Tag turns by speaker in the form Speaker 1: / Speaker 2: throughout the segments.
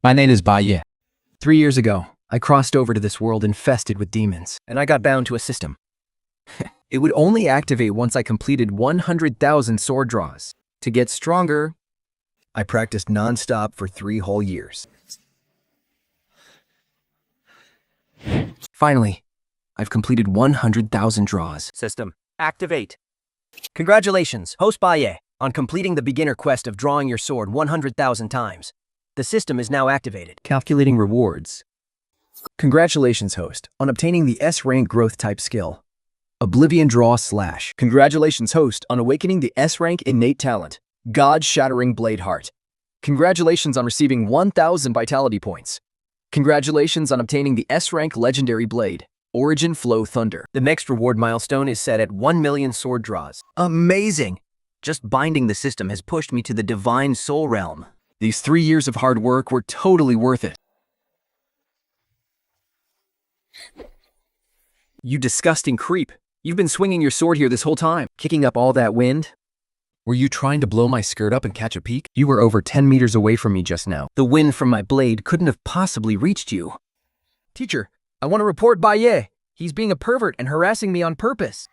Speaker 1: My name is Bai Ye. 3 years ago, I crossed over to this world infested with demons, and I got bound to a system. It would only activate once I completed 100,000 sword draws. To get stronger, I practiced non-stop for 3 whole years. Finally, I've completed 100,000 draws.
Speaker 2: System. Activate. Congratulations, host Bai Ye, on completing the beginner quest of drawing your sword 100,000 times. The system is now activated.
Speaker 1: Calculating rewards. Congratulations, host, on obtaining the S-rank growth type skill. Oblivion Draw / Congratulations, host, on awakening the S-rank innate talent, God-shattering blade heart. Congratulations on receiving 1,000 vitality points. Congratulations on obtaining the S-rank legendary blade, Origin Flow Thunder.
Speaker 2: The next reward milestone is set at 1 million sword draws. Amazing! Just binding the system has pushed me to the divine soul realm.
Speaker 1: These 3 years of hard work were totally worth it. You disgusting creep. You've been swinging your sword here this whole time, kicking up all that wind. Were you trying to blow my skirt up and catch a peek? You were over 10 meters away from me just now.
Speaker 2: The wind from my blade couldn't have possibly reached you.
Speaker 3: Teacher, I want to report Bai Ye. He's being a pervert and harassing me on purpose.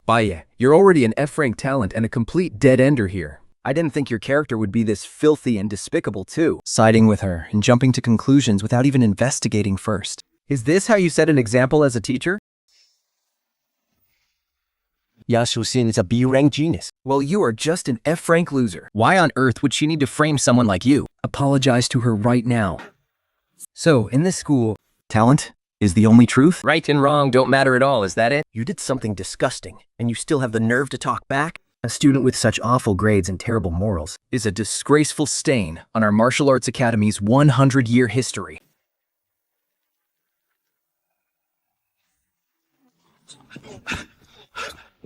Speaker 1: Bai Ye, you're already an F-rank talent and a complete dead-ender here.
Speaker 2: I didn't think your character would be this filthy and despicable too.
Speaker 1: Siding with her and jumping to conclusions without even investigating first.
Speaker 2: Is this how you set an example as a teacher?
Speaker 3: Yashuxin is a B-rank genius.
Speaker 2: Well, you are just an F-rank loser.
Speaker 1: Why on earth would she need to frame someone like you? Apologize to her right now.
Speaker 2: So, in this school,
Speaker 1: Talent is the only truth?
Speaker 2: right and wrong don't matter at all, is that it? You did something disgusting, and you still have the nerve to talk back?
Speaker 1: A student with such awful grades and terrible morals is a disgraceful stain on our martial arts academy's 100-year history.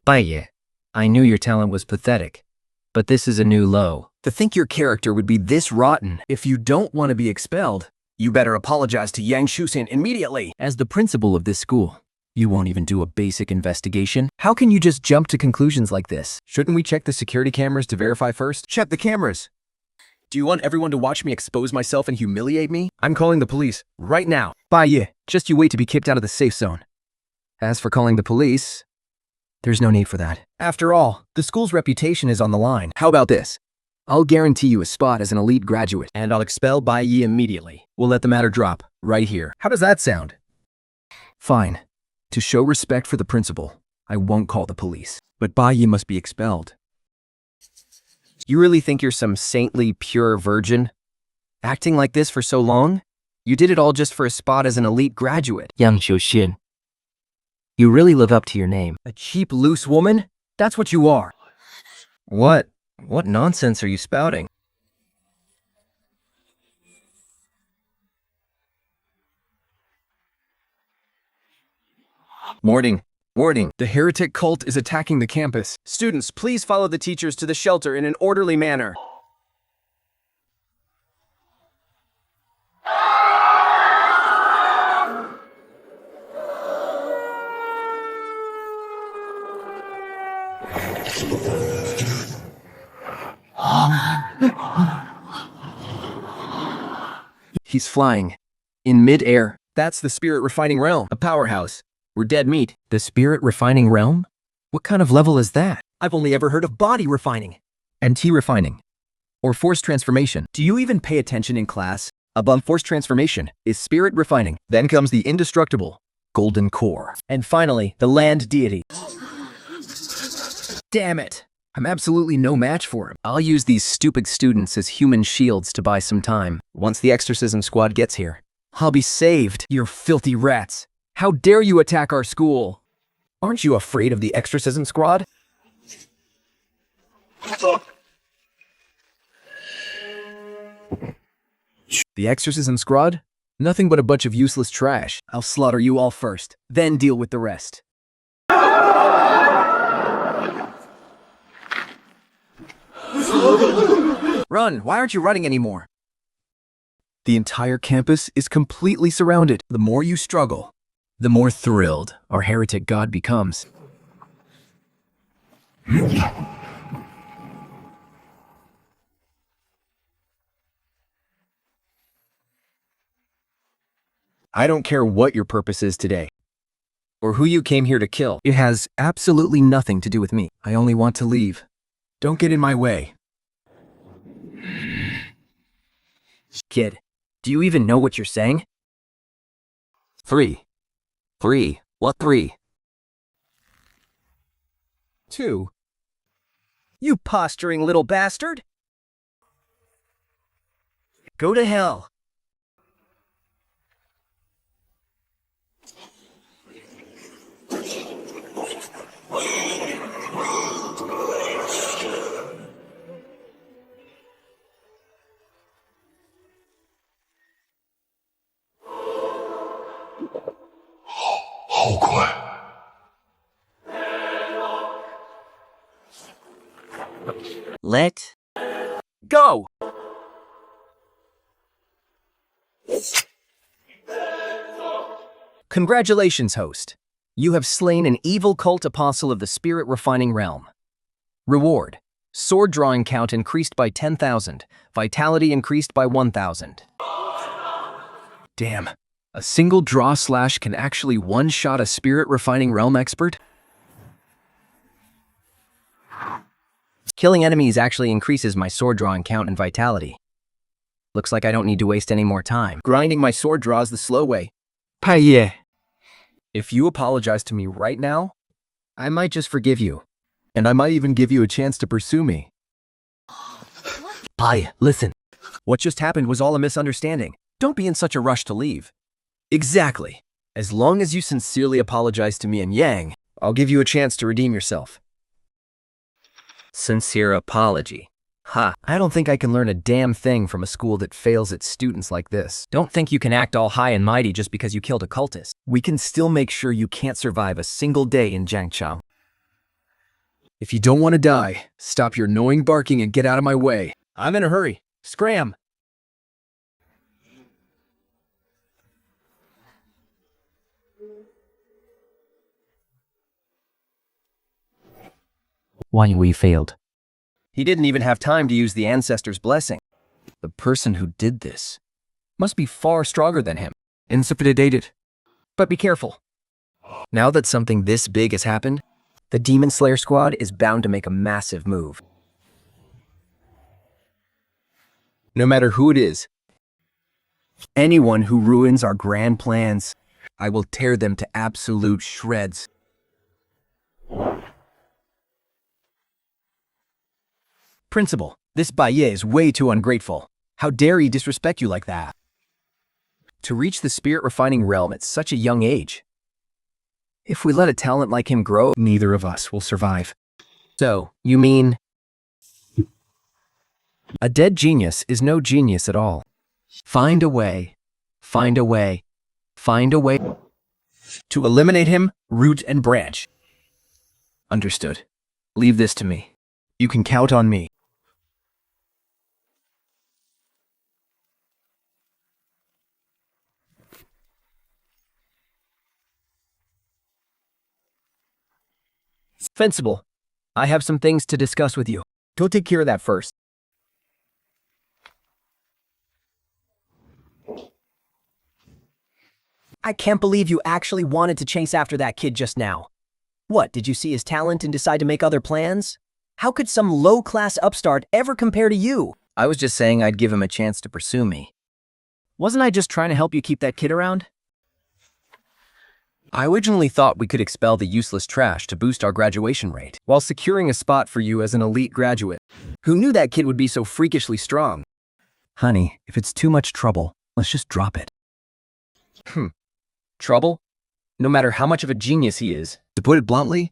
Speaker 1: Bai Ye, I knew your talent was pathetic, but this is a new low. To think your character would be this rotten. If you don't want to be expelled, you better apologize to Yang Shusin immediately. As the principal of this school, you won't even do a basic investigation? How can you just jump to conclusions like this? Shouldn't we check the security cameras to verify first? Check the cameras. Do you want everyone to watch me expose myself and humiliate me? I'm calling the police right now. Bai Ye, just you wait to be kicked out of the safe zone. As for calling the police, there's no need for that. After all, the school's reputation is on the line. How about this? I'll guarantee you a spot as an elite graduate, and I'll expel Bai Ye immediately. We'll let the matter drop, right here. How does that sound? Fine. To show respect for the principal, I won't call the police. But Bai Ye must be expelled.
Speaker 2: You really think you're some saintly, pure virgin? Acting like this for so long? You did it all just for a spot as an elite graduate.
Speaker 3: Yang Xiuxin, you really live up to your name.
Speaker 2: A cheap, loose woman? That's what you are. What? What nonsense are you spouting?
Speaker 1: Warning. Warning. The heretic cult is attacking the campus.
Speaker 2: Students, please follow the teachers to the shelter in an orderly manner.
Speaker 1: He's flying. In mid-air. That's the spirit refining realm. A powerhouse. We're dead meat. The spirit refining realm? What kind of level is that?
Speaker 2: I've only ever heard of body refining.
Speaker 1: And T refining. Or force transformation.
Speaker 2: Do you even pay attention in class?
Speaker 1: Above force transformation is spirit refining. Then comes the indestructible golden core.
Speaker 2: And finally, the land deity.
Speaker 1: Damn it. I'm absolutely no match for him. I'll use these stupid students as human shields to buy some time. Once the exorcism squad gets here, I'll be saved. You filthy rats. How dare you attack our school? Aren't you afraid of the exorcism squad? The exorcism squad? Nothing but a bunch of useless trash. I'll slaughter you all first, then deal with the rest.
Speaker 2: Run! Why aren't you running anymore?
Speaker 1: The entire campus is completely surrounded. The more you struggle, the more thrilled our heretic god becomes.
Speaker 2: I don't care what your purpose is today, or who you came here to kill.
Speaker 1: It has absolutely nothing to do with me. I only want to leave.
Speaker 2: Don't get in my way.
Speaker 1: Kid, do you even know what you're saying?
Speaker 2: 3. What 3?
Speaker 3: 2. You posturing little bastard!
Speaker 1: Go to hell.
Speaker 3: Let go!
Speaker 1: Congratulations, host. You have slain an evil cult apostle of the spirit refining realm. Reward: sword drawing count increased by 10,000, vitality increased by 1,000. Damn, a single draw slash can actually one-shot a spirit refining realm expert? Killing enemies actually increases my sword drawing count and vitality. Looks like I don't need to waste any more time.
Speaker 2: Grinding my sword draws the slow way.
Speaker 1: Bai Ye. If you apologize to me right now, I might just forgive you.
Speaker 2: And I might even give you a chance to pursue me.
Speaker 1: Bai, listen. What just happened was all a misunderstanding. Don't be in such a rush to leave. Exactly. As long as you sincerely apologize to me and Yang, I'll give you a chance to redeem yourself. Sincere apology. Ha, I don't think I can learn a damn thing from a school that fails its students like this. Don't think you can act all high and mighty just because you killed a cultist. We can still make sure you can't survive a single day in Jiangchao.
Speaker 2: If you don't want to die, stop your annoying barking and get out of my way.
Speaker 3: I'm in a hurry. Scram!
Speaker 1: Why we failed. He didn't even have time to use the ancestor's blessing. The person who did this must be far stronger than him.
Speaker 2: Insupiditated.
Speaker 1: But be careful. Now that something this big has happened, the Demon Slayer squad is bound to make a massive move.
Speaker 2: No matter who it is,
Speaker 1: anyone who ruins our grand plans, I will tear them to absolute shreds. Principal, this Bai Ye is way too ungrateful. How dare he disrespect you like that? To reach the spirit refining realm at such a young age. If we let a talent like him grow, neither of us will survive. So, you mean a dead genius is no genius at all. Find a way, find a way, find a way to eliminate him, root and branch. Understood. Leave this to me. You can count on me. Fencible, I have some things to discuss with you. Go take care of that first. I can't believe you actually wanted to chase after that kid just now. What, did you see his talent and decide to make other plans? How could some low-class upstart ever compare to you? I was just saying I'd give him a chance to pursue me. Wasn't I just trying to help you keep that kid around? I originally thought we could expel the useless trash to boost our graduation rate, while securing a spot for you as an elite graduate. Who knew that kid would be so freakishly strong? Honey, if it's too much trouble, let's just drop it. Trouble? No matter how much of a genius he is.
Speaker 2: to put it bluntly,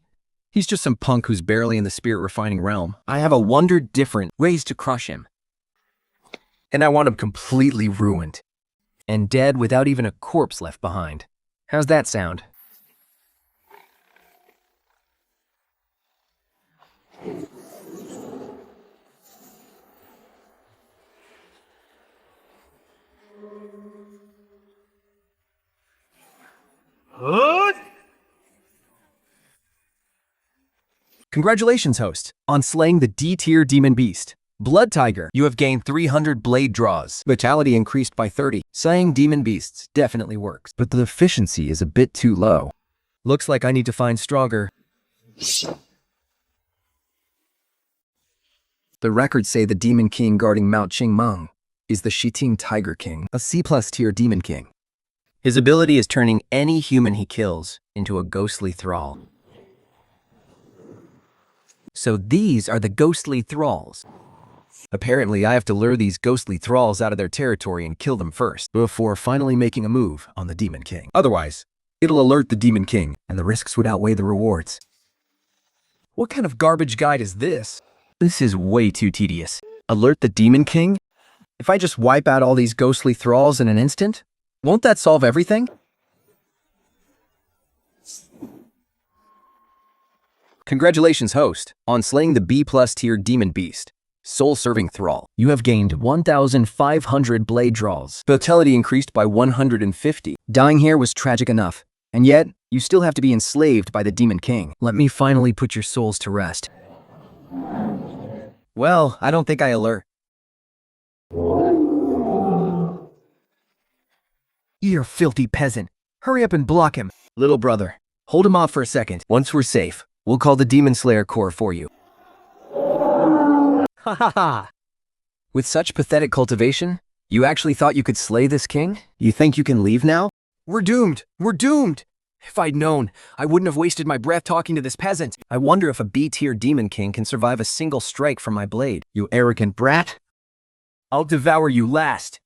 Speaker 2: he's just some punk who's barely in the spirit refining realm.
Speaker 1: I have a wondered different ways to crush him. And I want him completely ruined. And dead without even a corpse left behind. How's that sound? Congratulations, host, on slaying the D-tier demon beast.
Speaker 2: Blood Tiger. You have gained 300 blade draws. Vitality increased by 30. Slaying demon beasts definitely works, but the efficiency is a bit too low.
Speaker 3: Looks like I need to find stronger.
Speaker 2: The records say the Demon King guarding Mount Qingmeng is the Shiting Tiger King, a C+ tier Demon King. His ability is turning any human he kills into a ghostly thrall. So these are the ghostly thralls. Apparently, I have to lure these ghostly thralls out of their territory and kill them first, before finally making a move on the Demon King. Otherwise, it'll alert the Demon King, and the risks would outweigh the rewards.
Speaker 3: What kind of garbage guide is this?
Speaker 2: This is way too tedious. Alert the Demon King? If I just wipe out all these ghostly thralls in an instant, won't that solve everything? Congratulations, host, on slaying the B+ tier Demon Beast, Soul-Serving Thrall. You have gained 1,500 blade draws. Vitality increased by 150. Dying here was tragic enough, and yet, you still have to be enslaved by the Demon King.
Speaker 3: Let me finally put your souls to rest.
Speaker 2: Well, I don't think I alert.
Speaker 3: You filthy peasant. Hurry up and block him.
Speaker 2: Little brother, hold him off for a second. Once we're safe, we'll call the Demon Slayer Corps for you.
Speaker 3: Ha ha ha.
Speaker 2: With such pathetic cultivation, you actually thought you could slay this king? You think you can leave now?
Speaker 3: We're doomed. We're doomed. If I'd known, I wouldn't have wasted my breath talking to this peasant.
Speaker 2: I wonder if a B-tier Demon King can survive a single strike from my blade. You arrogant brat.
Speaker 3: I'll devour you last.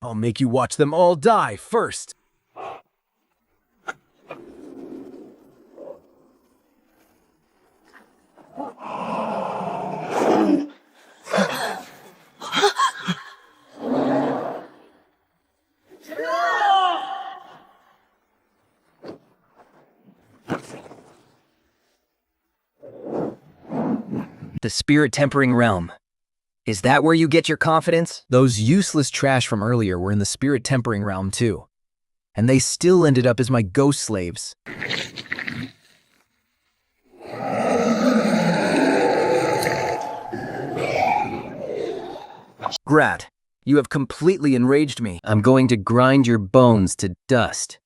Speaker 3: I'll make you watch them all die first.
Speaker 2: The Spirit Tempering Realm. Is that where you get your confidence? Those useless trash from earlier were in the Spirit Tempering Realm too. And they still ended up as my ghost slaves. Grat, you have completely enraged me. I'm going to grind your bones to dust.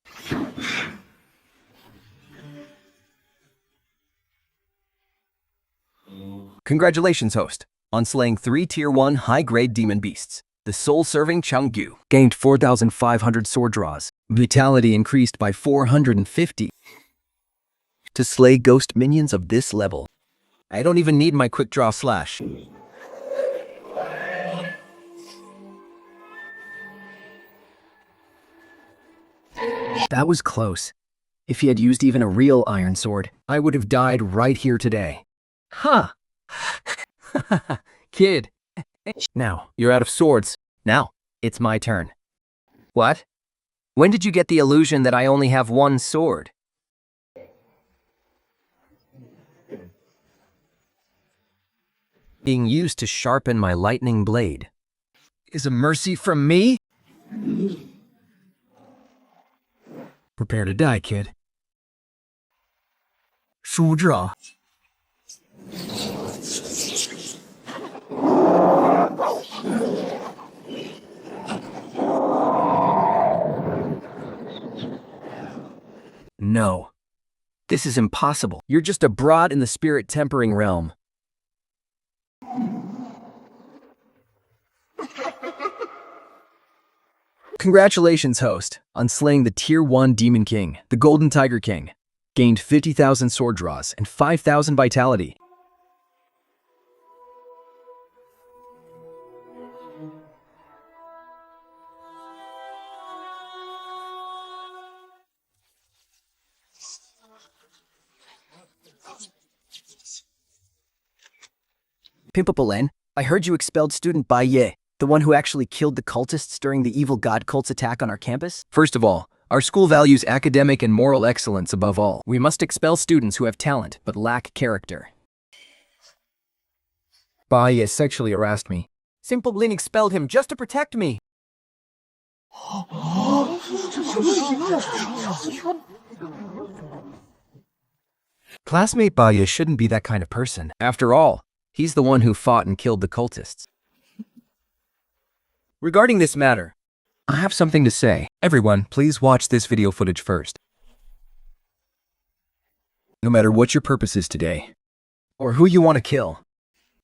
Speaker 2: Congratulations, host, on slaying 3 Tier 1 high-grade demon beasts. The soul-serving Changgu gained 4,500 sword draws. Vitality increased by 450. To slay ghost minions of this level, I don't even need my quick draw slash. That was close. If he had used even a real iron sword, I would have died right here today.
Speaker 3: Huh. Kid.
Speaker 2: Now, you're out of swords. Now, it's my turn. What? When did you get the illusion that I only have one sword? Being used to sharpen my lightning blade.
Speaker 3: Is a mercy from me? Prepare to die, kid. 输着.
Speaker 2: No. This is impossible. You're just a broad in the spirit tempering realm. Congratulations, host, on slaying the Tier 1 Demon King, the Golden Tiger King. Gained 50,000 sword draws and 5,000 vitality. Pimpapalen, I heard you expelled student Bai Ye, the one who actually killed the cultists during the evil god cult's attack on our campus. First of all, our school values academic and moral excellence above all. We must expel students who have talent but lack character.
Speaker 3: Bai Ye sexually harassed me. Simple Blin expelled him just to protect me.
Speaker 2: Classmate Bai Ye shouldn't be that kind of person. After all, He's the one who fought and killed the cultists.
Speaker 3: Regarding this matter,
Speaker 2: I have something to say. Everyone, please watch this video footage first.
Speaker 1: No matter what your purpose is today,
Speaker 3: or who you want to kill,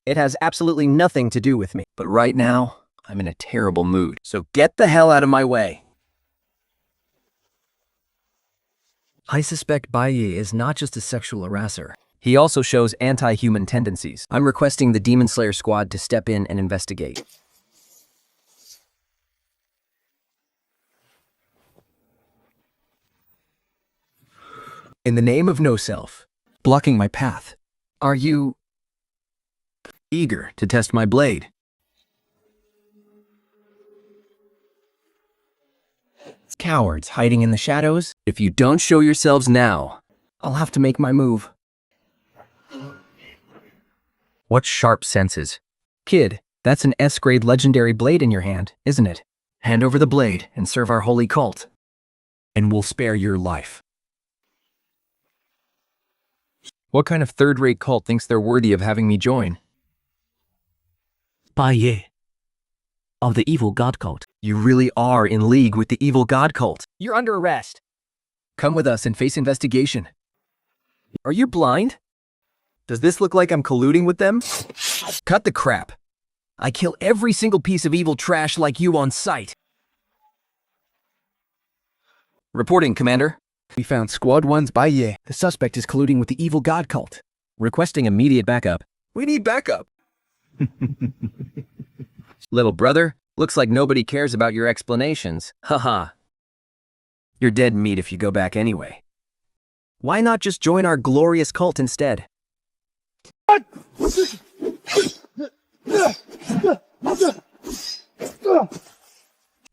Speaker 3: it has absolutely nothing to do with me.
Speaker 1: but right now, I'm in a terrible mood.
Speaker 3: So get the hell out of my way. I suspect Bai Ye is not just a sexual harasser.
Speaker 2: He also shows anti-human tendencies.
Speaker 3: I'm requesting the Demon Slayer squad to step in and investigate. In the name of no self,
Speaker 1: Blocking my path.
Speaker 3: are you
Speaker 1: Eager to test my blade.
Speaker 3: cowards hiding in the shadows?
Speaker 2: If you don't show yourselves now,
Speaker 3: I'll have to make my move.
Speaker 2: what sharp senses.
Speaker 3: Kid, that's an S-grade legendary blade in your hand, isn't it?
Speaker 1: Hand over the blade and serve our holy cult,
Speaker 2: And we'll spare your life. What kind of third-rate cult thinks they're worthy of having me join?
Speaker 4: Bai Ye of the evil god cult.
Speaker 1: You really are in league with the evil god cult.
Speaker 3: You're under arrest. Come with us and face investigation. Are you blind?
Speaker 1: Does this look like I'm colluding with them?
Speaker 3: Cut the crap. I kill every single piece of evil trash like you on sight.
Speaker 1: Reporting, Commander.
Speaker 3: We found Squad 1's Bai Ye. The suspect is colluding with the evil god cult.
Speaker 2: Requesting immediate backup.
Speaker 1: We need backup. Little brother, looks like nobody cares about your explanations. Haha. You're dead meat if you go back anyway.
Speaker 3: Why not just join our glorious cult instead?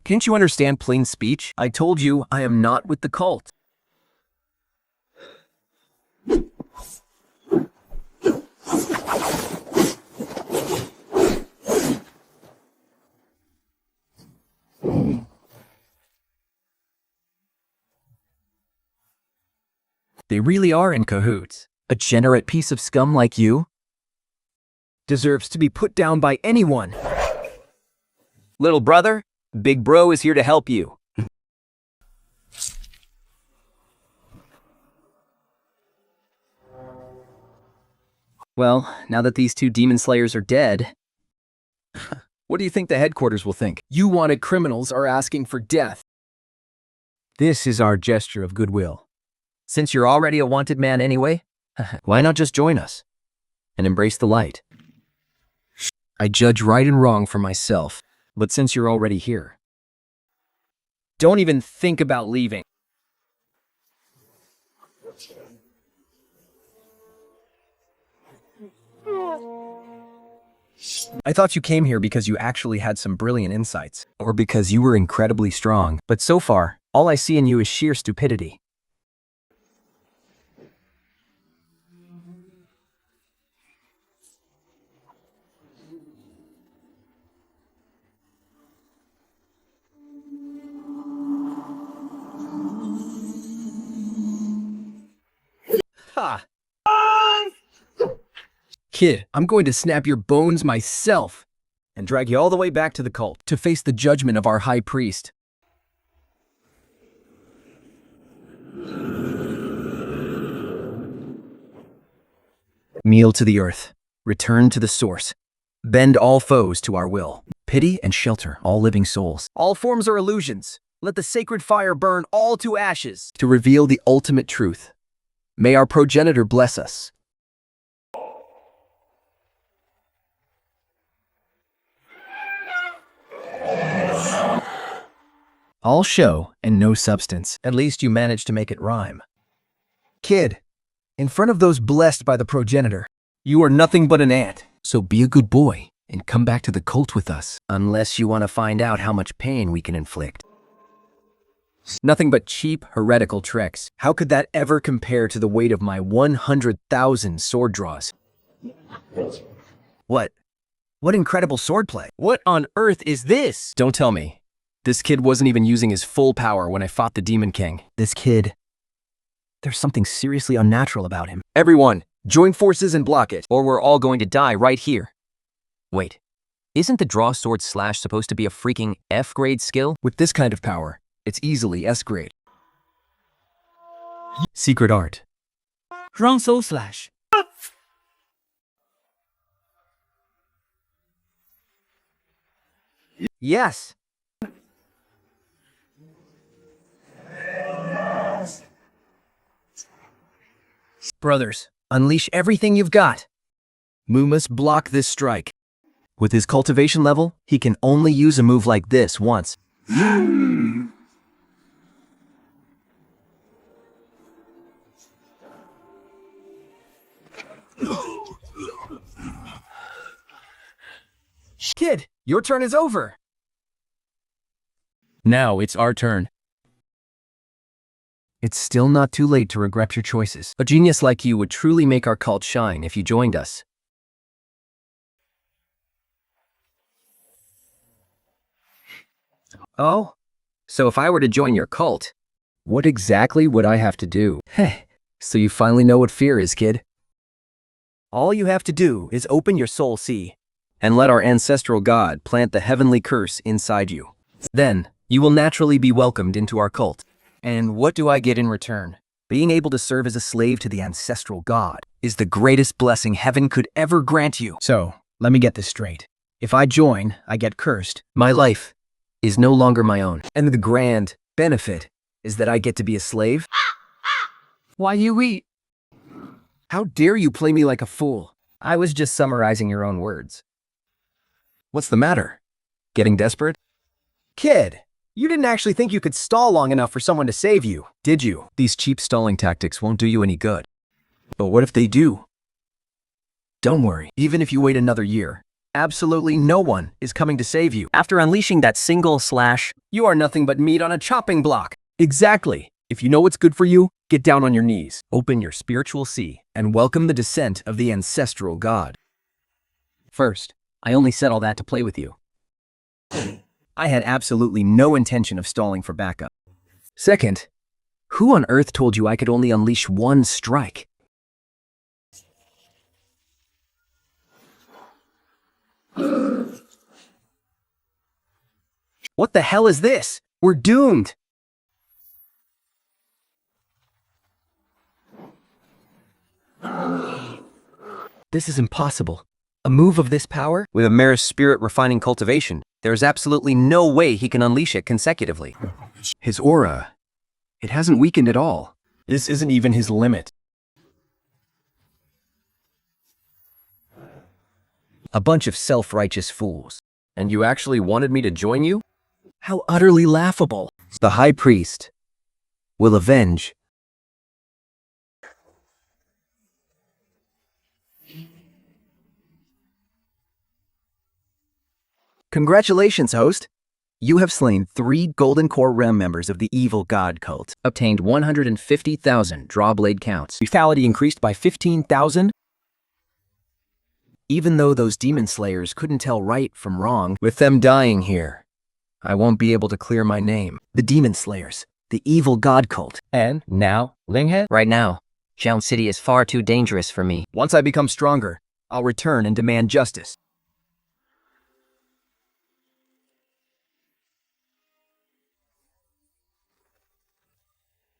Speaker 1: Can't you understand plain speech?
Speaker 3: I told you I am not with the cult.
Speaker 1: They really are in cahoots. A degenerate piece of scum like you
Speaker 3: Deserves to be put down by anyone.
Speaker 1: Little brother, Big Bro is here to help you.
Speaker 3: Well, now that these two demon slayers are dead,
Speaker 1: What do you think the headquarters will think?
Speaker 3: you wanted criminals are asking for death.
Speaker 1: This is our gesture of goodwill.
Speaker 3: Since you're already a wanted man anyway,
Speaker 1: Why not just join us and embrace the light?
Speaker 3: I judge right and wrong for myself.
Speaker 1: But since you're already here,
Speaker 3: Don't even think about leaving. I thought you came here because you actually had some brilliant insights.
Speaker 1: or because you were incredibly strong,
Speaker 3: But so far, all I see in you is sheer stupidity. Ha! Kid, I'm going to snap your bones myself and drag you all the way back to the cult to face the judgment of our high priest. Kneel to the earth. Return to the source. Bend all foes to our will. Pity and shelter all living souls. All forms are illusions. Let the sacred fire burn all to ashes to reveal the ultimate truth. May our progenitor bless us. All show and no substance. At least you managed to make it rhyme. Kid, in front of those blessed by the progenitor, you are nothing but an ant.
Speaker 1: so be a good boy and come back to the cult with us.
Speaker 3: Unless you want to find out how much pain we can inflict. Nothing but cheap, heretical tricks. How could that ever compare to the weight of my 100,000 sword draws? What? What incredible swordplay? What on earth is this?
Speaker 1: Don't tell me. This kid wasn't even using his full power when I fought the Demon King.
Speaker 3: This kid, there's something seriously unnatural about him.
Speaker 1: Everyone,
Speaker 3: Join forces and block it.
Speaker 2: Or we're all going to die right here. Wait, isn't the draw sword slash supposed to be a freaking F-grade skill?
Speaker 3: With this kind of power, it's easily S-grade. Secret art.
Speaker 4: Wrong soul slash.
Speaker 3: Yes. Brothers, unleash everything you've got. Mu must block this strike. With his cultivation level, he can only use a move like this once. Kid, your turn is over. Now it's our turn. It's still not too late to regret your choices. A genius like you would truly make our cult shine if you joined us. Oh? So if I were to join your cult, what exactly would I have to do? Heh, so you finally know what fear is, kid. All you have to do is open your soul sea and let our ancestral god plant the heavenly curse inside you. Then, you will naturally be welcomed into our cult. And what do I get in return? Being able to serve as a slave to the ancestral god is the greatest blessing heaven could ever grant you. So, let me get this straight. If I join, I get cursed. My life is no longer my own. And the grand benefit is that I get to be a slave? Why you eat? How dare you play me like a fool? I was just summarizing your own words. What's the matter? Getting desperate? Kid, you didn't actually think you could stall long enough for someone to save you, did you? These cheap stalling tactics won't do you any good. But what if they do? Don't worry, even if you wait another year, absolutely no one is coming to save you.
Speaker 2: After unleashing that single slash,
Speaker 3: You are nothing but meat on a chopping block. Exactly. If you know what's good for you, get down on your knees, open your spiritual sea, and welcome the descent of the ancestral god. First, I only said all that to play with you. I had absolutely no intention of stalling for backup. Second, who on earth told you I could only unleash one strike? What the hell is this? We're doomed! This is impossible. A move of this power?
Speaker 2: with a mere spirit refining cultivation, there is absolutely no way he can unleash it consecutively.
Speaker 3: His aura, it hasn't weakened at all. This isn't even his limit. A bunch of self-righteous fools.
Speaker 2: And you actually wanted me to join you?
Speaker 3: How utterly laughable. The High Priest will avenge. Congratulations, host. You have slain 3 Golden Core Realm members of the evil god cult. Obtained 150,000 drawblade counts. Lethality increased by 15,000. Even though those demon slayers couldn't tell right from wrong, with them dying here, I won't be able to clear my name. The demon slayers, the evil god cult. And now, Linghead?
Speaker 5: Right now, Jiang City is far too dangerous for me.
Speaker 3: Once I become stronger, I'll return and demand justice.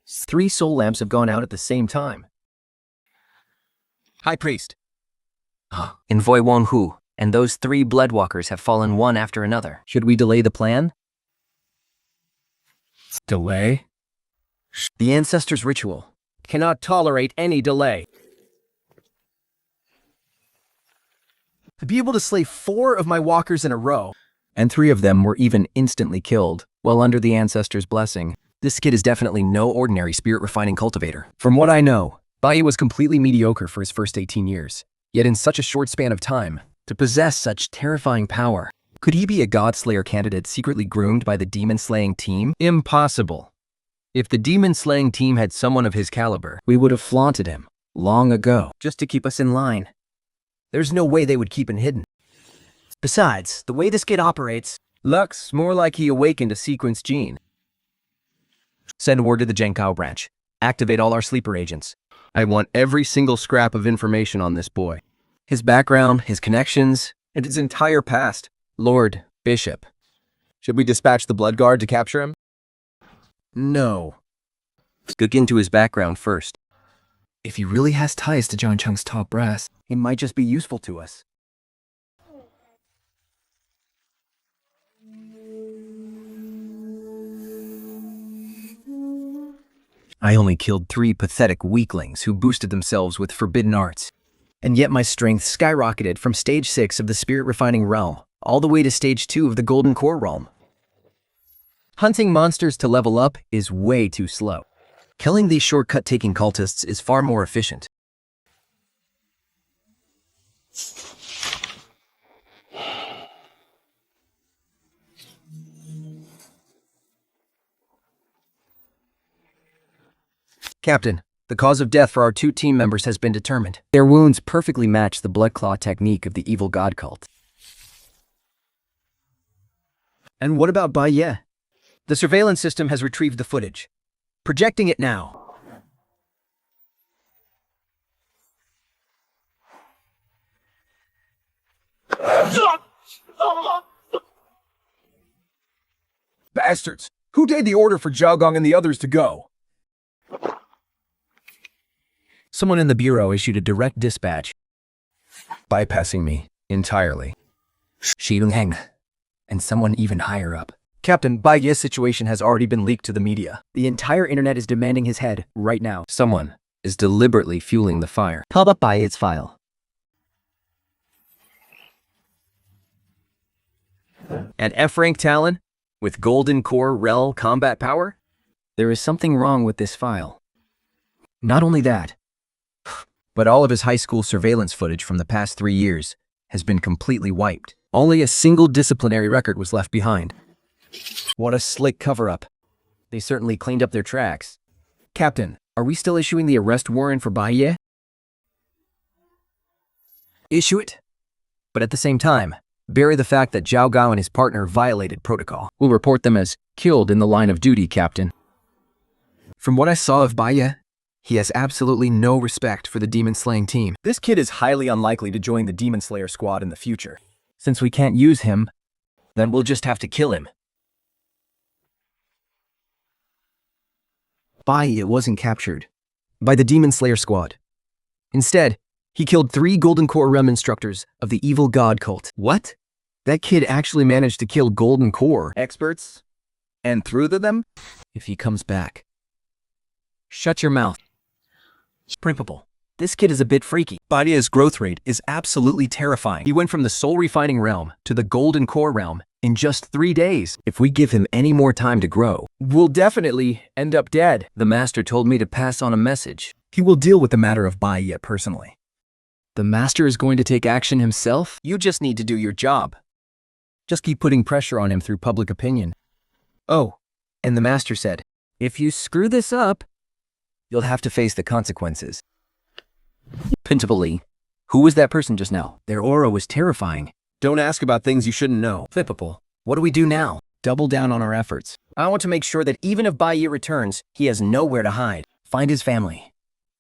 Speaker 3: Three soul lamps have gone out at the same time. High Priest.
Speaker 5: Envoy Won Hu and those 3 bloodwalkers have fallen one after another.
Speaker 3: Should we delay the plan? Delay? The Ancestors' ritual cannot tolerate any delay. To be able to slay 4 of my walkers in a row, and 3 of them were even instantly killed, while under the Ancestors' blessing, this kid is definitely no ordinary spirit-refining cultivator. From what I know, Bai Ye was completely mediocre for his first 18 years. Yet in such a short span of time, to possess such terrifying power, could he be a God-Slayer candidate secretly groomed by the demon-slaying team? Impossible. If the demon-slaying team had someone of his caliber, we would have flaunted him long ago, just to keep us in line. There's no way they would keep him hidden. Besides, the way this kid operates, looks more like he awakened a sequence gene. Send word to the Genkao branch. Activate all our sleeper agents. I want every single scrap of information on this boy.
Speaker 2: His background, his connections, and his entire past. Lord Bishop.
Speaker 3: Should we dispatch the Blood Guard to capture him?
Speaker 1: No.
Speaker 2: Look into his background first.
Speaker 1: If he really has ties to John Chung's top brass,
Speaker 3: He might just be useful to us.
Speaker 1: I only killed 3 pathetic weaklings who boosted themselves with forbidden arts. And yet my strength skyrocketed from stage 6 of the spirit refining realm, all the way to stage 2 of the golden core realm. Hunting monsters to level up is way too slow. Killing these shortcut-taking cultists is far more efficient. Captain, the cause of death for our 2 team members has been determined.
Speaker 2: Their wounds perfectly match the blood claw technique of the evil god cult.
Speaker 1: And what about Bai Ye? The surveillance system has retrieved the footage. Projecting it now.
Speaker 3: Bastards! Who gave the order for Zhao Gong and the others to go?
Speaker 1: Someone in the Bureau issued a direct dispatch.
Speaker 3: Bypassing me entirely.
Speaker 1: Shi Lungheng. And someone even higher up. Captain, Bai Ye's situation has already been leaked to the media. The entire internet is demanding his head right now.
Speaker 2: Someone is deliberately fueling the fire.
Speaker 5: Pop up Bai Ye's file.
Speaker 2: An F-rank Talon with golden core rel combat power?
Speaker 1: There is something wrong with this file. Not only that, but all of his high school surveillance footage from the past 3 years has been completely wiped. Only a single disciplinary record was left behind. What a slick cover-up. They certainly cleaned up their tracks. Captain, are we still issuing the arrest warrant for Bai Ye? Issue it. But at the same time, bury the fact that Zhao Gao and his partner violated protocol. We'll report them as killed in the line of duty, Captain. From what I saw of Bai Ye, he has absolutely no respect for the demon-slaying team. This kid is highly unlikely to join the Demon Slayer squad in the future. Since we can't use him, then we'll just have to kill him. Bai Ye wasn't captured by the Demon Slayer squad. Instead, he killed 3 Golden Core Realm instructors of the evil god cult.
Speaker 2: What?
Speaker 1: That kid actually managed to kill Golden Core
Speaker 3: Experts? And through to them?
Speaker 1: if he comes back. Shut your mouth. Principal, this kid is a bit freaky.
Speaker 3: Bai Ye's growth rate is absolutely terrifying.
Speaker 1: He went from the soul refining realm to the golden core realm in just 3 days. If we give him any more time to grow, we'll definitely end up dead.
Speaker 5: The master told me to pass on a message.
Speaker 3: He will deal with the matter of Bai Ye personally.
Speaker 1: The master is going to take action himself? You just need to do your job. Just keep putting pressure on him through public opinion. Oh, and the master said, if you screw this up, you'll have to face the consequences.
Speaker 5: Principal Lee, who was that person just now?
Speaker 1: Their aura was terrifying.
Speaker 3: Don't ask about things you shouldn't know.
Speaker 1: Flippable. What do we do now? Double down on our efforts. I want to make sure that even if Bai Ye returns, he has nowhere to hide. Find his family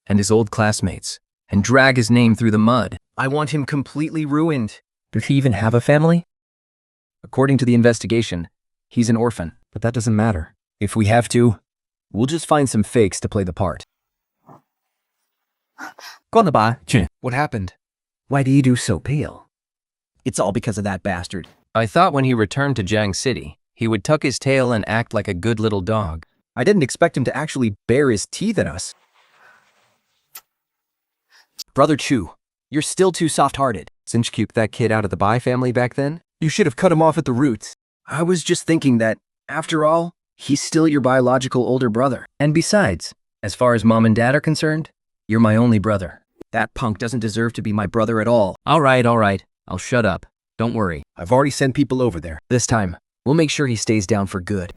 Speaker 5: And his old classmates, and drag his name through the mud.
Speaker 1: I want him completely ruined.
Speaker 5: Does he even have a family?
Speaker 1: According to the investigation, he's an orphan. But that doesn't matter. If we have to, we'll just find some fakes to play the part. What happened? Why do you do so pale? It's all because of that bastard.
Speaker 5: I thought when he returned to Jiang City, he would tuck his tail and act like a good little dog.
Speaker 1: I didn't expect him to actually bare his teeth at us. Brother Chu, you're still too soft-hearted. Since you kept that kid out of the Bai family back then, you should have cut him off at the roots. I was just thinking that, after all, he's still your biological older brother.
Speaker 5: And besides, as far as mom and dad are concerned, you're my only brother.
Speaker 1: That punk doesn't deserve to be my brother at all.
Speaker 5: All right. I'll shut up. Don't worry.
Speaker 3: I've already sent people over there.
Speaker 1: This time, we'll make sure he stays down for good.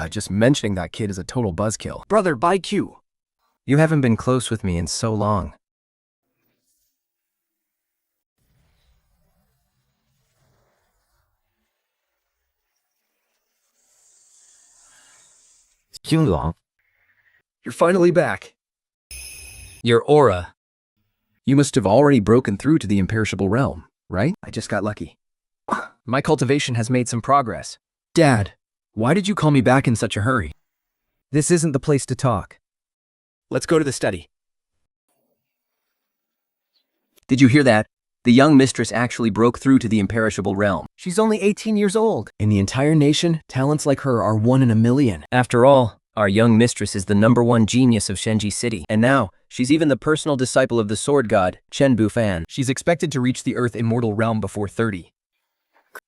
Speaker 1: Just mentioning that kid is a total buzzkill. Brother, Bai Q. You haven't been close with me in so long.
Speaker 3: You're finally back.
Speaker 5: Your aura.
Speaker 3: You must have already broken through to the imperishable realm, right? I just got lucky. My cultivation has made some progress. Dad, why did you call me back in such a hurry? This isn't the place to talk. Let's go to the study.
Speaker 2: Did you hear that? The young mistress actually broke through to the imperishable realm.
Speaker 3: She's only 18 years old. In the entire nation, talents like her are 1 in a million.
Speaker 2: After all, our young mistress is the #1 genius of Shenji City. And now, she's even the personal disciple of the sword god, Chen Bufan.
Speaker 3: She's expected to reach the Earth Immortal realm before 30.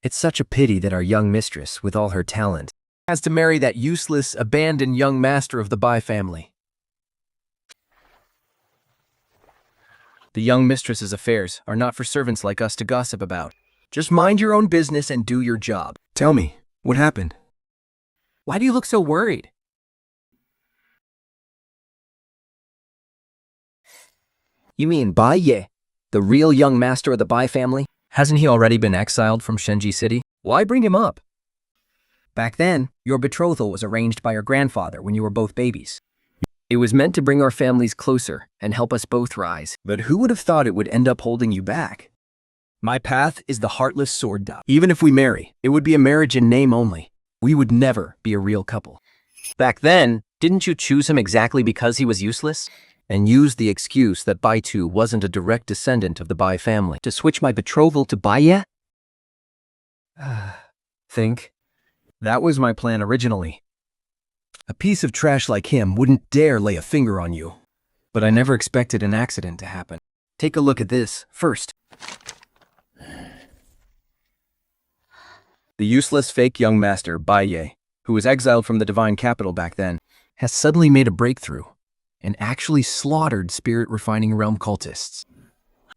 Speaker 3: It's such a pity that our young mistress, with all her talent, has to marry that useless, abandoned young master of the Bai family. The young mistress's affairs are not for servants like us to gossip about. Just mind your own business and do your job. Tell me, what happened? Why do you look so worried?
Speaker 2: You mean Bai Ye, the real young master of the Bai family?
Speaker 3: Hasn't he already been exiled from Shenji City? Why bring him up?
Speaker 2: Back then, your betrothal was arranged by your grandfather when you were both babies. It was meant to bring our families closer and help us both rise.
Speaker 3: But who would have thought it would end up holding you back? My path is the heartless sword god. Even if we marry, it would be a marriage in name only. We would never be a real couple.
Speaker 2: Back then, didn't you choose him exactly because he was useless? And use the excuse that Bai Tu wasn't a direct descendant of the Bai family to switch my betrothal to Bai Ye?
Speaker 3: Think? That was my plan originally. A piece of trash like him wouldn't dare lay a finger on you. But I never expected an accident to happen. Take a look at this first. The useless fake young master, Bai Ye, who was exiled from the divine capital back then, has suddenly made a breakthrough and actually slaughtered spirit refining realm cultists.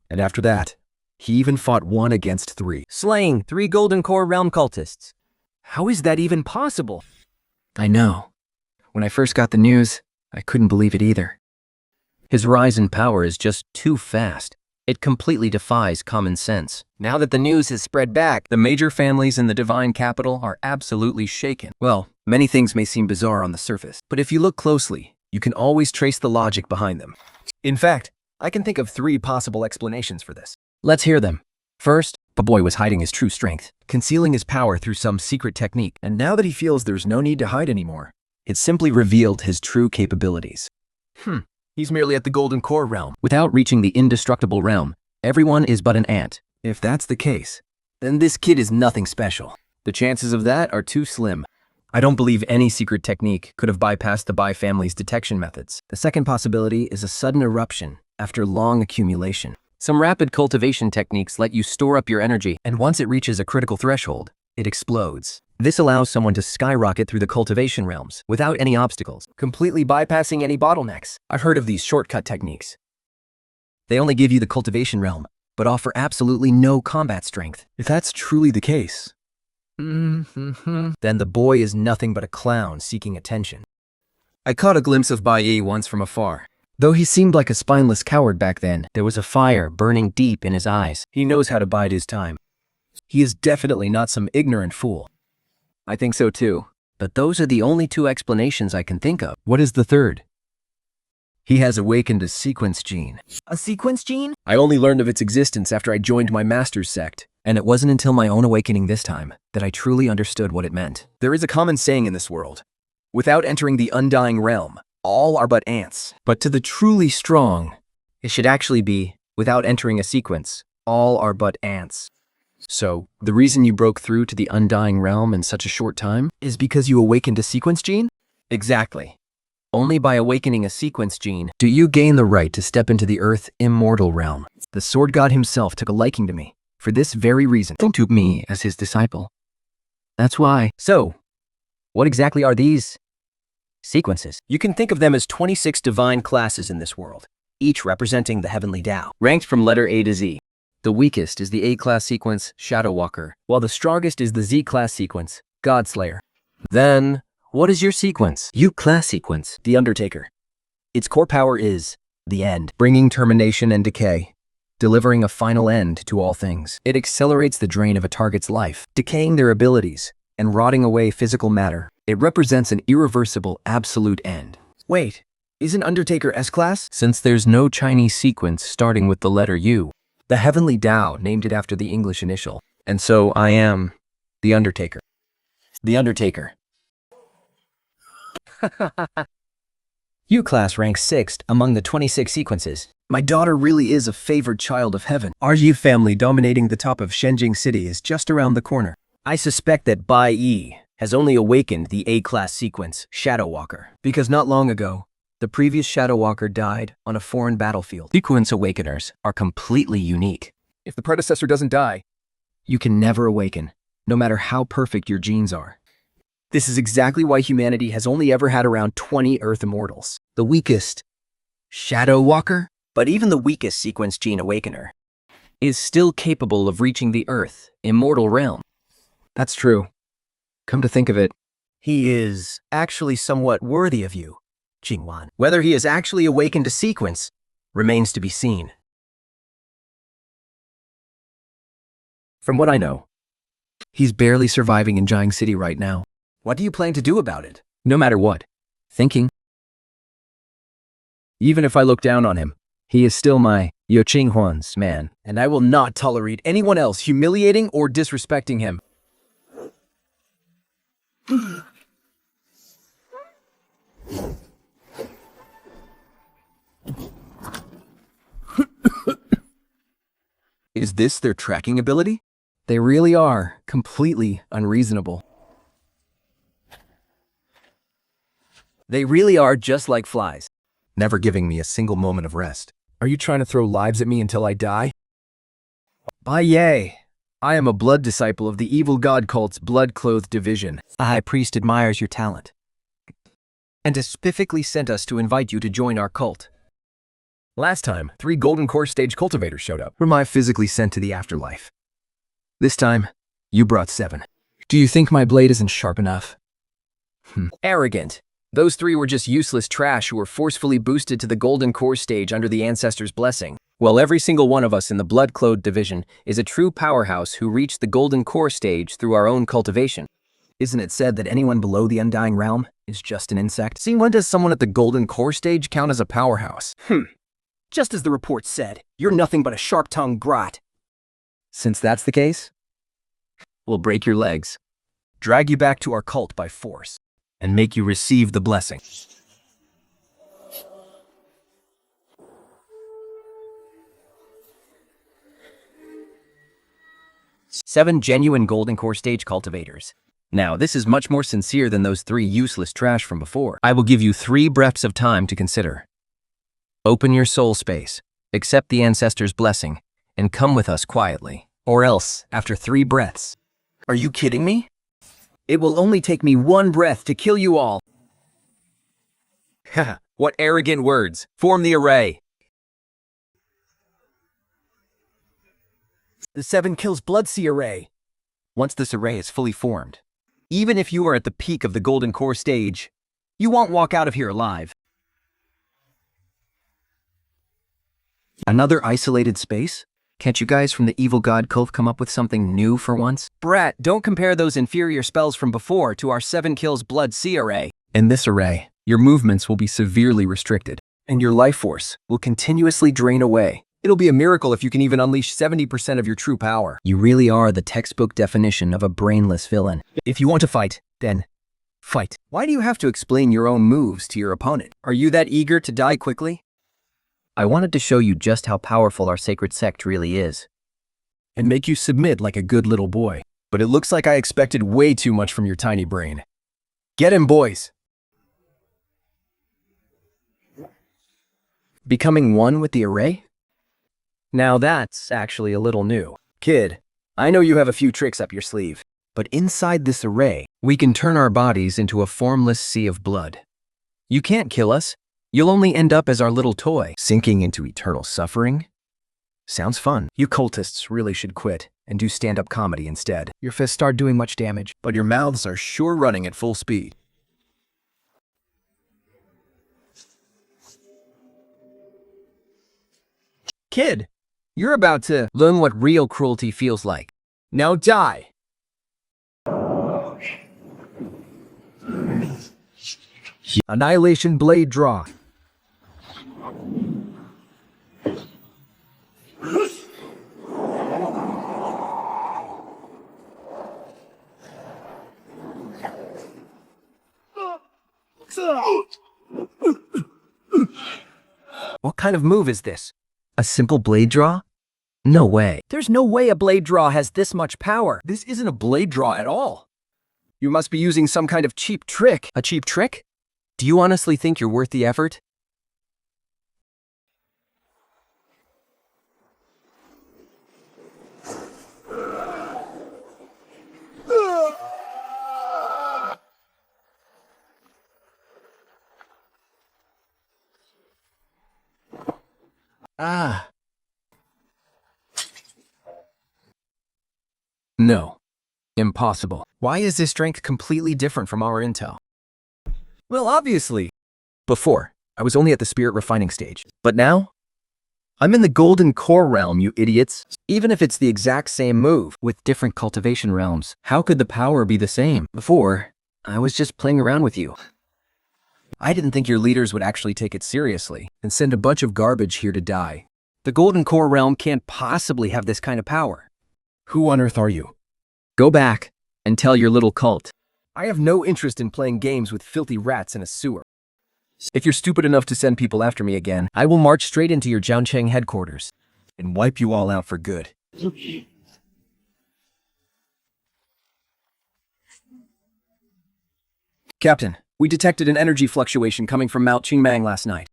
Speaker 3: And after that, he even fought 1 against 3.
Speaker 2: Slaying 3 golden core realm cultists.
Speaker 3: How is that even possible? I know. When I first got the news, I couldn't believe it either.
Speaker 2: His rise in power is just too fast. It completely defies common sense. Now that the news has spread back,
Speaker 3: The major families in the divine capital are absolutely shaken. Well, many things may seem bizarre on the surface, but if you look closely, you can always trace the logic behind them. In fact, I can think of 3 possible explanations for this.
Speaker 2: let's hear them.
Speaker 3: First, the boy was hiding his true strength, concealing his power through some secret technique. And now that he feels there's no need to hide anymore, it simply revealed his true capabilities. He's merely at the golden core realm.
Speaker 2: Without reaching the indestructible realm, everyone is but an ant.
Speaker 3: If that's the case, then this kid is nothing special. The chances of that are too slim. I don't believe any secret technique could have bypassed the Bai family's detection methods. The second possibility is a sudden eruption after long accumulation.
Speaker 2: Some rapid cultivation techniques let you store up your energy,
Speaker 3: And once it reaches a critical threshold, it explodes. This allows someone to skyrocket through the cultivation realms without any obstacles, completely bypassing any bottlenecks. I've heard of these shortcut techniques. They only give you the cultivation realm, but offer absolutely no combat strength. If that's truly the case, then the boy is nothing but a clown seeking attention. I caught a glimpse of Bai Ye once from afar. Though he seemed like a spineless coward back then,
Speaker 2: there was a fire burning deep in his eyes.
Speaker 3: he knows how to bide his time. He is definitely not some ignorant fool.
Speaker 2: I think so too. But those are the only 2 explanations I can think of.
Speaker 3: What is the third? He has awakened a sequence gene.
Speaker 4: A sequence gene?
Speaker 3: I only learned of its existence after I joined my master's sect, and it wasn't until my own awakening this time that I truly understood what it meant. There is a common saying in this world: without entering the undying realm, all are but ants. But to the truly strong,
Speaker 2: It should actually be, without entering a sequence, all are but ants.
Speaker 3: so the reason you broke through to the undying realm in such a short time is because you awakened a sequence gene?
Speaker 2: Exactly. Only by awakening a sequence gene
Speaker 3: Do you gain the right to step into the Earth Immortal realm? The sword god himself took a liking to me for this very reason. He took me as his disciple. That's why.
Speaker 2: So, what exactly are these sequences?
Speaker 3: You can think of them as 26 divine classes in this world, each representing the heavenly Tao.
Speaker 2: Ranked from letter A to Z.
Speaker 3: The weakest is the A-class sequence, Shadow Walker, while the strongest is the Z-class sequence, Godslayer.
Speaker 2: Then, what is your sequence?
Speaker 3: U-class sequence, The Undertaker. Its core power is the end, bringing termination and decay, delivering a final end to all things. It accelerates the drain of a target's life, decaying their abilities, and rotting away physical matter. It represents an irreversible, absolute end.
Speaker 4: Wait,
Speaker 3: Isn't Undertaker S-Class?
Speaker 2: Since there's no Chinese sequence starting with the letter U.
Speaker 3: The Heavenly Tao named it after the English initial. And so I am the Undertaker. The Undertaker.
Speaker 1: U-Class ranks 6th among the 26 sequences.
Speaker 3: My daughter really is a favored child of heaven. Our Yu family dominating the top of Shenjing City is just around the corner. I suspect that Bai Ye has only awakened the A-Class sequence, Shadow Walker, because not long ago, the previous Shadow Walker died on a foreign battlefield.
Speaker 5: Sequence awakeners are completely unique.
Speaker 3: If the predecessor doesn't die, you can never awaken, no matter how perfect your genes are. This is exactly why humanity has only ever had around 20 Earth Immortals. The weakest, Shadow Walker, but even the weakest sequence gene awakener
Speaker 5: Is still capable of reaching the Earth, immortal realm.
Speaker 3: That's true. Come to think of it, he is actually somewhat worthy of you, Jingwan. Whether he is actually awakened to sequence remains to be seen. From what I know, he's barely surviving in Jiang City right now. What do you plan to do about it? No matter what. Thinking. Even if I look down on him, he is still my Yo Qinghuan's man, and I will not tolerate anyone else humiliating or disrespecting him. Is this their tracking ability? They really are completely unreasonable. They really are just like flies, never giving me a single moment of rest. Are you trying to throw lives at me until I die? Bai Ye, I am a blood disciple of the evil god cult's blood-clothed division.
Speaker 1: A high priest admires your talent
Speaker 3: And specifically sent us to invite you to join our cult. Last time, 3 Golden Core Stage cultivators showed up. Were I physically sent to the afterlife? This time, you brought 7. Do you think my blade isn't sharp enough? Arrogant. Those 3 were just useless trash who were forcefully boosted to the Golden Core Stage under the Ancestors' blessing. Well, every single one of us in the Blood-Clothed division is a true powerhouse who reached the Golden Core Stage through our own cultivation. Isn't it said that anyone below the Undying Realm is just an insect? See, when does someone at the Golden Core Stage count as a powerhouse? Just as the report said, you're nothing but a sharp-tongued brat. Since that's the case, we'll break your legs, drag you back to our cult by force, and make you receive the blessing. Seven genuine Golden Core Stage cultivators. Now, this is much more sincere than those 3 useless trash from before. I will give you 3 breaths of time to consider. Open your soul space, accept the Ancestors' blessing, and come with us quietly. Or else, after 3 breaths. Are you kidding me? It will only take me 1 breath to kill you all. Haha, what arrogant words. Form the array. The 7 kills Bloodsea array. Once this array is fully formed, even if you are at the peak of the Golden Core Stage, you won't walk out of here alive. Another isolated space? Can't you guys from the evil god cult come up with something new for once? Brat, don't compare those inferior spells from before to our 7 kills Bloodsea array. In this array, your movements will be severely restricted, and your life force will continuously drain away. It'll be a miracle if you can even unleash 70% of your true power. You really are the textbook definition of a brainless villain. If you want to fight, then fight. Why do you have to explain your own moves to your opponent? Are you that eager to die quickly?
Speaker 5: I wanted to show you just how powerful our sacred sect really is.
Speaker 3: And make you submit like a good little boy. But it looks like I expected way too much from your tiny brain. Get him, boys! Becoming one with the array? Now that's actually a little new. Kid, I know you have a few tricks up your sleeve, but inside this array, we can turn our bodies into a formless sea of blood. You can't kill us. You'll only end up as our little toy, sinking into eternal suffering. Sounds fun. You cultists really should quit and do stand-up comedy instead. Your fists aren't doing much damage, but your mouths are sure running at full speed. Kid, you're about to learn what real cruelty feels like. Now die! Annihilation Blade draw. What kind of move is this? A simple blade draw? No way. There's no way a blade draw has this much power. This isn't a blade draw at all. You must be using some kind of cheap trick. A cheap trick? Do you honestly think you're worth the effort? Ah. No. Impossible. Why is this strength completely different from our intel? Well, obviously. Before, I was only at the spirit refining stage. But now? I'm in the golden core realm, you idiots. Even if it's the exact same move, with different cultivation realms, how could the power be the same? Before, I was just playing around with you. I didn't think your leaders would actually take it seriously and send a bunch of garbage here to die. The golden core realm can't possibly have this kind of power. Who on earth are you? Go back and tell your little cult. I have no interest in playing games with filthy rats in a sewer. If you're stupid enough to send people after me again, I will march straight into your Jiangcheng headquarters and wipe you all out for good. Captain, we detected an energy fluctuation coming from Mount Qingmang last night.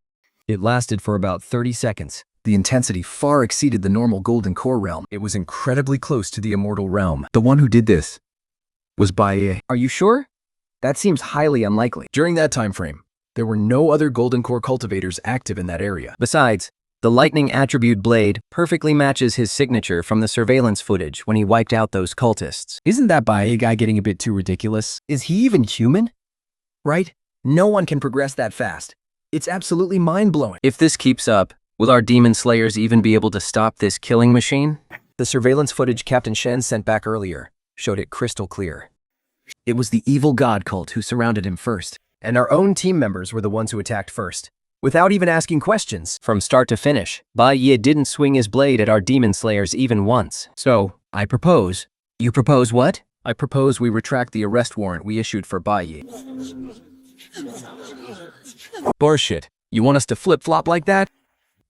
Speaker 3: It lasted for about 30 seconds. The intensity far exceeded the normal golden core realm. It was incredibly close to the immortal realm. The one who did this was Bai Ye. Are you sure? That seems highly unlikely. During that time frame, there were no other golden core cultivators active in that area. Besides, the lightning attribute blade perfectly matches his signature from the surveillance footage when he wiped out those cultists. Isn't that Bai Ye guy getting a bit too ridiculous? Is he even human? Right? No one can progress that fast. It's absolutely mind-blowing. If this keeps up, will our demon slayers even be able to stop this killing machine? The surveillance footage Captain Shen sent back earlier showed it crystal clear. It was the evil god cult who surrounded him first, and our own team members were the ones who attacked first, without even asking questions. From start to finish, Bai Ye didn't swing his blade at our demon slayers even once. So, I propose. You propose what? I propose we retract the arrest warrant we issued for Bai Ye. Bullshit. You want us to flip-flop like that?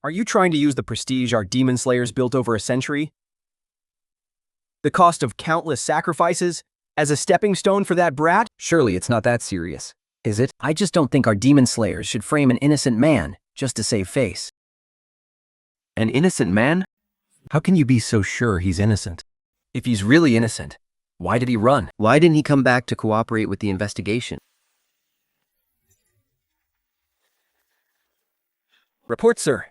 Speaker 3: Are you trying to use the prestige our demon slayers built over a century? The cost of countless sacrifices as a stepping stone for that brat? Surely it's not that serious, is it? I just don't think our demon slayers should frame an innocent man just to save face. An innocent man? How can you be so sure he's innocent? If he's really innocent, why did he run? Why didn't he come back to cooperate with the investigation? Report, sir.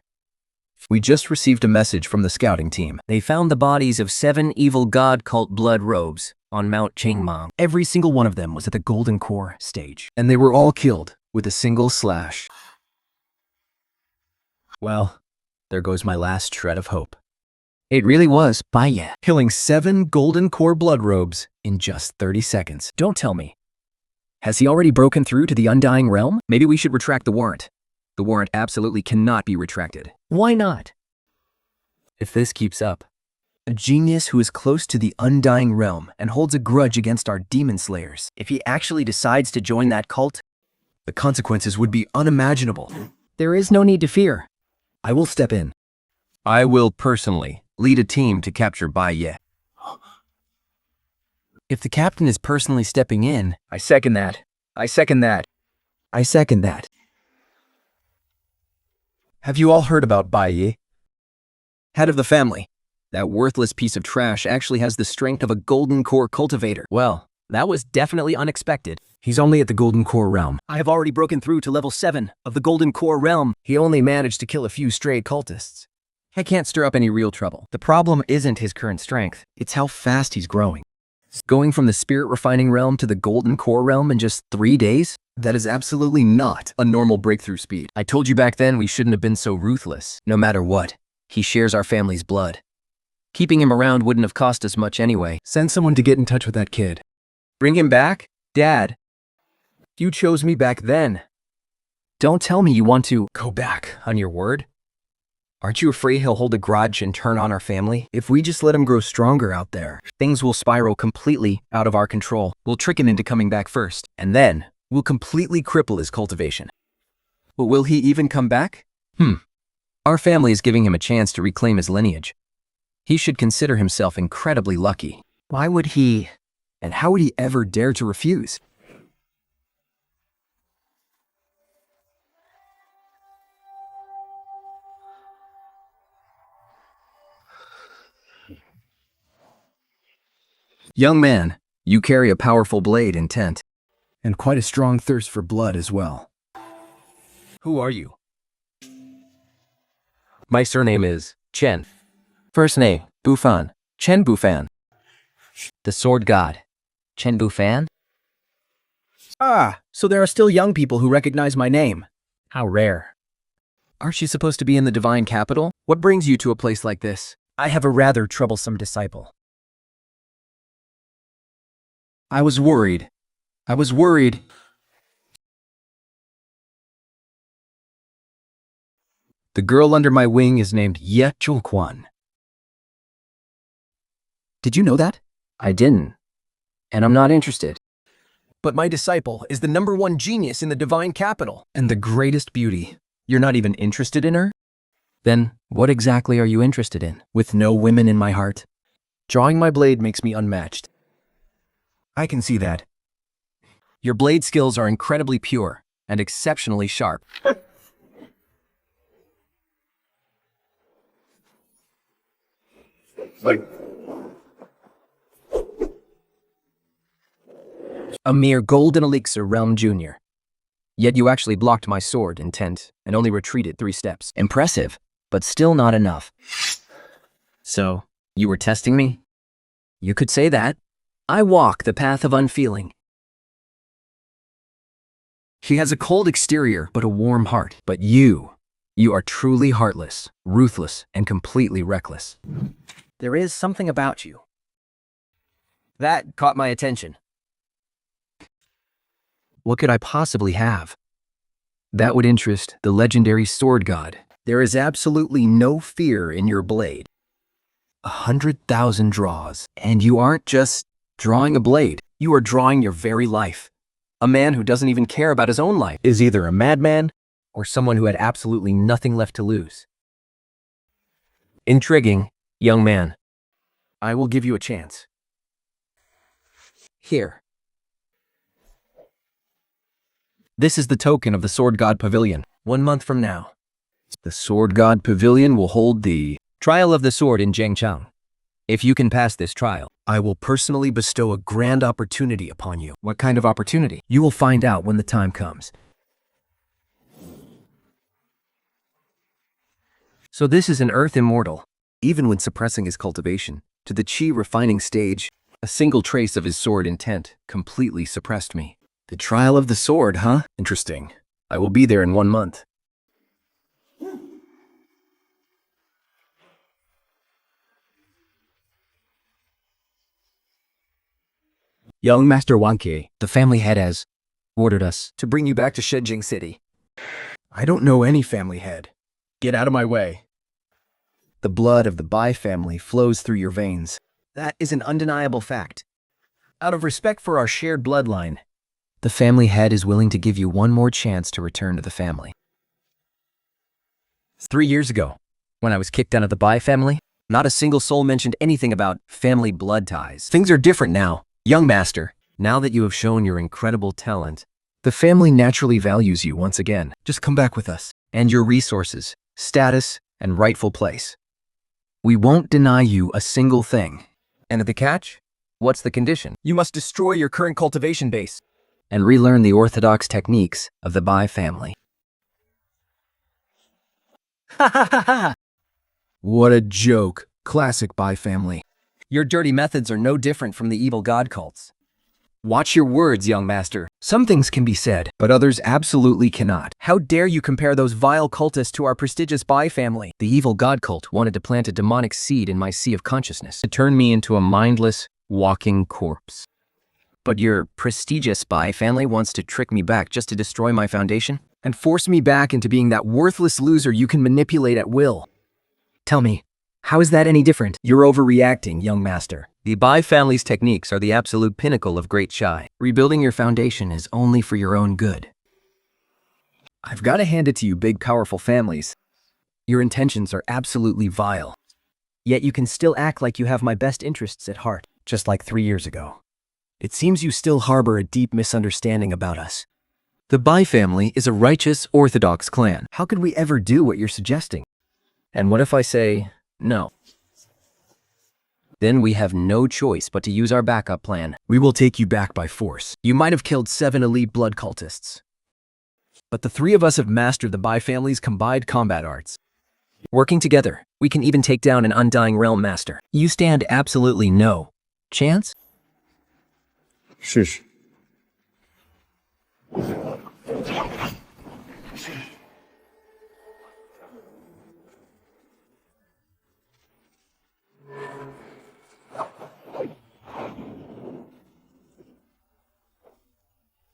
Speaker 3: We just received a message from the scouting team. They found the bodies of 7 evil god cult blood robes on Mount Qingmang. Every single one of them was at the golden core stage, and they were all killed with a single slash. Well, there goes my last shred of hope. It really was Bai Ye, killing 7 golden core blood robes in just 30 seconds. Don't tell me. Has he already broken through to the Undying Realm? Maybe we should retract the warrant. The warrant absolutely cannot be retracted. Why not? If this keeps up, a genius who is close to the Undying Realm and holds a grudge against our demon slayers, if he actually decides to join that cult, the consequences would be unimaginable. There is no need to fear. I will step in. I will personally lead a team to capture Bai Ye. If the captain is personally stepping in, I second that. I second that. I second that. Have you all heard about Bai Ye? Head of the family. That worthless piece of trash actually has the strength of a golden core cultivator. Well, that was definitely unexpected. He's only at the golden core realm. I have already broken through to level 7 of the golden core realm. He only managed to kill a few stray cultists. I can't stir up any real trouble. The problem isn't his current strength. It's how fast he's growing. Going from the spirit refining realm to the golden core realm in just 3 days? That is absolutely not a normal breakthrough speed. I told you back then we shouldn't have been so ruthless. No matter what, he shares our family's blood. Keeping him around wouldn't have cost us much anyway. Send someone to get in touch with that kid. Bring him back? Dad, you chose me back then. Don't tell me you want to go back on your word. Aren't you afraid he'll hold a grudge and turn on our family? If we just let him grow stronger out there, things will spiral completely out of our control. We'll trick him into coming back first, and then we'll completely cripple his cultivation. But will he even come back? Our family is giving him a chance to reclaim his lineage. He should consider himself incredibly lucky. Why would he, and how would he ever dare to refuse? Young man, you carry a powerful blade intent, and quite a strong thirst for blood as well. Who are you?
Speaker 5: My surname is Chen. First name, Bufan. Chen Bufan. The sword god. Chen Bufan?
Speaker 3: Ah, so there are still young people who recognize my name.
Speaker 5: How rare.
Speaker 3: Aren't you supposed to be in the divine capital? What brings you to a place like this? I have a rather troublesome disciple. I was worried. The girl under my wing is named Ye Chulquan. Did you know that?
Speaker 5: I didn't. And I'm not interested.
Speaker 3: But my disciple is the #1 genius in the divine capital and the greatest beauty. You're not even interested in her?
Speaker 5: Then, what exactly are you interested in?
Speaker 3: With no women in my heart. Drawing my blade makes me unmatched. I can see that. Your blade skills are incredibly pure and exceptionally sharp. A mere golden elixir realm junior. Yet you actually blocked my sword intent and only retreated 3 steps.
Speaker 5: Impressive, but still not enough.
Speaker 3: So, you were testing me?
Speaker 5: You could say that. I walk the path of unfeeling.
Speaker 3: She has a cold exterior but a warm heart. But you are truly heartless, ruthless, and completely reckless. There is something about you. That caught my attention. What could I possibly have that would interest the legendary sword god? There is absolutely no fear in your blade. 100,000 draws, and you aren't just drawing a blade. You are drawing your very life. A man who doesn't even care about his own life is either a madman or someone who had absolutely nothing left to lose.
Speaker 5: Intriguing, young man.
Speaker 3: I will give you a chance. Here. This is the token of the Sword God Pavilion. 1 month from now, the Sword God Pavilion will hold the Trial of the Sword in Zhengchang. If you can pass this trial, I will personally bestow a grand opportunity upon you. What kind of opportunity? You will find out when the time comes. So this is an Earth Immortal. Even when suppressing his cultivation to the Qi refining stage, a single trace of his sword intent completely suppressed me. The Trial of the Sword, huh? Interesting. I will be there in 1 month. Young Master Wanke, the family head has ordered us to bring you back to Shenzhen City. I don't know any family head. Get out of my way. The blood of the Bai family flows through your veins. That is an undeniable fact. Out of respect for our shared bloodline, the family head is willing to give you 1 more chance to return to the family. 3 years ago, when I was kicked out of the Bai family, not a single soul mentioned anything about family blood ties. Things are different now, young master. Now that you have shown your incredible talent, the family naturally values you once again. Just come back with us, and your resources, status, and rightful place. We won't deny you a single thing. And the catch? What's the condition? You must destroy your current cultivation base and relearn the orthodox techniques of the Bai family. Ha ha ha ha! What a joke. Classic Bai family. Your dirty methods are no different from the evil god cults. Watch your words, young master. Some things can be said, but others absolutely cannot. How dare you compare those vile cultists to our prestigious Bai family? The evil god cult wanted to plant a demonic seed in my sea of consciousness to turn me into a mindless, walking corpse. But your prestigious Bai family wants to trick me back just to destroy my foundation? and force me back into being that worthless loser you can manipulate at will.
Speaker 1: Tell me, how is that any different?
Speaker 3: You're overreacting, young master.
Speaker 2: The Bai family's techniques are the absolute pinnacle of great Shai.
Speaker 3: Rebuilding your foundation is only for your own good. I've got to hand it to you, big, powerful families. Your intentions are absolutely vile. Yet you can still act like you have my best interests at heart, just like 3 years ago. It seems you still harbor a deep misunderstanding about us.
Speaker 2: The Bai family is a righteous, orthodox clan.
Speaker 3: How could we ever do what you're suggesting?
Speaker 2: And what if I say no? Then we have no choice but to use our backup plan.
Speaker 3: We will take you back by force. You might have killed 7 elite blood cultists. But the 3 of us have mastered the Bai family's combined combat arts.
Speaker 2: Working together, we can even take down an undying realm master.
Speaker 3: You stand absolutely no chance?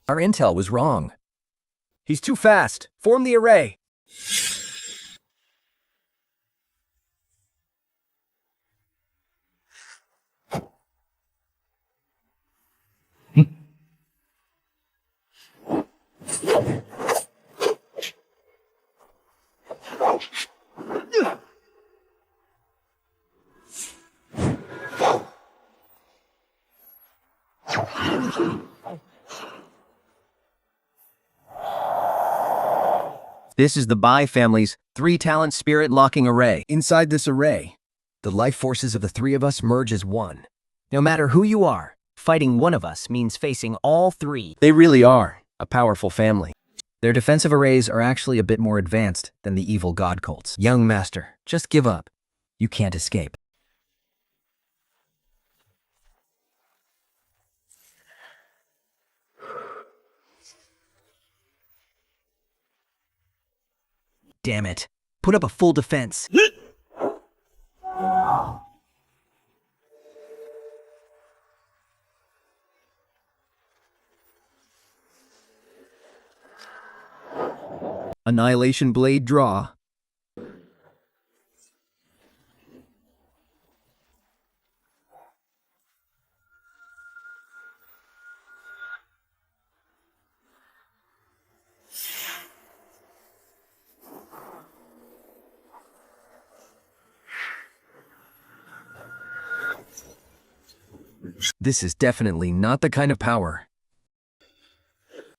Speaker 3: Our intel was wrong. He's too fast. Form the array.
Speaker 2: This is the Bai family's 3-talent spirit locking array.
Speaker 3: Inside this array, the life forces of the 3 of us merge as one. No matter who you are, fighting one of us means facing all 3.
Speaker 2: They really are a powerful family.
Speaker 3: Their defensive arrays are actually a bit more advanced than the evil god cults.
Speaker 2: Young master, just give up.
Speaker 3: You can't escape. Damn it. Put up a full defense. Annihilation blade draw. This is definitely not the kind of power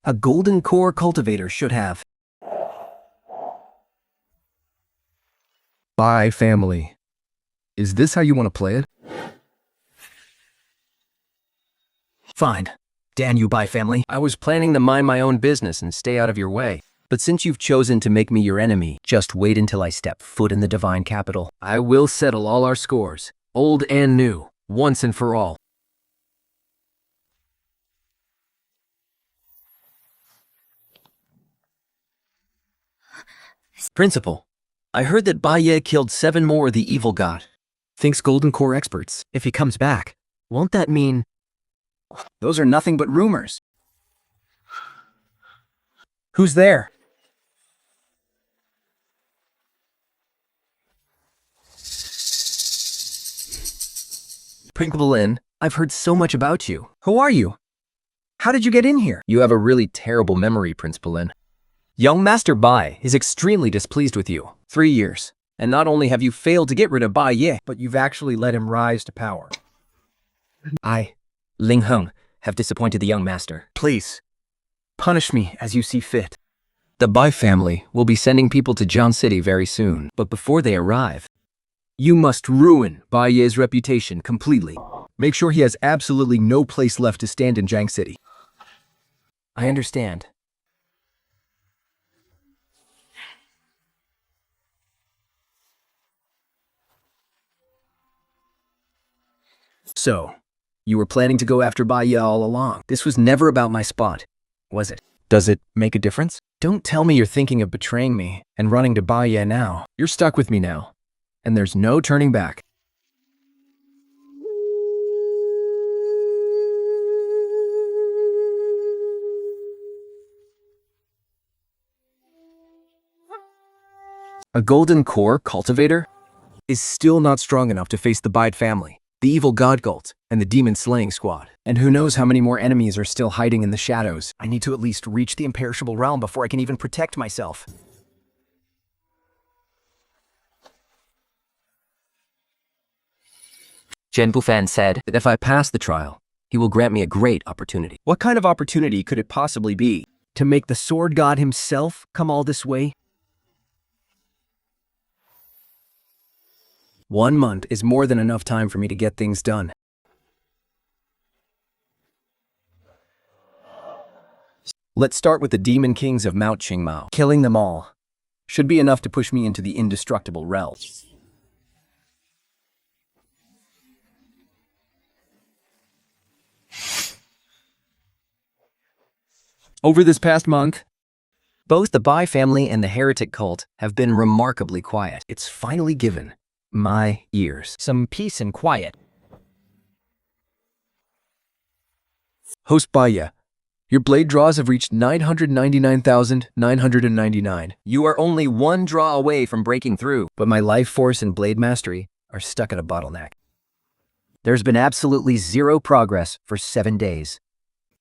Speaker 3: a golden core cultivator should have. Bai family. Is this how you want to play it? Fine. Damn you, Bai family.
Speaker 2: I was planning to mind my own business and stay out of your way. But since you've chosen to make me your enemy,
Speaker 3: Just wait until I step foot in the divine capital.
Speaker 2: I will settle all our scores, old and new, once and for all.
Speaker 3: Principal, I heard that Bai Ye killed 7 more of the evil god. Thinks golden core experts. If he comes back, won't that mean... Those are nothing but rumors. Who's there? Principal Lin, I've heard so much about you. Who are you? How did you get in here?
Speaker 2: You have a really terrible memory, Principal Lin.
Speaker 3: Young Master Bai is extremely displeased with you. 3 years. And not only have you failed to get rid of Bai Ye, but you've actually let him rise to power. I, Ling Heng, have disappointed the young master. Please, punish me as you see fit.
Speaker 2: The Bai family will be sending people to Jian City very soon.
Speaker 3: But before they arrive, you must ruin Bai Ye's reputation completely. Make sure he has absolutely no place left to stand in Jiang City. I understand. So, you were planning to go after Bai Ye all along. This was never about my spot, was it? Does it make a difference? Don't tell me you're thinking of betraying me and running to Bai Ye now. You're stuck with me now, and there's no turning back. A golden core cultivator is still not strong enough to face the Bai family, the evil god cult, and the demon slaying squad. And who knows how many more enemies are still hiding in the shadows. I need to at least reach the imperishable realm before I can even protect myself.
Speaker 5: Chen Bufan said that if I pass the trial, he will grant me a great opportunity.
Speaker 3: What kind of opportunity could it possibly be? To make the sword god himself come all this way? 1 month is more than enough time for me to get things done. Let's start with the demon kings of Mount Qingmao. Killing them all should be enough to push me into the indestructible realm. Over this past month,
Speaker 5: Both the Bai family and the heretic cult have been remarkably quiet.
Speaker 3: it's finally given my ears
Speaker 5: Some peace and quiet.
Speaker 3: Host Bai Ye, your blade draws have reached 999,999.
Speaker 5: You are only one draw away from breaking through.
Speaker 3: But my life force and blade mastery are stuck at a bottleneck.
Speaker 5: There's been absolutely zero progress for 7 days.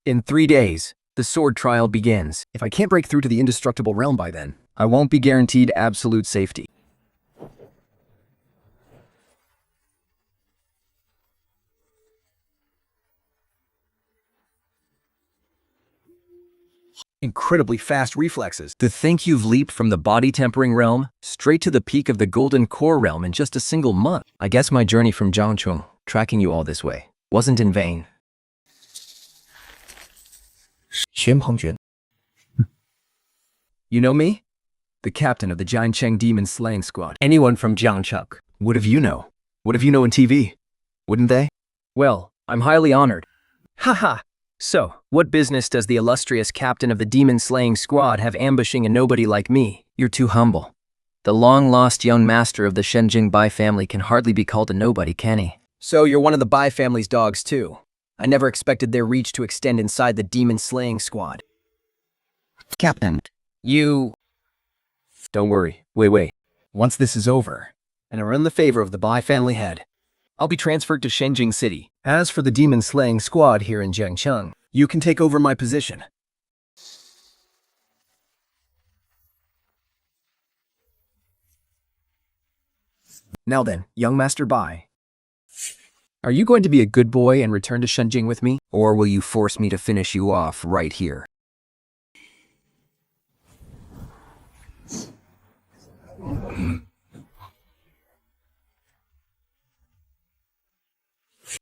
Speaker 3: In 3 days, the sword trial begins. If I can't break through to the indestructible realm by then, I won't be guaranteed absolute safety. Incredibly fast reflexes. To think you've leaped from the body tempering realm straight to the peak of the golden core realm in just a single month.
Speaker 5: I guess my journey from Zhangchung, tracking you all this way, wasn't in vain.
Speaker 3: You know me? The captain of the Jiancheng demon slaying squad.
Speaker 5: Anyone from Jiangcheng.
Speaker 3: What if you know? What if you know in TV? Wouldn't they? Well, I'm highly honored. Haha. So, what business does the illustrious captain of the demon-slaying squad have ambushing a nobody like me?
Speaker 5: You're too humble. The long-lost young master of the Shenjing Bai family can hardly be called a nobody, can he?
Speaker 3: So you're one of the Bai family's dogs too. I never expected their reach to extend inside the demon-slaying squad.
Speaker 5: Captain.
Speaker 3: You... Don't worry. Wait. Once this is over, and I earn the favor of the Bai family head, I'll be transferred to Shenjing City. As for the demon-slaying squad here in Jiangcheng, you can take over my position. Now then, young Master Bai, are you going to be a good boy and return to Shenjing with me?
Speaker 5: Or will you force me to finish you off right here?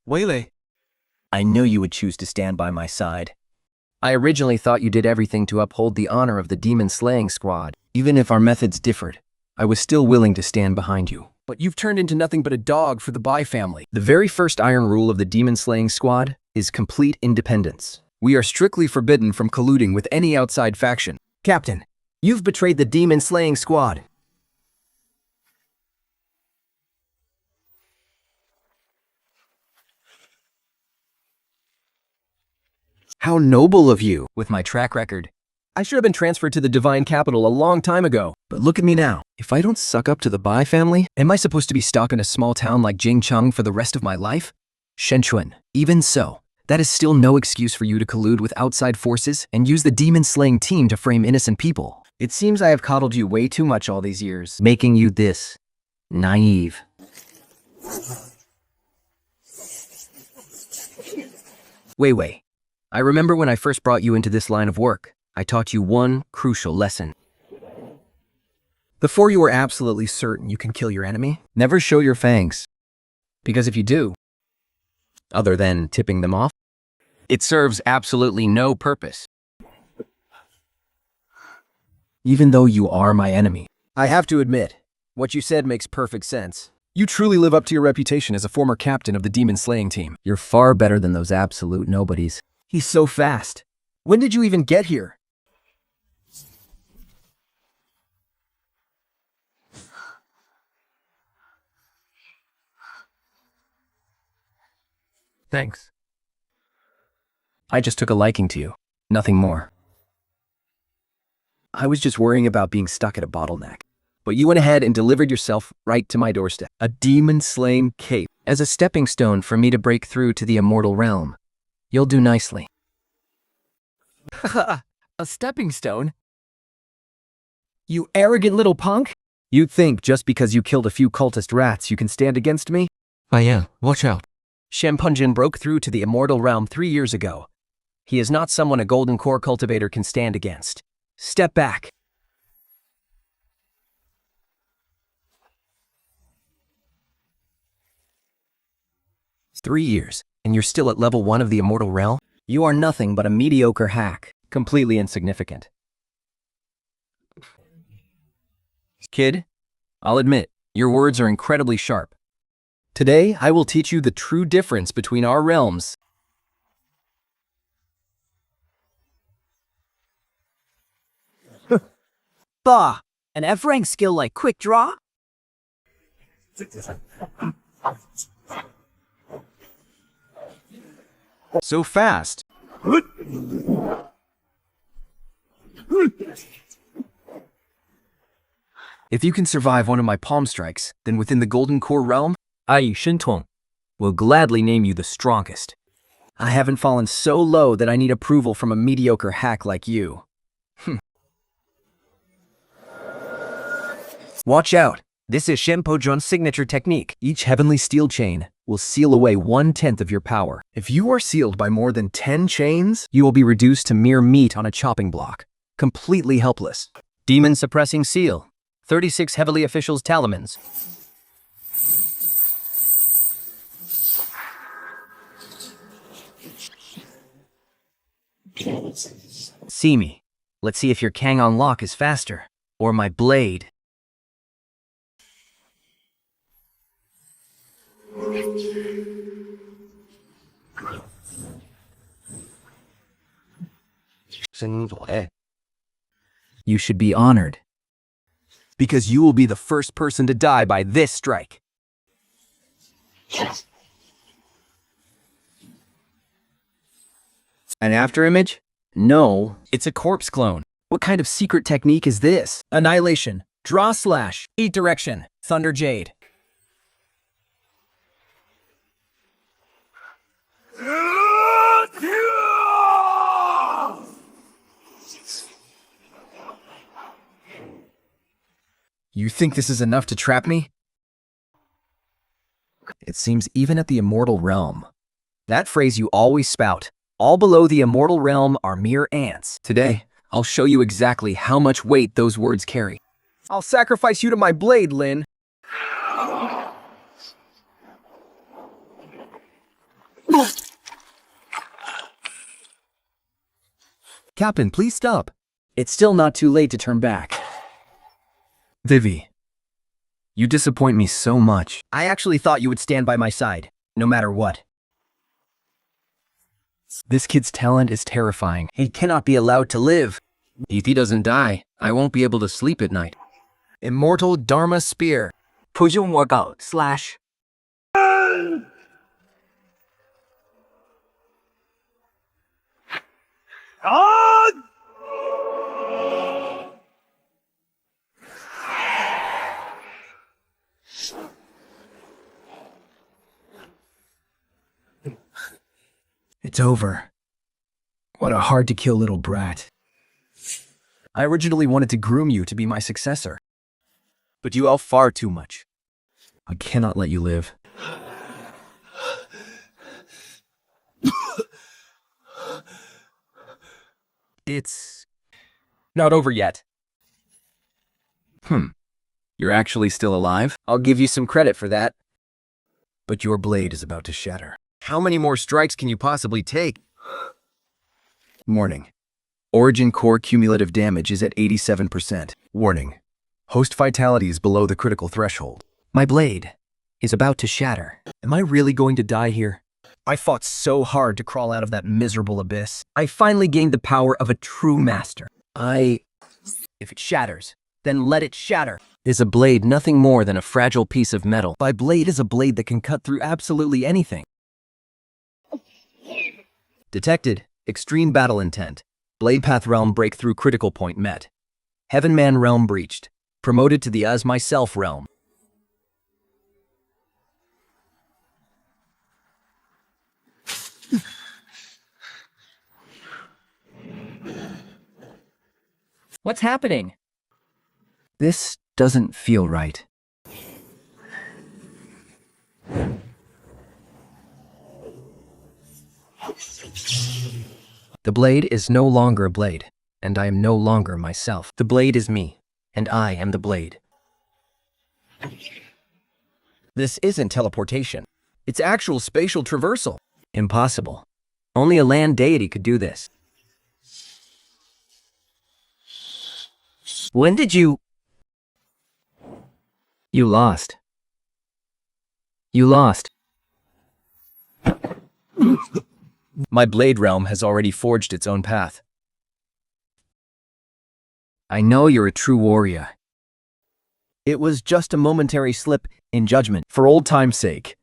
Speaker 3: Waylay,
Speaker 5: I knew you would choose to stand by my side. I originally thought you did everything to uphold the honor of the demon-slaying squad.
Speaker 3: even if our methods differed, I was still willing to stand behind you. But you've turned into nothing but a dog for the Bai family. The very first iron rule of the demon-slaying squad is complete independence. We are strictly forbidden from colluding with any outside faction. Captain, you've betrayed the demon-slaying squad. How noble of you. With my track record, I should have been transferred to the divine capital a long time ago. But look at me now. If I don't suck up to the Bai family, am I supposed to be stuck in a small town like Jingcheng for the rest of my life? Shenchuan, even so, that is still no excuse for you to collude with outside forces and use the demon-slaying team to frame innocent people. It seems I have coddled you way too much all these years,
Speaker 5: Making you this naive.
Speaker 3: Wei. I remember when I first brought you into this line of work, I taught you one crucial lesson. Before you are absolutely certain you can kill your enemy, never show your fangs. Because if you do, other than tipping them off, it serves absolutely no purpose. Even though you are my enemy. I have to admit, what you said makes perfect sense. You truly live up to your reputation as a former captain of the demon-slaying team.
Speaker 5: You're far better than those absolute nobodies.
Speaker 3: He's so fast. When did you even get here? Thanks. I just took a liking to you. Nothing more. I was just worrying about being stuck at a bottleneck. but you went ahead and delivered yourself right to my doorstep. A demon-slaying cape.
Speaker 5: As a stepping stone for me to break through to the immortal realm. You'll do nicely.
Speaker 1: A stepping stone? You arrogant little punk?
Speaker 3: You think just because you killed a few cultist rats you can stand against me?
Speaker 4: Bai Ye, watch out.
Speaker 3: Shenpunjin broke through to the immortal realm 3 years ago. He is not someone a golden core cultivator can stand against. Step back. "3 years, and you're still at level 1 of the immortal realm? You are nothing but a mediocre hack, completely insignificant. Kid, I'll admit, your words are incredibly sharp. Today, I will teach you the true difference between our realms.
Speaker 1: Bah! An F-rank skill like Quick Draw?
Speaker 3: So fast. If you can survive one of my palm strikes, then within the golden core realm, I, Shintong, will gladly name you the strongest. I haven't fallen so low that I need approval from a mediocre hack like you. Watch out! This is Shenpojun's signature technique. Each heavenly steel chain will seal away 1/10 of your power. If you are sealed by more than 10 chains, you will be reduced to mere meat on a chopping block. Completely helpless. Demon suppressing seal. 36 heavily officials talismans. See me. Let's see if your Kang on lock is faster. Or my blade. You should be honored. Because you will be the first person to die by this strike. An afterimage? No, it's a corpse clone. What kind of secret technique is this? Annihilation. Draw slash. 8 direction. Thunder Jade. You think this is enough to trap me? It seems even at the immortal realm. That phrase you always spout. All below the immortal realm are mere ants. Today, I'll show you exactly how much weight those words carry. I'll sacrifice you to my blade, Lin. Captain, please stop. It's still not too late to turn back. Vivi, you disappoint me so much. I actually thought you would stand by my side, no matter what. This kid's talent is terrifying. He cannot be allowed to live. If he doesn't die, I won't be able to sleep at night. Immortal Dharma Spear.
Speaker 1: 普用我搞 slash.
Speaker 3: It's over. What a hard-to-kill little brat. I originally wanted to groom you to be my successor. But you owe far too much. I cannot let you live. It's not over yet. You're actually still alive? I'll give you some credit for that. But your blade is about to shatter. How many more strikes can you possibly take? Warning. Origin core cumulative damage is at 87%. Warning. Host vitality is below the critical threshold. My blade is about to shatter. Am I really going to die here? I fought so hard to crawl out of that miserable abyss. I finally gained the power of a true master. If it shatters, then let it shatter. Is a blade nothing more than a fragile piece of metal? My blade is a blade that can cut through absolutely anything. Detected. Extreme battle intent. Blade Path Realm breakthrough critical point met. Heaven Man Realm breached. promoted to the as myself realm.
Speaker 5: What's happening?
Speaker 3: This doesn't feel right. The blade is no longer a blade, and I am no longer myself. The blade is me, and I am the blade. This isn't teleportation. It's actual spatial traversal. Impossible. Only a land deity could do this. When did you... You lost. You lost. My blade realm has already forged its own path. I know you're a true warrior. It was just a momentary slip in judgment. For old time's sake,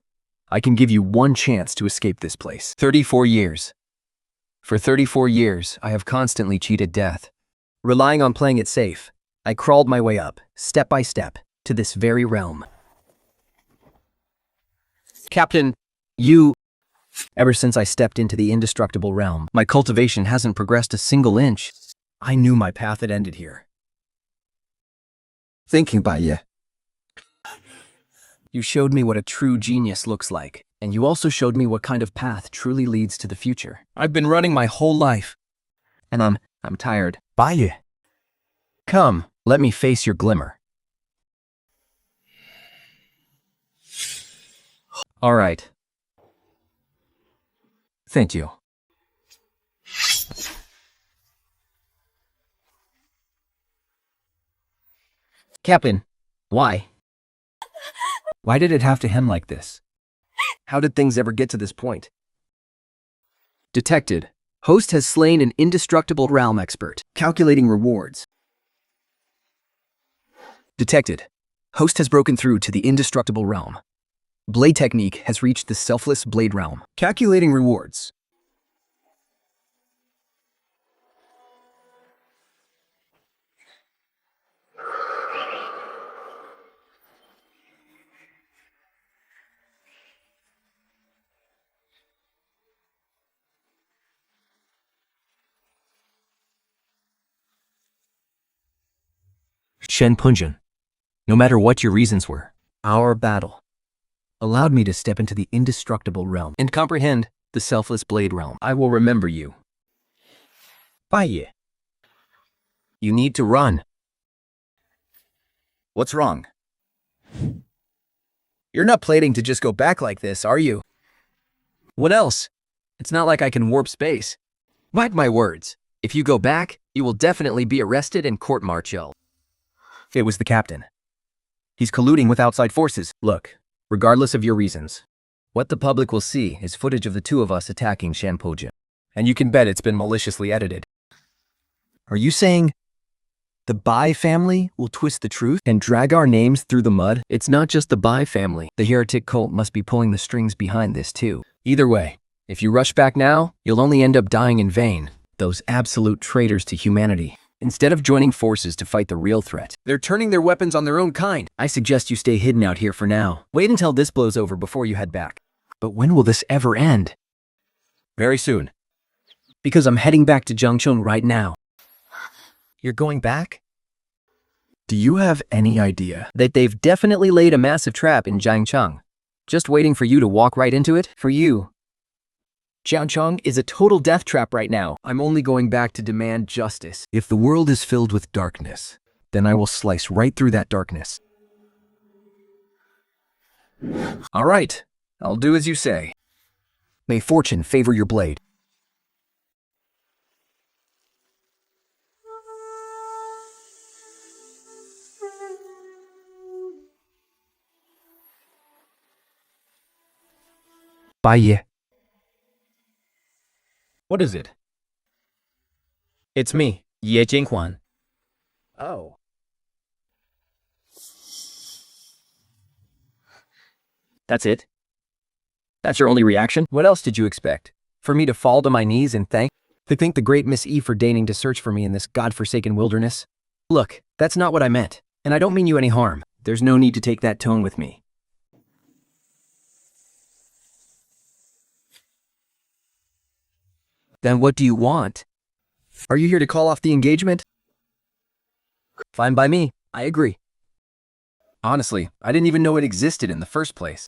Speaker 3: I can give you one chance to escape this place. 34 years. For 34 years, I have constantly cheated death. Relying on playing it safe, I crawled my way up, step by step, to this very realm. Captain, you... Ever since I stepped into the indestructible realm, my cultivation hasn't progressed a single inch. I knew my path had ended here.
Speaker 2: Thinking, Bai Ye.
Speaker 3: You showed me what a true genius looks like, and you also showed me what kind of path truly leads to the future. I've been running my whole life, and I'm tired.
Speaker 2: Bai Ye.
Speaker 3: Come, let me face your glimmer. All right. Thank you. Captain, why? Why did it have to end like this? How did things ever get to this point? Detected. Host has slain an indestructible realm expert. Calculating rewards. Detected. Host has broken through to the indestructible realm. Blade technique has reached the selfless blade realm. Calculating rewards. Shen Punjin, no matter what your reasons were, our battle allowed me to step into the indestructible realm and comprehend the selfless blade realm. I will remember you. Bai Ye. You need to run. What's wrong? You're not planning to just go back like this, are you? What else? It's not like I can warp space. Mark my words. If you go back, you will definitely be arrested and court-martialed. It was the captain. He's colluding with outside forces. Look, regardless of your reasons, what the public will see is footage of the two of us attacking Shanpoja. And you can bet it's been maliciously edited. Are you saying the Bai family will twist the truth and drag our names through the mud? It's not just the Bai family. The heretic cult must be pulling the strings behind this too. Either way, if you rush back now, you'll only end up dying in vain. Those absolute traitors to humanity. Instead of joining forces to fight the real threat, they're turning their weapons on their own kind. I suggest you stay hidden out here for now. Wait until this blows over before you head back. But when will this ever end? Very soon. Because I'm heading back to Zhangcheng right now. You're going back? Do you have any idea that they've definitely laid a massive trap in Zhangcheng? Just waiting for you to walk right into it? For you. Zhangcheng is a total death trap right now. I'm only going back to demand justice. If the world is filled with darkness, then I will slice right through that darkness. All right, I'll do as you say. May fortune favor your blade. Bai Ye. What is it? It's me, Ye Jinghuan. Oh. That's it? That's your only reaction? What else did you expect? For me to fall to my knees and thank the great Miss E for deigning to search for me in this godforsaken wilderness? Look, that's not what I meant. And I don't mean you any harm. There's no need to take that tone with me. Then what do you want? Are you here to call off the engagement? Fine by me. I agree. Honestly, I didn't even know it existed in the first place.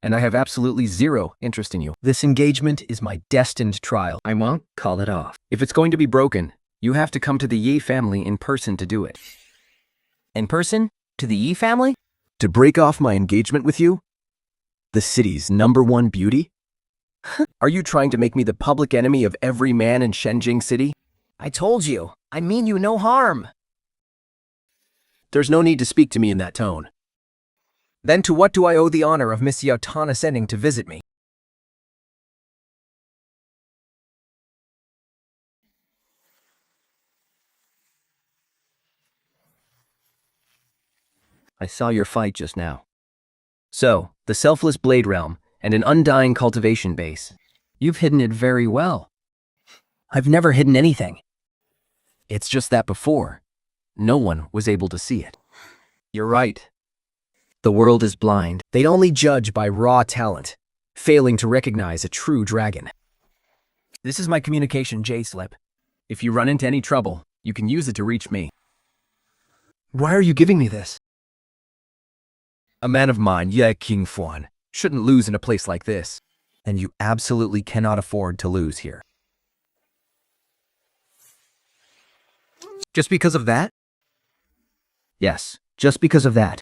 Speaker 3: And I have absolutely zero interest in you. This engagement is my destined trial. I won't call it off. If it's going to be broken, you have to come to the Ye family in person to do it.
Speaker 5: In person? To the Yi family?
Speaker 3: To break off my engagement with you? The city's #1 beauty? Are you trying to make me the public enemy of every man in Shenjing City?
Speaker 1: I told you, I mean you no harm.
Speaker 3: There's no need to speak to me in that tone. Then to what do I owe the honor of Miss Yao condescending to visit me? I saw your fight just now. So, the selfless blade realm and an undying cultivation base. You've hidden it very well. I've never hidden anything. It's just that before, no one was able to see it. You're right. The world is blind. They only judge by raw talent, failing to recognize a true dragon. This is my communication J-slip. If you run into any trouble, you can use it to reach me. Why are you giving me this? A man of mine, Ye Qingfuan, shouldn't lose in a place like this. And you absolutely cannot afford to lose here. Just because of that? Yes, just because of that.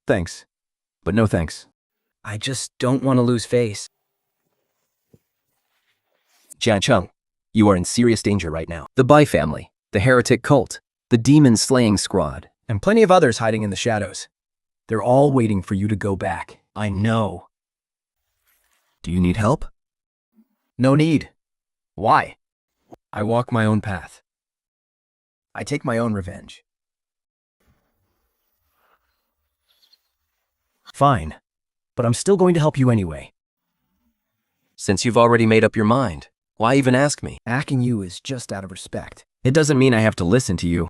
Speaker 3: Thanks, but no thanks. I just don't want to lose face. Jian Cheng, you are in serious danger right now. The Bai family, the heretic cult, the demon-slaying squad, and plenty of others hiding in the shadows. They're all waiting for you to go back. I know. Do you need help? No need. Why? I walk my own path. I take my own revenge. Fine, but I'm still going to help you anyway.
Speaker 5: Since you've already made up your mind, why even ask me?
Speaker 3: Asking you is just out of respect. It doesn't mean I have to listen to you.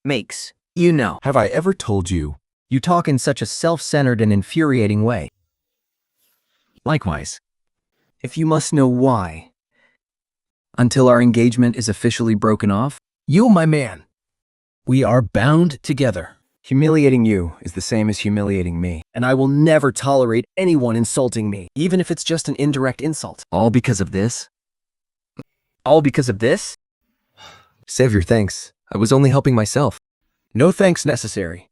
Speaker 1: Makes you know.
Speaker 3: Have I ever told you? You talk in such a self-centered and infuriating way. Likewise. If you must know why. Until our engagement is officially broken off, you, my man, we are bound together. Humiliating you is the same as humiliating me, and I will never tolerate anyone insulting me, even if it's just an indirect insult. All because of this? All because of this? Save your thanks. I was only helping myself. No thanks necessary.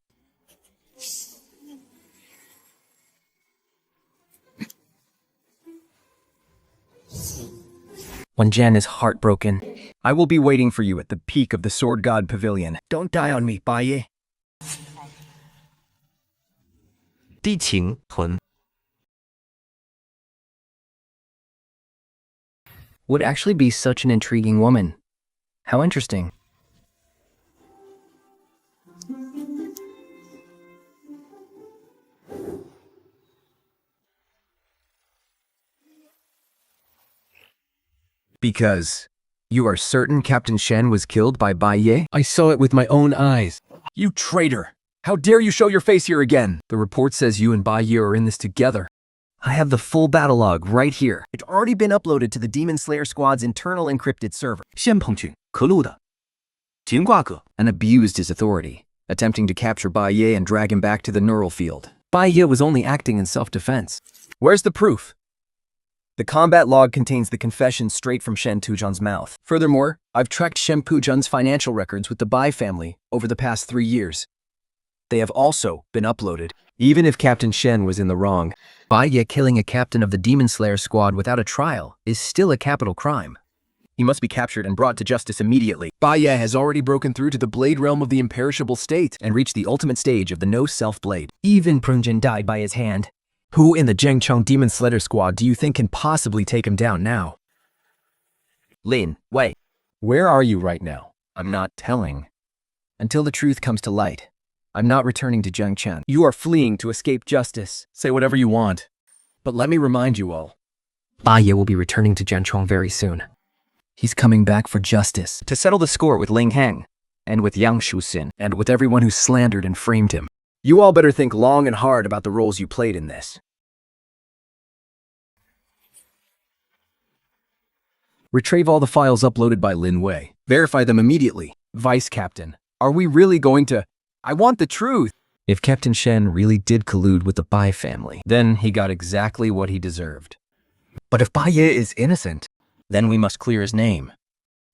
Speaker 3: When Jen is heartbroken, I will be waiting for you at the peak of the Sword God Pavilion. Don't die on me, Bai Ye.
Speaker 5: 地情魂
Speaker 3: Would actually be such an intriguing woman. How interesting. Because you are certain Captain Shen was killed by Bai Ye? I saw it with my own eyes. You traitor! How dare you show your face here again? The report says you and Bai Ye are in this together. I have the full battle log right here. It's already been uploaded to the Demon Slayer Squad's internal encrypted server.
Speaker 4: 先碰去可录的井挂葛
Speaker 3: And abused his authority, attempting to capture Bai Ye and drag him back to the neural field. Bai Ye was only acting in self-defense. Where's the proof? The combat log contains the confession straight from Shen Tujan's mouth. Furthermore, I've tracked Shen Tujan's financial records with the Bai family over the past 3 years. They have also been uploaded. Even if Captain Shen was in the wrong, Bai Ye killing a captain of the Demon Slayer squad without a trial is still a capital crime. He must be captured and brought to justice immediately. Bai Ye has already broken through to the blade realm of the imperishable state and reached the ultimate stage of the no-self blade. Even Prungjin died by his hand. Who in the Zhengcheng Demon Slayer squad do you think can possibly take him down now? Lin, wait. Where are you right now? I'm not telling. Until the truth comes to light, I'm not returning to Zhengcheng. You are fleeing to escape justice. Say whatever you want. But let me remind you all. Bai Ye will be returning to Zhengcheng very soon. He's coming back for justice.
Speaker 1: To settle the score with Ling Heng, and with Yang Shuxin,
Speaker 3: And with everyone who slandered and framed him. You all better think long and hard about the roles you played in this. Retrieve all the files uploaded by Lin Wei. Verify them immediately. Vice Captain, are we really going to... I want the truth. If Captain Shen really did collude with the Bai family, then he got exactly what he deserved. But if Bai Ye is innocent, then we must clear his name.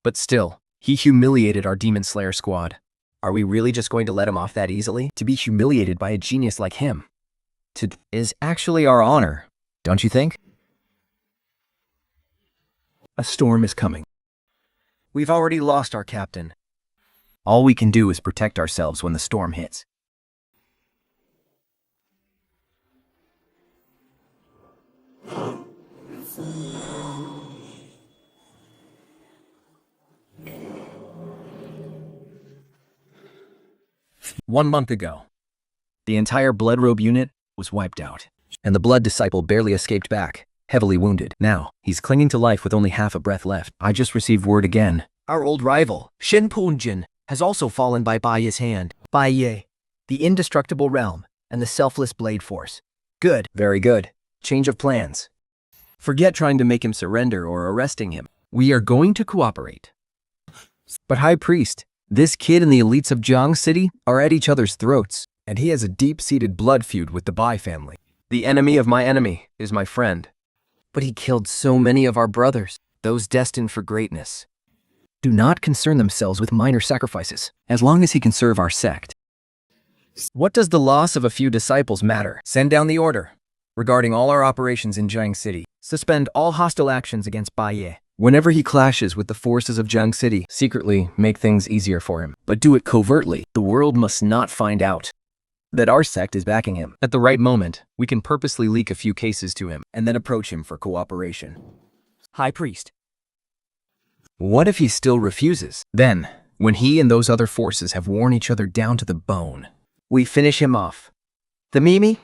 Speaker 3: But still, he humiliated our Demon Slayer squad. Are we really just going to let him off that easily? To be humiliated by a genius like him is actually our honor, don't you think? A storm is coming. We've already lost our captain. All we can do is protect ourselves when the storm hits. One month ago, the entire Blood Robe unit was wiped out, and the Blood Disciple barely escaped back, heavily wounded. Now, he's clinging to life with only half a breath left. I just received word again. Our old rival, Shen Punjin, has also fallen by Bai Ye's hand. Bai Ye, the indestructible realm, and the selfless blade force. Good. Very good. Change of plans. Forget trying to make him surrender or arresting him. We are going to cooperate. But High Priest, this kid and the elites of Jiang City are at each other's throats, and he has a deep-seated blood feud with the Bai family. The enemy of my enemy is my friend. But he killed so many of our brothers, those destined for greatness. Do not concern themselves with minor sacrifices, as long as he can serve our sect. What does the loss of a few disciples matter? Send down the order. Regarding all our operations in Jiang City, suspend all hostile actions against Bai Ye. Whenever he clashes with the forces of Jiang City, secretly make things easier for him. But do it covertly. The world must not find out that our sect is backing him. At the right moment, we can purposely leak a few cases to him, and then approach him for cooperation. High Priest. What if he still refuses? Then, when he and those other forces have worn each other down to the bone, we finish him off. The Mimi?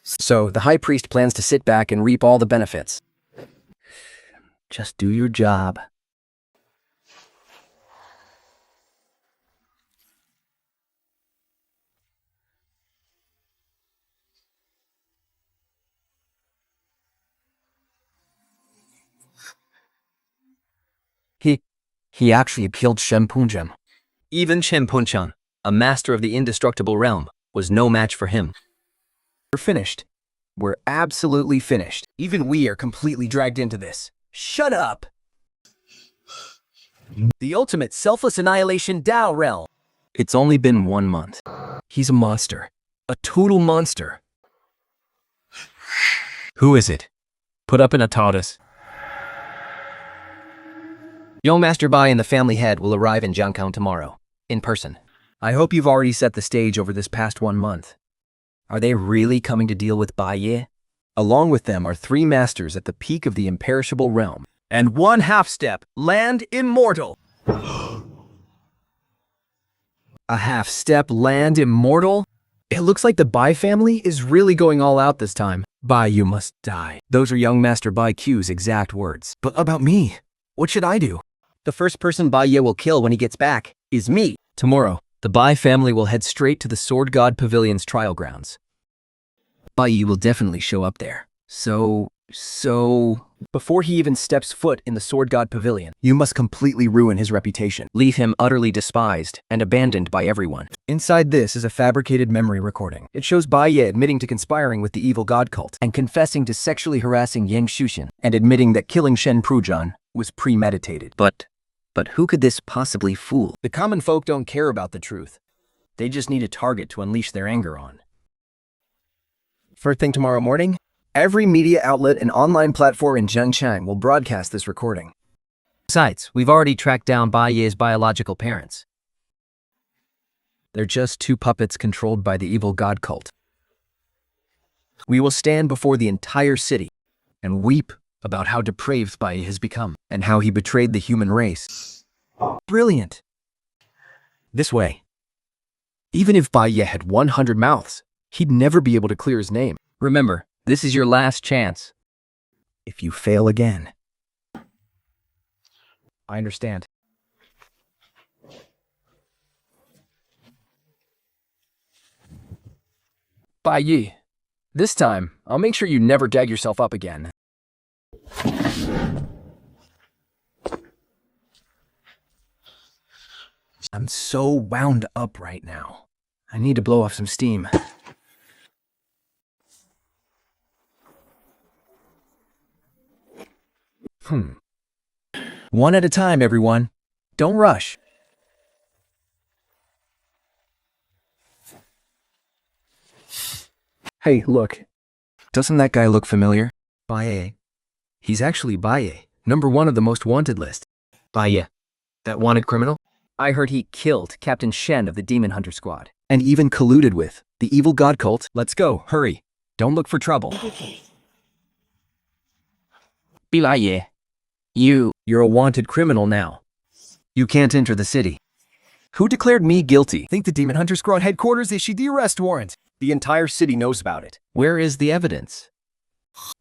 Speaker 3: So, the High Priest plans to sit back and reap all the benefits. Just do your job. He actually killed Shen Punjin. Even Shen Punchan, a master of the indestructible realm, was no match for him. We're finished. We're absolutely finished. Even we are completely dragged into this. Shut up! The ultimate selfless annihilation Dao realm. It's only been 1 month. He's a monster. A total monster. Who is it? Put up in a tortoise. Young Master Bai and the family head will arrive in Jiangkang tomorrow, in person. I hope you've already set the stage over this past 1 month. Are they really coming to deal with Bai Ye? Along with them are 3 masters at the peak of the imperishable realm. And 1 half-step, land immortal. A half-step, land immortal? It looks like the Bai family is really going all out this time. Bai, you must die. Those are young Master Bai Q's exact words. But about me, what should I do? The first person Bai Ye will kill when he gets back is me. Tomorrow, the Bai family will head straight to the Sword God Pavilion's trial grounds. Bai Ye will definitely show up there. So... Before he even steps foot in the Sword God Pavilion, you must completely ruin his reputation. Leave him utterly despised and abandoned by everyone. Inside this is a fabricated memory recording. It shows Bai Ye admitting to conspiring with the evil god cult and confessing to sexually harassing Yang Shuxin and admitting that killing Shen Punjin was premeditated. But who could this possibly fool? The common folk don't care about the truth. They just need a target to unleash their anger on. First thing tomorrow morning, every media outlet and online platform in Zhengchang will broadcast this recording. Besides, we've already tracked down Bai Ye's biological parents. They're just 2 puppets controlled by the evil god cult. We will stand before the entire city and weep about how depraved Bai Ye has become and how he betrayed the human race. Brilliant! This way, even if Bai Ye had 100 mouths, He'd never be able to clear his name.
Speaker 5: Remember, this is your last chance.
Speaker 3: If you fail again. I understand. Bai Ye, this time, I'll make sure you never dag yourself up again. I'm so wound up right now. I need to blow off some steam. One at a time, everyone. Don't rush. Hey, look. Doesn't that guy look familiar? Bai Ye. He's actually Bai Ye, #1 of the most wanted list.
Speaker 5: Bai Ye,
Speaker 3: That wanted criminal?
Speaker 5: I heard he killed Captain Shen of the Demon Hunter Squad.
Speaker 3: And even colluded with the evil god cult. Let's go, hurry. Don't look for trouble.
Speaker 5: Bai Ye,
Speaker 3: You're a wanted criminal now. You can't enter the city. Who declared me guilty? Think the Demon Hunter Squad headquarters issued the arrest warrant. The entire city knows about it.
Speaker 5: where is the evidence?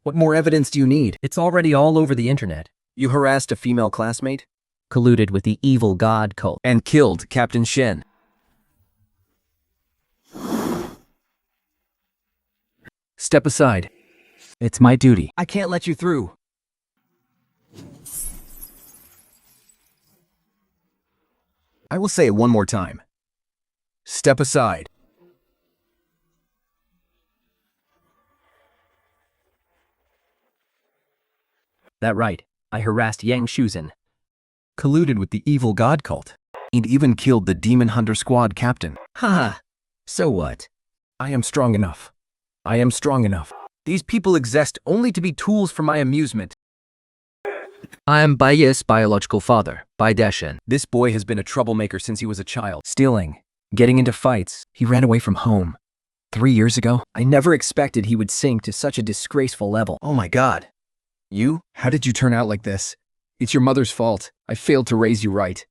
Speaker 3: What more evidence do you need?
Speaker 5: It's already all over the internet.
Speaker 3: You harassed a female classmate
Speaker 5: Colluded with the evil god cult.
Speaker 3: and killed Captain Shen. Step aside.
Speaker 5: It's my duty.
Speaker 3: I can't let you through. I will say it one more time. Step aside.
Speaker 5: That right. I harassed Yang Shuzhen.
Speaker 3: Colluded with the evil god cult. And even killed the Demon Hunter Squad captain.
Speaker 5: Haha. So what?
Speaker 3: I am strong enough. I am strong enough. These people exist only to be tools for my amusement.
Speaker 5: I am Bai Ye's biological father, Bai Deshen.
Speaker 3: This boy has been a troublemaker since he was a child. Stealing, getting into fights. He ran away from home. 3 years ago, I never expected he would sink to such a disgraceful level. Oh my god. You? How did you turn out like this? It's your mother's fault. I failed to raise you right.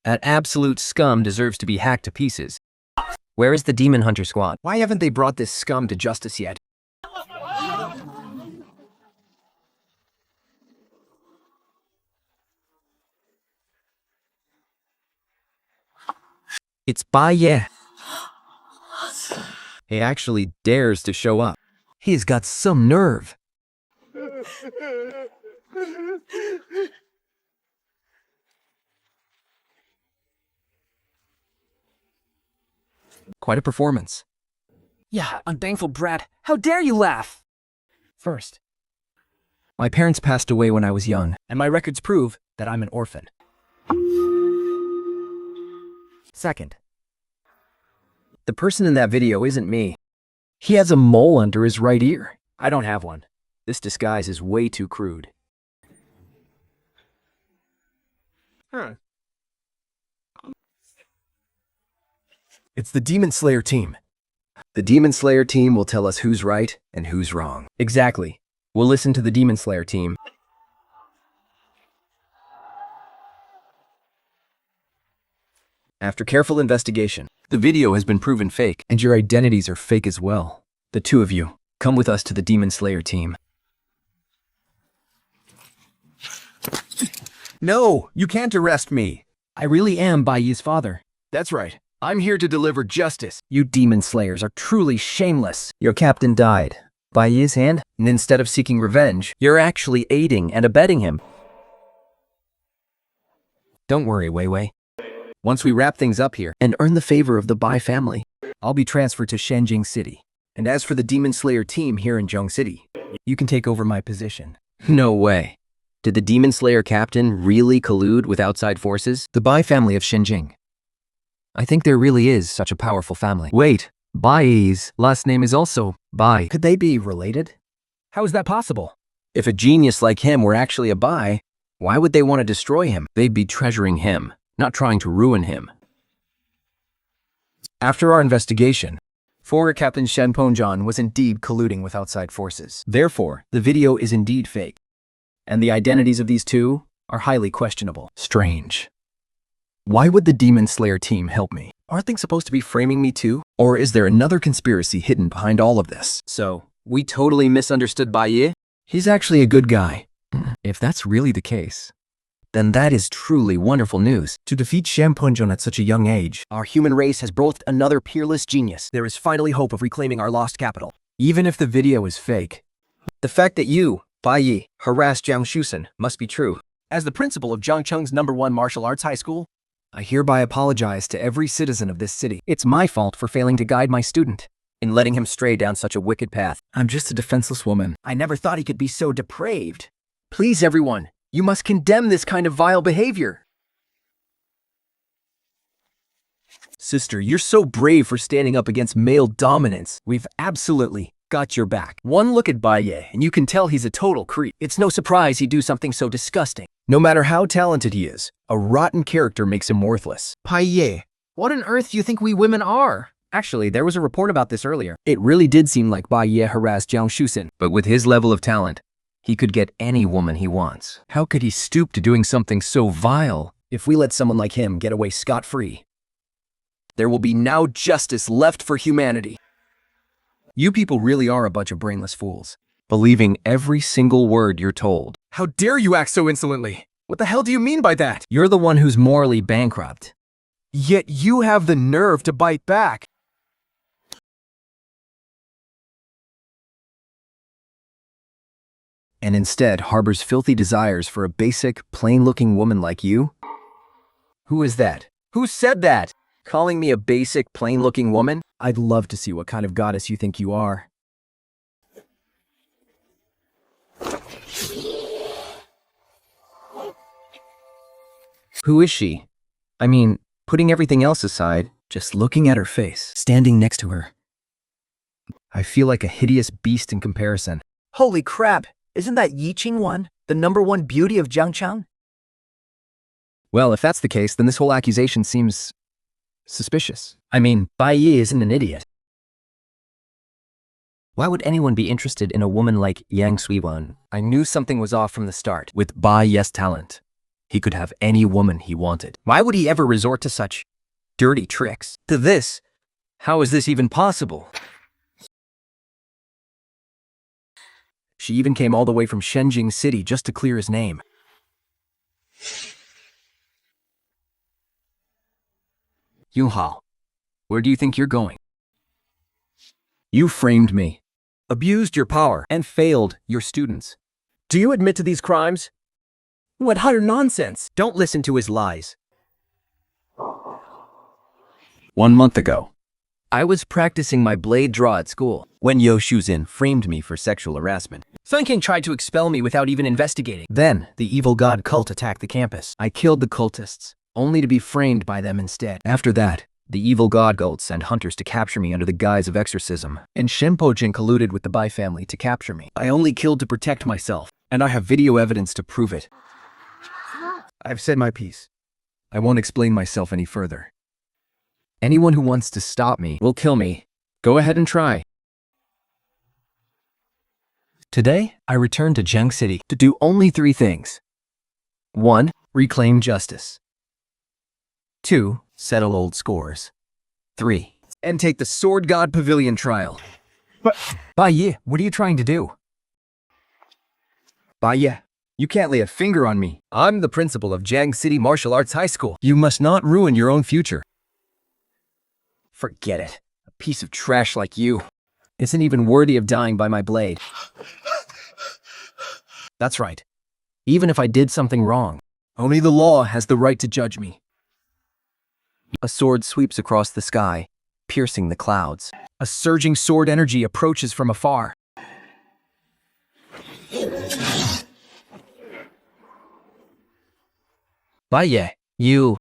Speaker 5: That absolute scum deserves to be hacked to pieces. Where is the Demon Hunter Squad?
Speaker 3: Why haven't they brought this scum to justice yet? It's Bai Ye. He actually dares to show up. He's got some nerve. Quite a performance.
Speaker 5: Yeah, unthankful brat. How dare you laugh?
Speaker 3: First, my parents passed away when I was young, and my records prove that I'm an orphan. Second, the person in that video isn't me. He has a mole under his right ear. I don't have one. This disguise is way too crude. It's the Demon Slayer team. The Demon Slayer team will tell us who's right and who's wrong. Exactly. We'll listen to the Demon Slayer team. After careful investigation, the video has been proven fake, and your identities are fake as well. The two of you, come with us to the Demon Slayer team. No, you can't arrest me. I really am Bai Ye's father. That's right. I'm here to deliver justice. You Demon Slayers are truly shameless. Your captain died. Bai Ye's hand? And instead of seeking revenge, you're actually aiding and abetting him. Don't worry, Wei Wei. Once we wrap things up here and earn the favor of the Bai family, I'll be transferred to Shenjing City. And as for the Demon Slayer team here in Zhong City, you can take over my position.
Speaker 5: No way. Did the Demon Slayer captain really collude with outside forces?
Speaker 3: The Bai family of Shenjing.
Speaker 5: I think there really is such a powerful family.
Speaker 3: Wait, Bai's last name is also Bai. Could they be related? How is that possible? If a genius like him were actually a Bai, why would they want to destroy him?
Speaker 5: They'd be treasuring him, not trying to ruin him.
Speaker 3: After our investigation, former Captain Shen Pongjan was indeed colluding with outside forces. Therefore, the video is indeed fake. And the identities of these two are highly questionable. Strange. Why would the Demon Slayer team help me? Aren't they supposed to be framing me too? Or is there another conspiracy hidden behind all of this?
Speaker 2: So, we totally misunderstood Bai Ye?
Speaker 3: He's actually a good guy. If that's really the case, then that is truly wonderful news. To defeat Shen Punjun at such a young age,
Speaker 1: Our human race has birthed another peerless genius. There is finally hope of reclaiming our lost capital.
Speaker 3: even if the video is fake.
Speaker 1: The fact that you, Bai Ye, harassed Jiang Shusen must be true. As the principal of Zhangcheng's #1 martial arts high school,
Speaker 3: I hereby apologize to every citizen of this city. It's my fault for failing to guide my student
Speaker 1: in letting him stray down such a wicked path.
Speaker 3: I'm just a defenseless woman.
Speaker 1: I never thought he could be so depraved. Please, everyone, you must condemn this kind of vile behavior. Sister, you're so brave for standing up against male dominance. We've absolutely got your back. One look at Bai Ye, and you can tell he's a total creep. It's no surprise he'd do something so disgusting. No matter how talented he is, a rotten character makes him worthless.
Speaker 3: Bai Ye, what on earth do you think we women are?
Speaker 1: Actually, there was a report about this earlier. It really did seem like Bai Ye harassed Jiang Shusen.
Speaker 2: But with his level of talent, he could get any woman he wants.
Speaker 3: How could he stoop to doing something so vile?
Speaker 1: If we let someone like him get away scot-free, there will be no justice left for humanity.
Speaker 3: You people really are a bunch of brainless fools.
Speaker 2: Believing every single word you're told.
Speaker 1: How dare you act so insolently? What the hell do you mean by that?
Speaker 3: You're the one who's morally bankrupt.
Speaker 1: Yet you have the nerve to bite back.
Speaker 3: And instead harbors filthy desires for a basic, plain-looking woman like you?
Speaker 1: Who is that? Who said that? Calling me a basic, plain-looking woman? I'd love to see what kind of goddess you think you are.
Speaker 3: Who is she? I mean, putting everything else aside, just looking at her face, standing next to her, I feel like a hideous beast in comparison.
Speaker 1: Holy crap! Isn't that Yiqing one, the #1 beauty of Jiangcheng?
Speaker 3: Well, if that's the case, then this whole accusation seems suspicious. I mean, Bai Ye isn't an idiot.
Speaker 5: Why would anyone be interested in a woman like Yang Suiwan?
Speaker 1: I knew something was off from the start.
Speaker 3: With Bai Ye's talent, he could have any woman he wanted.
Speaker 1: Why would he ever resort to such dirty tricks? To this? How is this even possible? She even came all the way from Shenjing City just to clear his name. Yunhao, where do you think you're going?
Speaker 3: You framed me.
Speaker 1: Abused your power and failed your students. Do you admit to these crimes? What utter nonsense! Don't listen to his lies.
Speaker 3: 1 month ago,
Speaker 1: I was practicing my blade draw at school when Yo Shuzin framed me for sexual harassment. Sun King tried to expel me without even investigating. Then, the evil god cult attacked the campus. I killed the cultists, only to be framed by them instead. After that, the evil god cults sent hunters to capture me under the guise of exorcism, and Shenpojin colluded with the Bai family to capture me. I only killed to protect myself, and I have video evidence to prove it. I've said my piece. I won't explain myself any further. Anyone who wants to stop me will kill me. Go ahead and try. Today, I returned to Zheng City to do only 3 things. 1. Reclaim justice. 2. Settle old scores. 3. And take the Sword God Pavilion trial. But, Bai Ye, what are you trying to do? Bai Ye, you can't lay a finger on me. I'm the principal of Jiang City Martial Arts High School. You must not ruin your own future. Forget it. A piece of trash like you isn't even worthy of dying by my blade. That's right. Even if I did something wrong, only the law has the right to judge me. A sword sweeps across the sky, piercing the clouds. A surging sword energy approaches from afar. Bai Ye, you...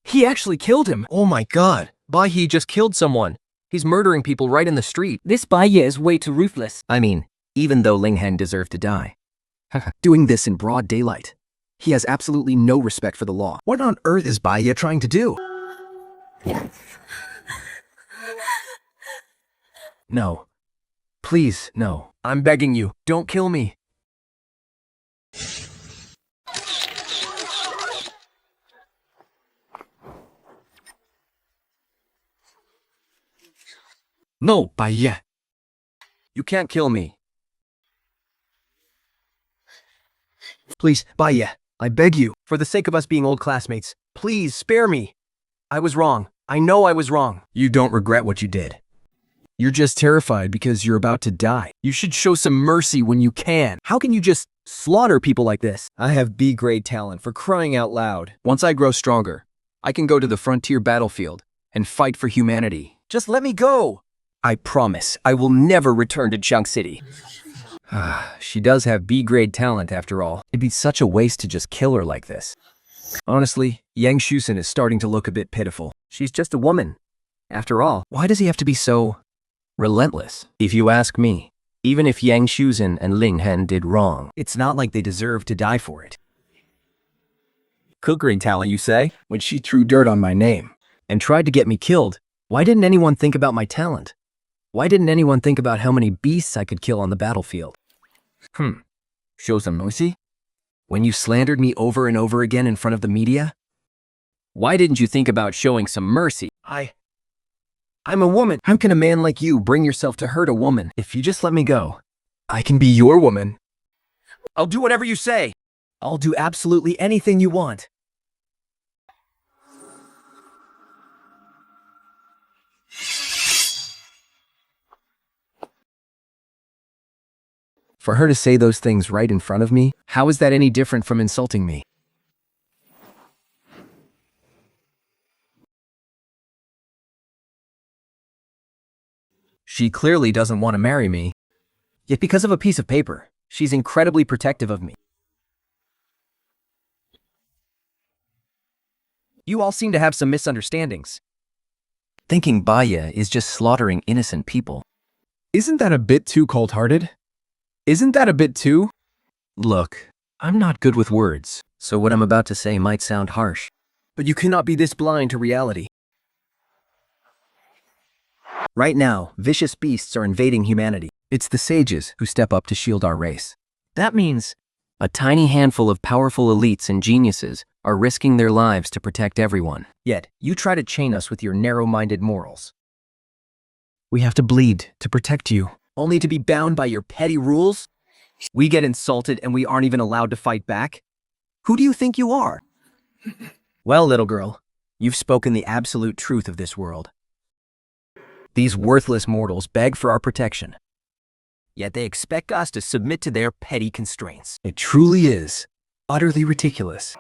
Speaker 1: He actually killed him. Oh my god. Bai Ye just killed someone. He's murdering people right in the street.
Speaker 5: This Bai Ye is way too ruthless.
Speaker 1: I mean, even though Ling Hen deserved to die. Doing this in broad daylight. He has absolutely no respect for the law. What on earth is Bai Ye trying to do? No.
Speaker 3: Please, no. I'm begging you, don't kill me. No, Bai Ye. You can't kill me. Please, Bai Ye, I beg you, for the sake of us being old classmates, please spare me. I was wrong. I know I was wrong. You don't regret what you did. You're just terrified because you're about to die. You should show some mercy when you can. How can you just slaughter people like this? I have B-grade talent, for crying out loud. Once I grow stronger, I can go to the frontier battlefield and fight for humanity. Just let me go. I promise I will never return to Chunk City. She does have B-grade talent after all. It'd be such a waste to just kill her like this. Honestly, Yang Shusen is starting to look a bit pitiful. She's just a woman. After all, why does he have to be so relentless? If you ask me, even if Yang Shusen and Ling Hen did wrong, it's not like they deserve to die for it. Good talent, you say? When she threw dirt on my name and tried to get me killed, why didn't anyone think about my talent? Why didn't anyone think about how many beasts I could kill on the battlefield? Show some mercy? When you slandered me over and over again in front of the media? Why didn't you think about showing some mercy? I'm a woman. How can a man like you bring yourself to hurt a woman? If you just let me go, I can be your woman. I'll do whatever you say. I'll do absolutely anything you want. For her to say those things right in front of me, how is that any different from insulting me? She clearly doesn't want to marry me. Yet because of a piece of paper, she's incredibly protective of me. You all seem to have some misunderstandings. Thinking Bai Ye is just slaughtering innocent people. Isn't that a bit too cold-hearted? Isn't that a bit too? Look, I'm not good with words, so what I'm about to say might sound harsh. But you cannot be this blind to reality. Right now, vicious beasts are invading humanity. It's the sages who step up to shield our race. That means a tiny handful of powerful elites and geniuses are risking their lives to protect everyone. Yet, you try to chain us with your narrow-minded morals. We have to bleed to protect you, only to be bound by your petty rules? We get insulted and we aren't even allowed to fight back? Who do you think you are? Well, little girl, you've spoken the absolute truth of this world. These worthless mortals beg for our protection. Yet they expect us to submit to their petty constraints. It truly is utterly ridiculous.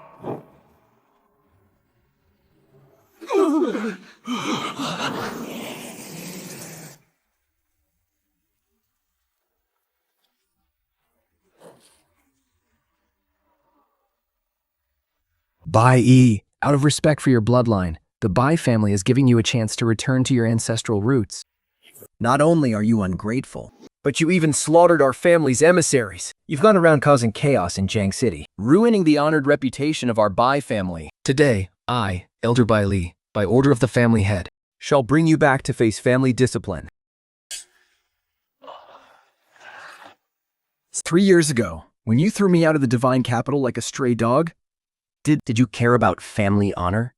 Speaker 3: Bai Ye, out of respect for your bloodline, the Bai family is giving you a chance to return to your ancestral roots. Not only are you ungrateful, but you even slaughtered our family's emissaries. You've gone around causing chaos in Jiang City, ruining the honored reputation of our Bai family. Today, I, Elder Bai Li, by order of the family head, shall bring you back to face family discipline. 3 years ago, when you threw me out of the divine capital like a stray dog, did you care about family honor?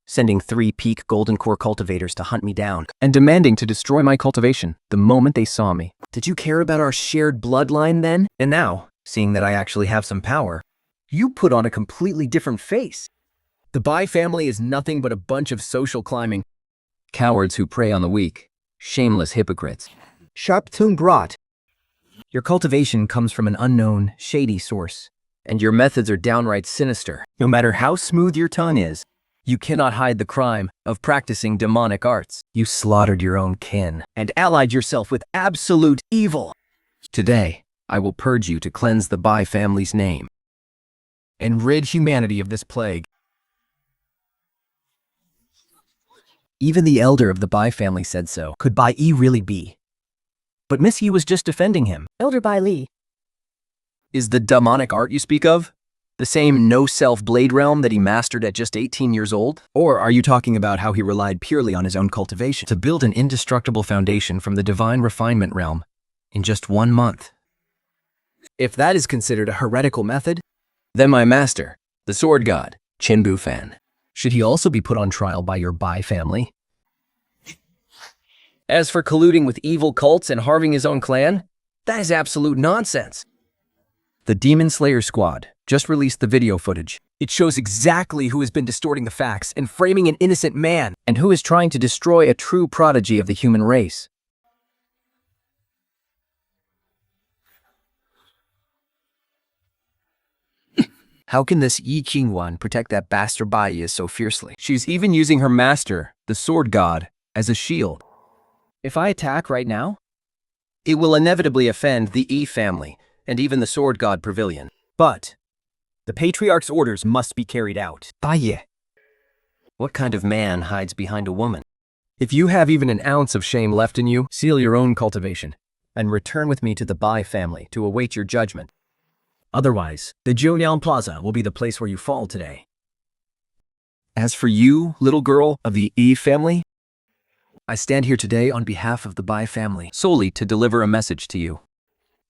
Speaker 3: Sending 3 peak golden core cultivators to hunt me down and demanding to destroy my cultivation the moment they saw me. Did you care about our shared bloodline then? And now, seeing that I actually have some power, you put on a completely different face. The Bai family is nothing but a bunch of social climbing cowards who prey on the weak, shameless hypocrites. Sharp Tung brought. Your cultivation comes from an unknown, shady source, and your methods are downright sinister. No matter how smooth your tongue is, you cannot hide the crime of practicing demonic arts. You slaughtered your own kin and allied yourself with absolute evil. Today, I will purge you to cleanse the Bai family's name and rid humanity of this plague. Even the elder of the Bai family said so. Could Bai Ye really be? But Miss Yi was just defending him.
Speaker 6: Elder Bai Li.
Speaker 3: Is the demonic art you speak of? The same no-self blade realm that he mastered at just 18 years old? Or are you talking about how he relied purely on his own cultivation to build an indestructible foundation from the divine refinement realm in just 1 month? If that is considered a heretical method, then my master, the sword god, Chen Bufan, should he also be put on trial by your Bai family? As for colluding with evil cults and harving his own clan, that is absolute nonsense. The Demon Slayer squad just released the video footage. It shows exactly who has been distorting the facts and framing an innocent man, and who is trying to destroy a true prodigy of the human race. How can this Yi Qingwan protect that bastard Bai Ye so fiercely? She's even using her master, the sword god, as a shield. If I attack right now, it will inevitably offend the Yi family and even the sword god pavilion. But the patriarch's orders must be carried out. Bai Ye. What kind of man hides behind a woman? If you have even an ounce of shame left in you, seal your own cultivation and return with me to the Bai family to await your judgment. Otherwise, the Jiuliang Plaza will be the place where you fall today. As for you, little girl of the Yi family, I stand here today on behalf of the Bai family solely to deliver a message to you.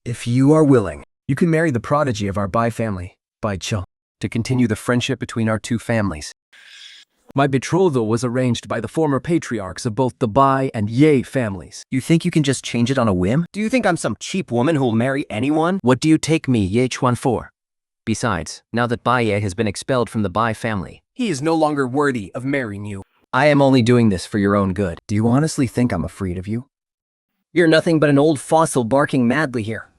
Speaker 3: If you are willing, you can marry the prodigy of our Bai family, Bai Che, to continue the friendship between our two families. My betrothal was arranged by the former patriarchs of both the Bai and Ye families. You think you can just change it on a whim? Do you think I'm some cheap woman who'll marry anyone? What do you take me, Ye Chuan, for? Besides, now that Bai Ye has been expelled from the Bai family, he is no longer worthy of marrying you. I am only doing this for your own good. Do you honestly think I'm afraid of you? You're nothing but an old fossil barking madly here.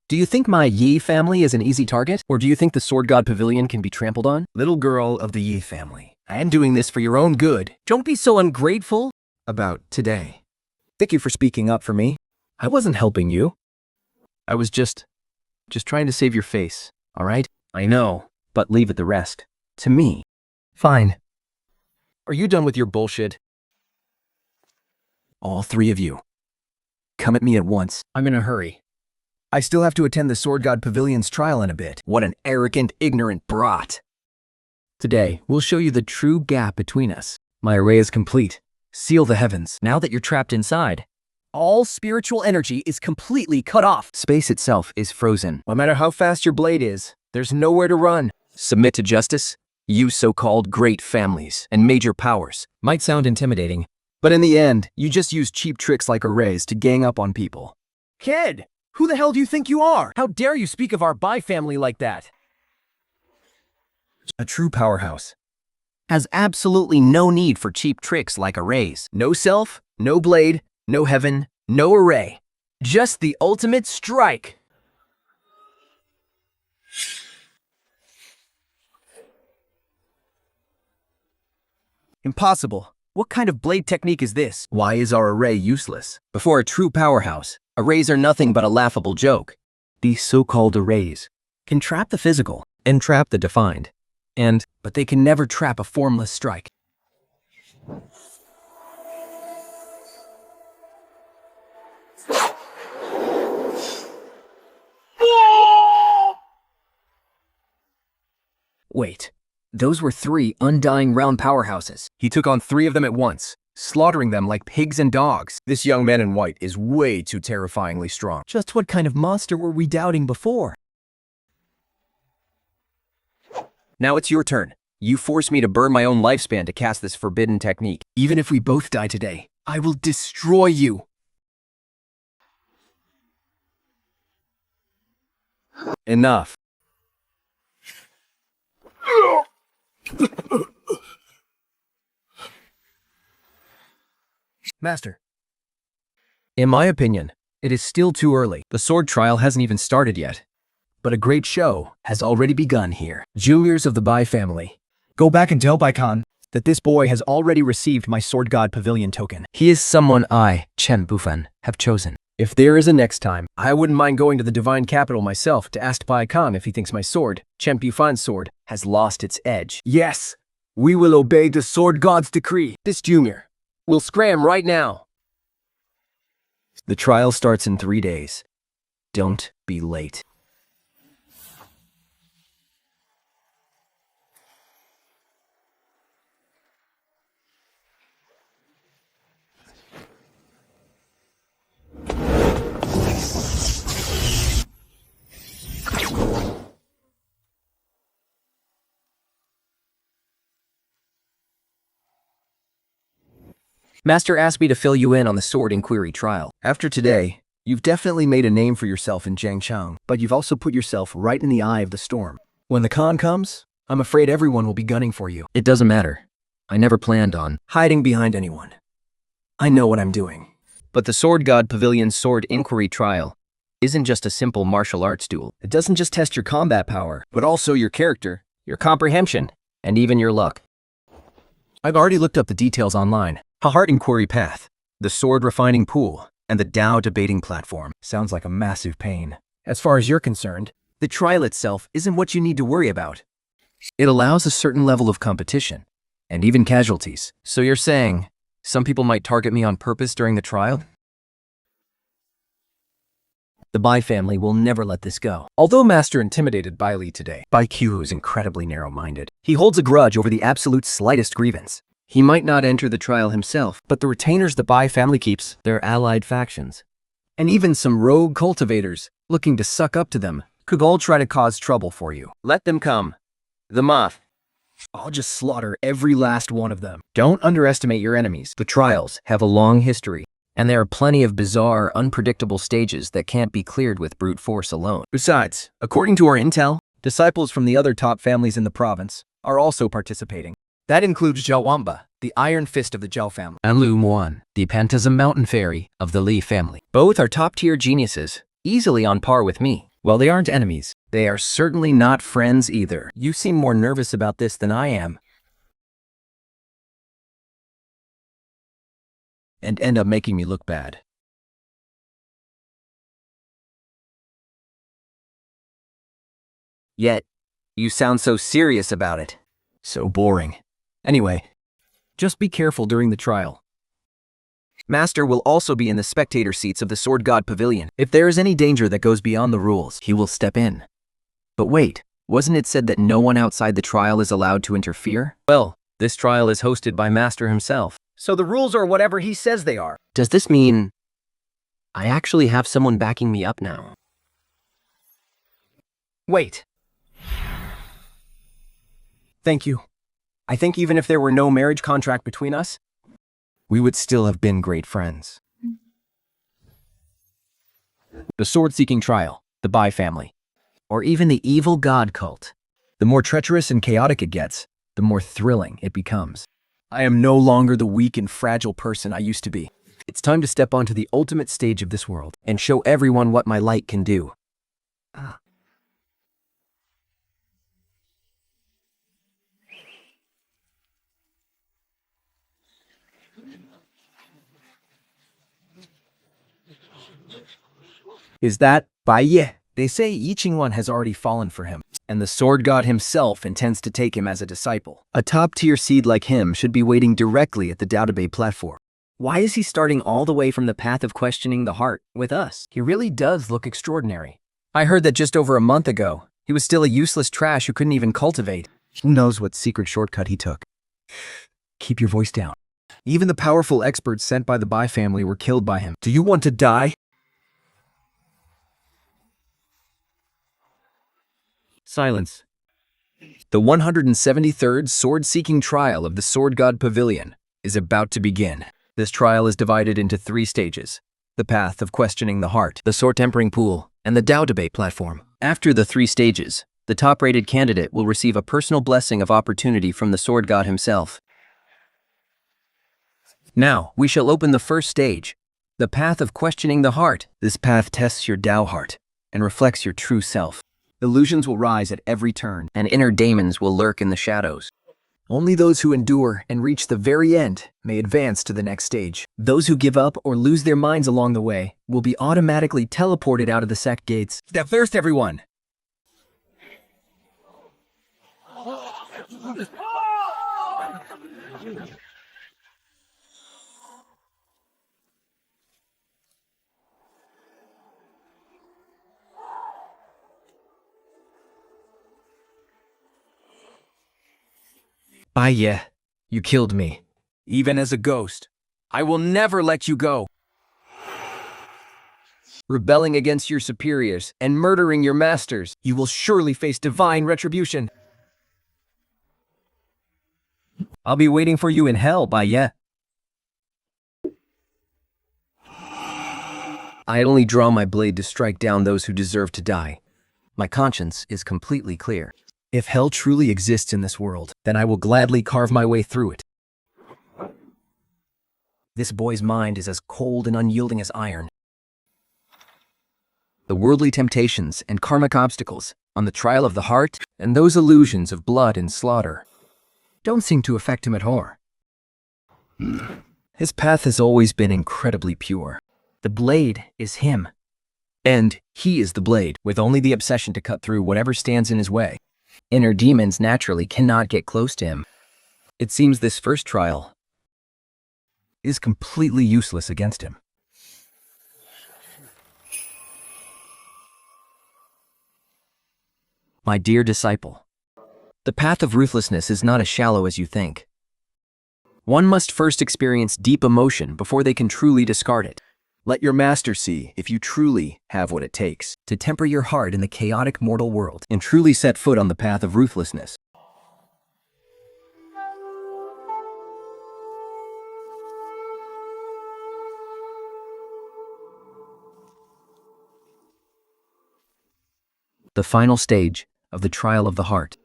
Speaker 3: Do you think my Yi family is an easy target? Or do you think the Sword God Pavilion can be trampled on? Little girl of the Yi family, I am doing this for your own good. Don't be so ungrateful about today. Thank you for speaking up for me. I wasn't helping you. I was just trying to save your face, all right? I know, but leave it the rest to me. Fine. Are you done with your bullshit? All three of you, come at me at once. I'm in a hurry. I still have to attend the Sword God Pavilion's trial in a bit. What an arrogant, ignorant brat. Today, we'll show you the true gap between us. My array is complete. Seal the heavens. Now that you're trapped inside, all spiritual energy is completely cut off. Space itself is frozen. No matter how fast your blade is, there's nowhere to run. Submit to justice? You so-called great families and major powers might sound intimidating, but in the end, you just use cheap tricks like arrays to gang up on people. Kid! Who the hell do you think you are? How dare you speak of our Bai family like that? A true powerhouse has absolutely no need for cheap tricks like arrays. No self, no blade, no heaven, no array. Just the ultimate strike. Impossible. What kind of blade technique is this? Why is our array useless? Before a true powerhouse, arrays are nothing but a laughable joke. These so-called arrays can trap the physical, entrap the defined, but they can never trap a formless strike. Wait, those were 3 undying round powerhouses. He took on 3 of them at once, slaughtering them like pigs and dogs. This young man in white is way too terrifyingly strong. Just what kind of monster were we doubting before? Now it's your turn. You forced me to burn my own lifespan to cast this forbidden technique. Even if we both die today, I will destroy you. Enough. Master. In my opinion, it is still too early. The sword trial hasn't even started yet. But a great show has already begun here. Juniors of the Bai family, go back and tell Bai Khan that this boy has already received my Sword God Pavilion token. He is someone I, Chen Bufan, have chosen. If there is a next time, I wouldn't mind going to the divine capital myself to ask Bai Khan if he thinks my sword, Chen Bufan's sword, has lost its edge. Yes, we will obey the Sword God's decree. This junior will scram right now. The trial starts in 3 days. Don't be late.
Speaker 1: Master asked me to fill you in on the sword inquiry trial.
Speaker 3: After today, you've definitely made a name for yourself in Jiangchang, but you've also put yourself right in the eye of the storm. When the Khan comes, I'm afraid everyone will be gunning for you,
Speaker 1: It doesn't matter. I never planned on.
Speaker 3: hiding behind anyone. I know what I'm doing.
Speaker 1: But the Sword God Pavilion's sword inquiry trial isn't just a simple martial arts duel.
Speaker 3: It doesn't just test your combat power, but also your character.
Speaker 1: Your comprehension, and even your luck.
Speaker 3: I've already looked up the details online. A heart inquiry path, the sword refining pool, and the Tao debating platform. Sounds like a massive pain. As far as you're concerned, the trial itself isn't what you need to worry about.
Speaker 1: It allows a certain level of competition, and even casualties. So you're saying some people might target me on purpose during the trial?
Speaker 3: The Bai family will never let this go. Although Master intimidated Bai Ye today, Bai Q is incredibly narrow-minded. He holds a grudge over the absolute slightest grievance.
Speaker 1: He might not enter the trial himself,
Speaker 3: But the retainers the Bai family keeps,
Speaker 1: they're allied factions.
Speaker 3: and even some rogue cultivators looking to suck up to them, could all try to cause trouble for you.
Speaker 1: Let them come. The moth.
Speaker 3: I'll just slaughter every last one of them.
Speaker 1: Don't underestimate your enemies. The trials have a long history, and there are plenty of bizarre, unpredictable stages that can't be cleared with brute force alone.
Speaker 3: Besides, according to our intel, disciples from the other top families in the province are also participating. That includes Zhao Wamba, the Iron Fist of the Zhao family.
Speaker 1: And Lu Muan, the Phantasm Mountain Fairy of the Li family. Both are top-tier geniuses, easily on par with me.
Speaker 3: While they aren't enemies,
Speaker 1: They are certainly not friends either.
Speaker 3: you seem more nervous about this than I am. And end up making me look bad.
Speaker 1: Yet, you sound so serious about it.
Speaker 3: So boring. Anyway, just be careful during the trial. Master will also be in the spectator seats of the Sword God Pavilion. If there is any danger that goes beyond the rules,
Speaker 1: He will step in. But wait, wasn't it said that no one outside the trial is allowed to interfere? Well, this trial is hosted by Master himself.
Speaker 3: so the rules are whatever he says they are.
Speaker 1: Does this mean I actually have someone backing me up now?
Speaker 3: Wait. Thank you. I think even if there were no marriage contract between us, we would still have been great friends. The sword-seeking trial, the Bai family,
Speaker 1: Or even the evil god cult?
Speaker 3: the more treacherous and chaotic it gets, the more thrilling it becomes. I am no longer the weak and fragile person I used to be. It's time to step onto the ultimate stage of this world.
Speaker 1: And show everyone what my light can do.
Speaker 3: Is that Bai Ye? They say Yi Qingwan has already fallen for him, and the sword god himself intends to take him as a disciple. A top-tier seed like him should be waiting directly at the database platform.
Speaker 1: Why is he starting all the way from the path of questioning the heart with us?
Speaker 3: He really does look extraordinary. I heard that just over a month ago, he was still a useless trash who couldn't even cultivate. Who knows what secret shortcut he took? Keep your voice down. Even the powerful experts sent by the Bai family were killed by him. Do you want to die?
Speaker 1: Silence.
Speaker 3: The 173rd sword-seeking trial of the Sword God Pavilion is about to begin. This trial is divided into 3 stages. The path of questioning the heart,
Speaker 1: The sword tempering pool, and the Tao debate platform. After the 3 stages, the top-rated candidate will receive a personal blessing of opportunity from the sword god himself. Now, we shall open the first stage, the path of questioning the heart.
Speaker 3: This path tests your Tao heart and reflects your true self. Illusions will rise at every turn.
Speaker 1: And inner demons will lurk in the shadows.
Speaker 3: Only those who endure and reach the very end may advance to the next stage. Those who give up or lose their minds along the way will be automatically teleported out of the sect gates. Step first, everyone! Bai Ye, you killed me. Even as a ghost, I will never let you go. Rebelling against your superiors and murdering your masters, you will surely face divine retribution. I'll be waiting for you in hell, Bai Ye. I only draw my blade to strike down those who deserve to die. My conscience is completely clear. If hell truly exists in this world, then I will gladly carve my way through it. This boy's mind is as cold and unyielding as iron. The worldly temptations and karmic obstacles on the trial of the heart and those illusions of blood and slaughter don't seem to affect him at all. His path has always been incredibly pure. The blade is him, and he is the blade, with only the obsession to cut through whatever stands in his way. Inner demons naturally cannot get close to him. It seems this first trial is completely useless against him. My dear disciple, the path of ruthlessness is not as shallow as you think. One must first experience deep emotion before they can truly discard it. Let your master see if you truly have what it takes to temper your heart in the chaotic mortal world and truly set foot on the path of ruthlessness. The final stage of the trial of the heart.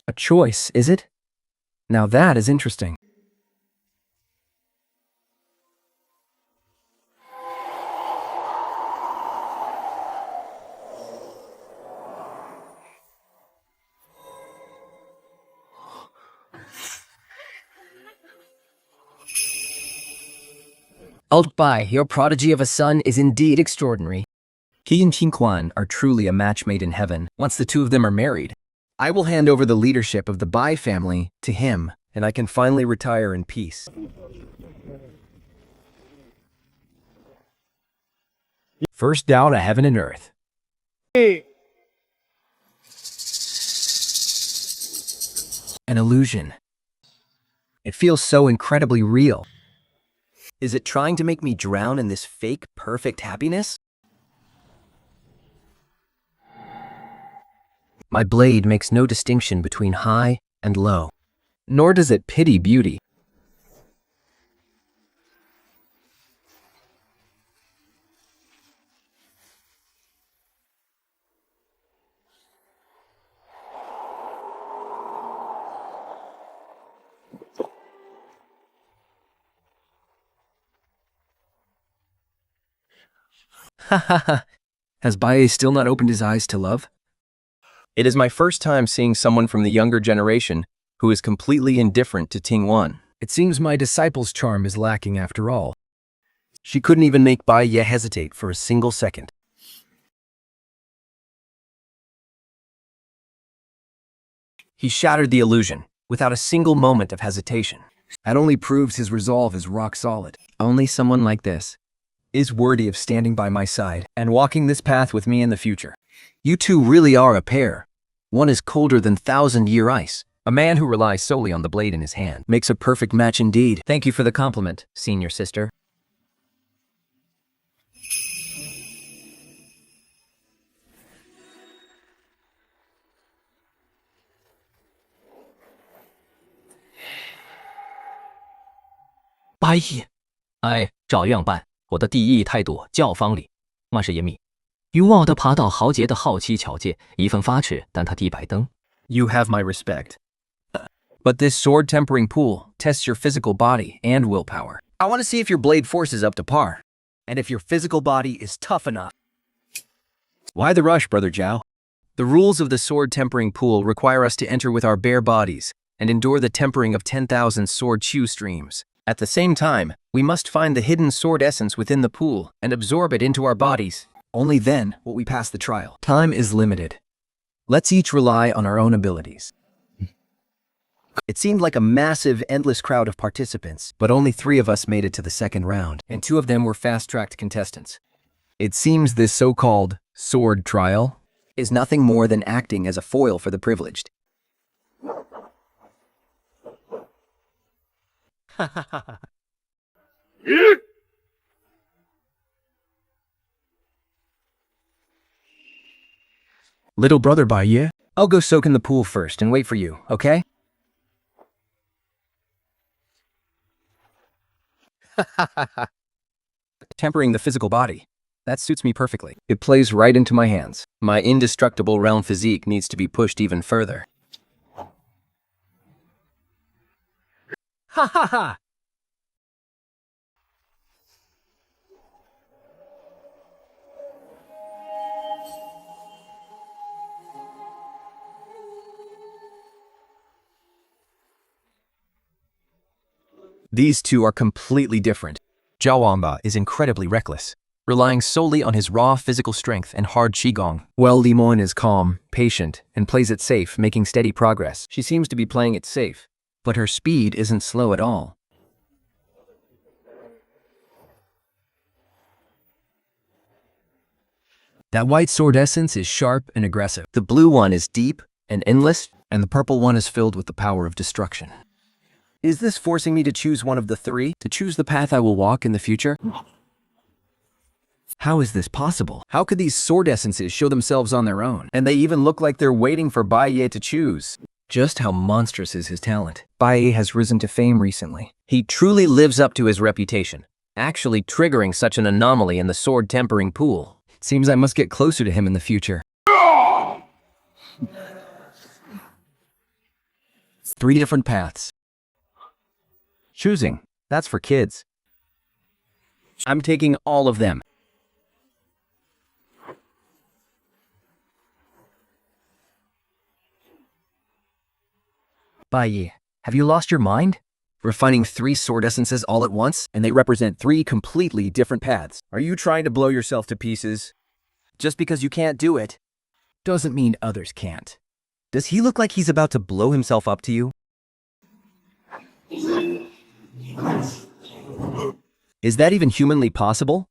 Speaker 3: A choice, is it? Now that is interesting. Old Bai, your prodigy of a son is indeed extraordinary. He and Qingquan are truly a match made in heaven. Once the two of them are married, I will hand over the leadership of the Bai family to him, and I can finally retire in peace. First down to heaven and earth. An illusion. It feels so incredibly real. Is it trying to make me drown in this fake, perfect happiness? My blade makes no distinction between high and low, nor does it pity beauty. Ha ha ha. Has Bai Ye still not opened his eyes to love? It is my first time seeing someone from the younger generation who is completely indifferent to Tingwan. It seems my disciple's charm is lacking after all. She couldn't even make Bai Ye hesitate for a single second. He shattered the illusion without a single moment of hesitation. That only proves his resolve is rock solid. Only someone like this is worthy of standing by my side and walking this path with me in the future. You two really are a pair. One is colder than thousand-year ice. A man who relies solely on the blade in his hand makes a perfect match indeed. Thank you for the compliment, senior sister.
Speaker 5: Bai Ye，哎，照样办。我的第一态度教坊里，万事严密。勇傲地爬到豪杰的好奇巧界，一份发誓，但他地百登。
Speaker 3: You have my respect. But this sword tempering pool tests your physical body and willpower. I want to see if your blade force is up to par, and if your physical body is tough enough. Why the rush, Brother Zhao? The rules of the sword tempering pool require us to enter with our bare bodies and endure the tempering of 10,000 sword chew streams. At the same time, we must find the hidden sword essence within the pool and absorb it into our bodies. Only then will we pass the trial. Time is limited. Let's each rely on our own abilities. It seemed like a massive, endless crowd of participants, but only 3 of us made it to the second round, and 2 of them were fast-tracked contestants. It seems this so-called sword trial is nothing more than acting as a foil for the privileged. Little brother Bai Ye, I'll go soak in the pool first and wait for you, okay? Tempering the physical body. That suits me perfectly. It plays right into my hands. My indestructible round physique needs to be pushed even further. Ha ha ha! These two are completely different. Zhao Wamba is incredibly reckless, relying solely on his raw physical strength and hard qigong. While Limon is calm, patient, and plays it safe, making steady progress. She seems to be playing it safe, but her speed isn't slow at all. That white sword essence is sharp and aggressive. The blue one is deep and endless, and the purple one is filled with the power of destruction. Is this forcing me to choose one of the three? To choose the path I will walk in the future? How is this possible? How could these sword essences show themselves on their own? And they even look like they're waiting for Bai Ye to choose. Just how monstrous is his talent? Bai Ye has risen to fame recently. He truly lives up to his reputation, actually triggering such an anomaly in the sword tempering pool. It seems I must get closer to him in the future. 3 different paths. Choosing. That's for kids. I'm taking all of them. Bai Ye, have you lost your mind? Refining 3 sword essences all at once, and they represent 3 completely different paths. Are you trying to blow yourself to pieces? Just because you can't do it, doesn't mean others can't. Does he look like he's about to blow himself up to you? Is that even humanly possible?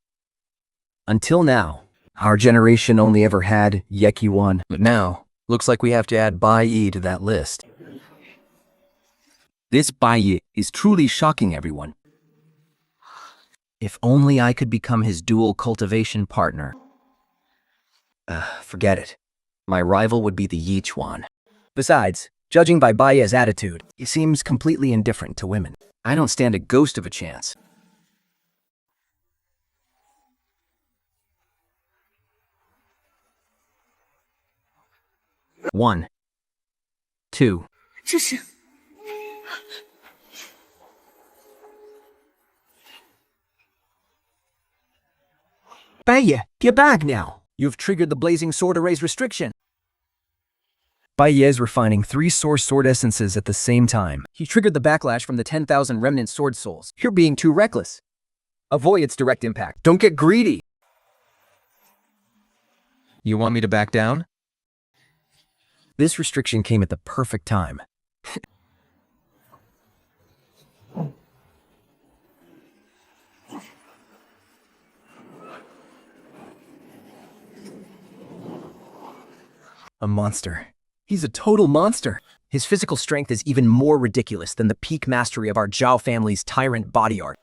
Speaker 3: Until now, our generation only ever had Yeki 1. But now, looks like we have to add Bai Ye to that list. This Bai Ye is truly shocking everyone. If only I could become his dual cultivation partner. Forget it. My rival would be the Yichuan. Besides, judging by Bai Ye's attitude, he seems completely indifferent to women. I don't stand a ghost of a chance. One, two.
Speaker 6: 这是
Speaker 3: Bai Ye, get back now! You've triggered the Blazing Sword Array's restriction. Bai Ye is refining 3 source sword essences at the same time. He triggered the backlash from the 10,000 remnant sword souls. You're being too reckless. Avoid its direct impact. Don't get greedy! You want me to back down? This restriction came at the perfect time. A monster. He's a total monster. His physical strength is even more ridiculous than the peak mastery of our Zhao family's tyrant body art.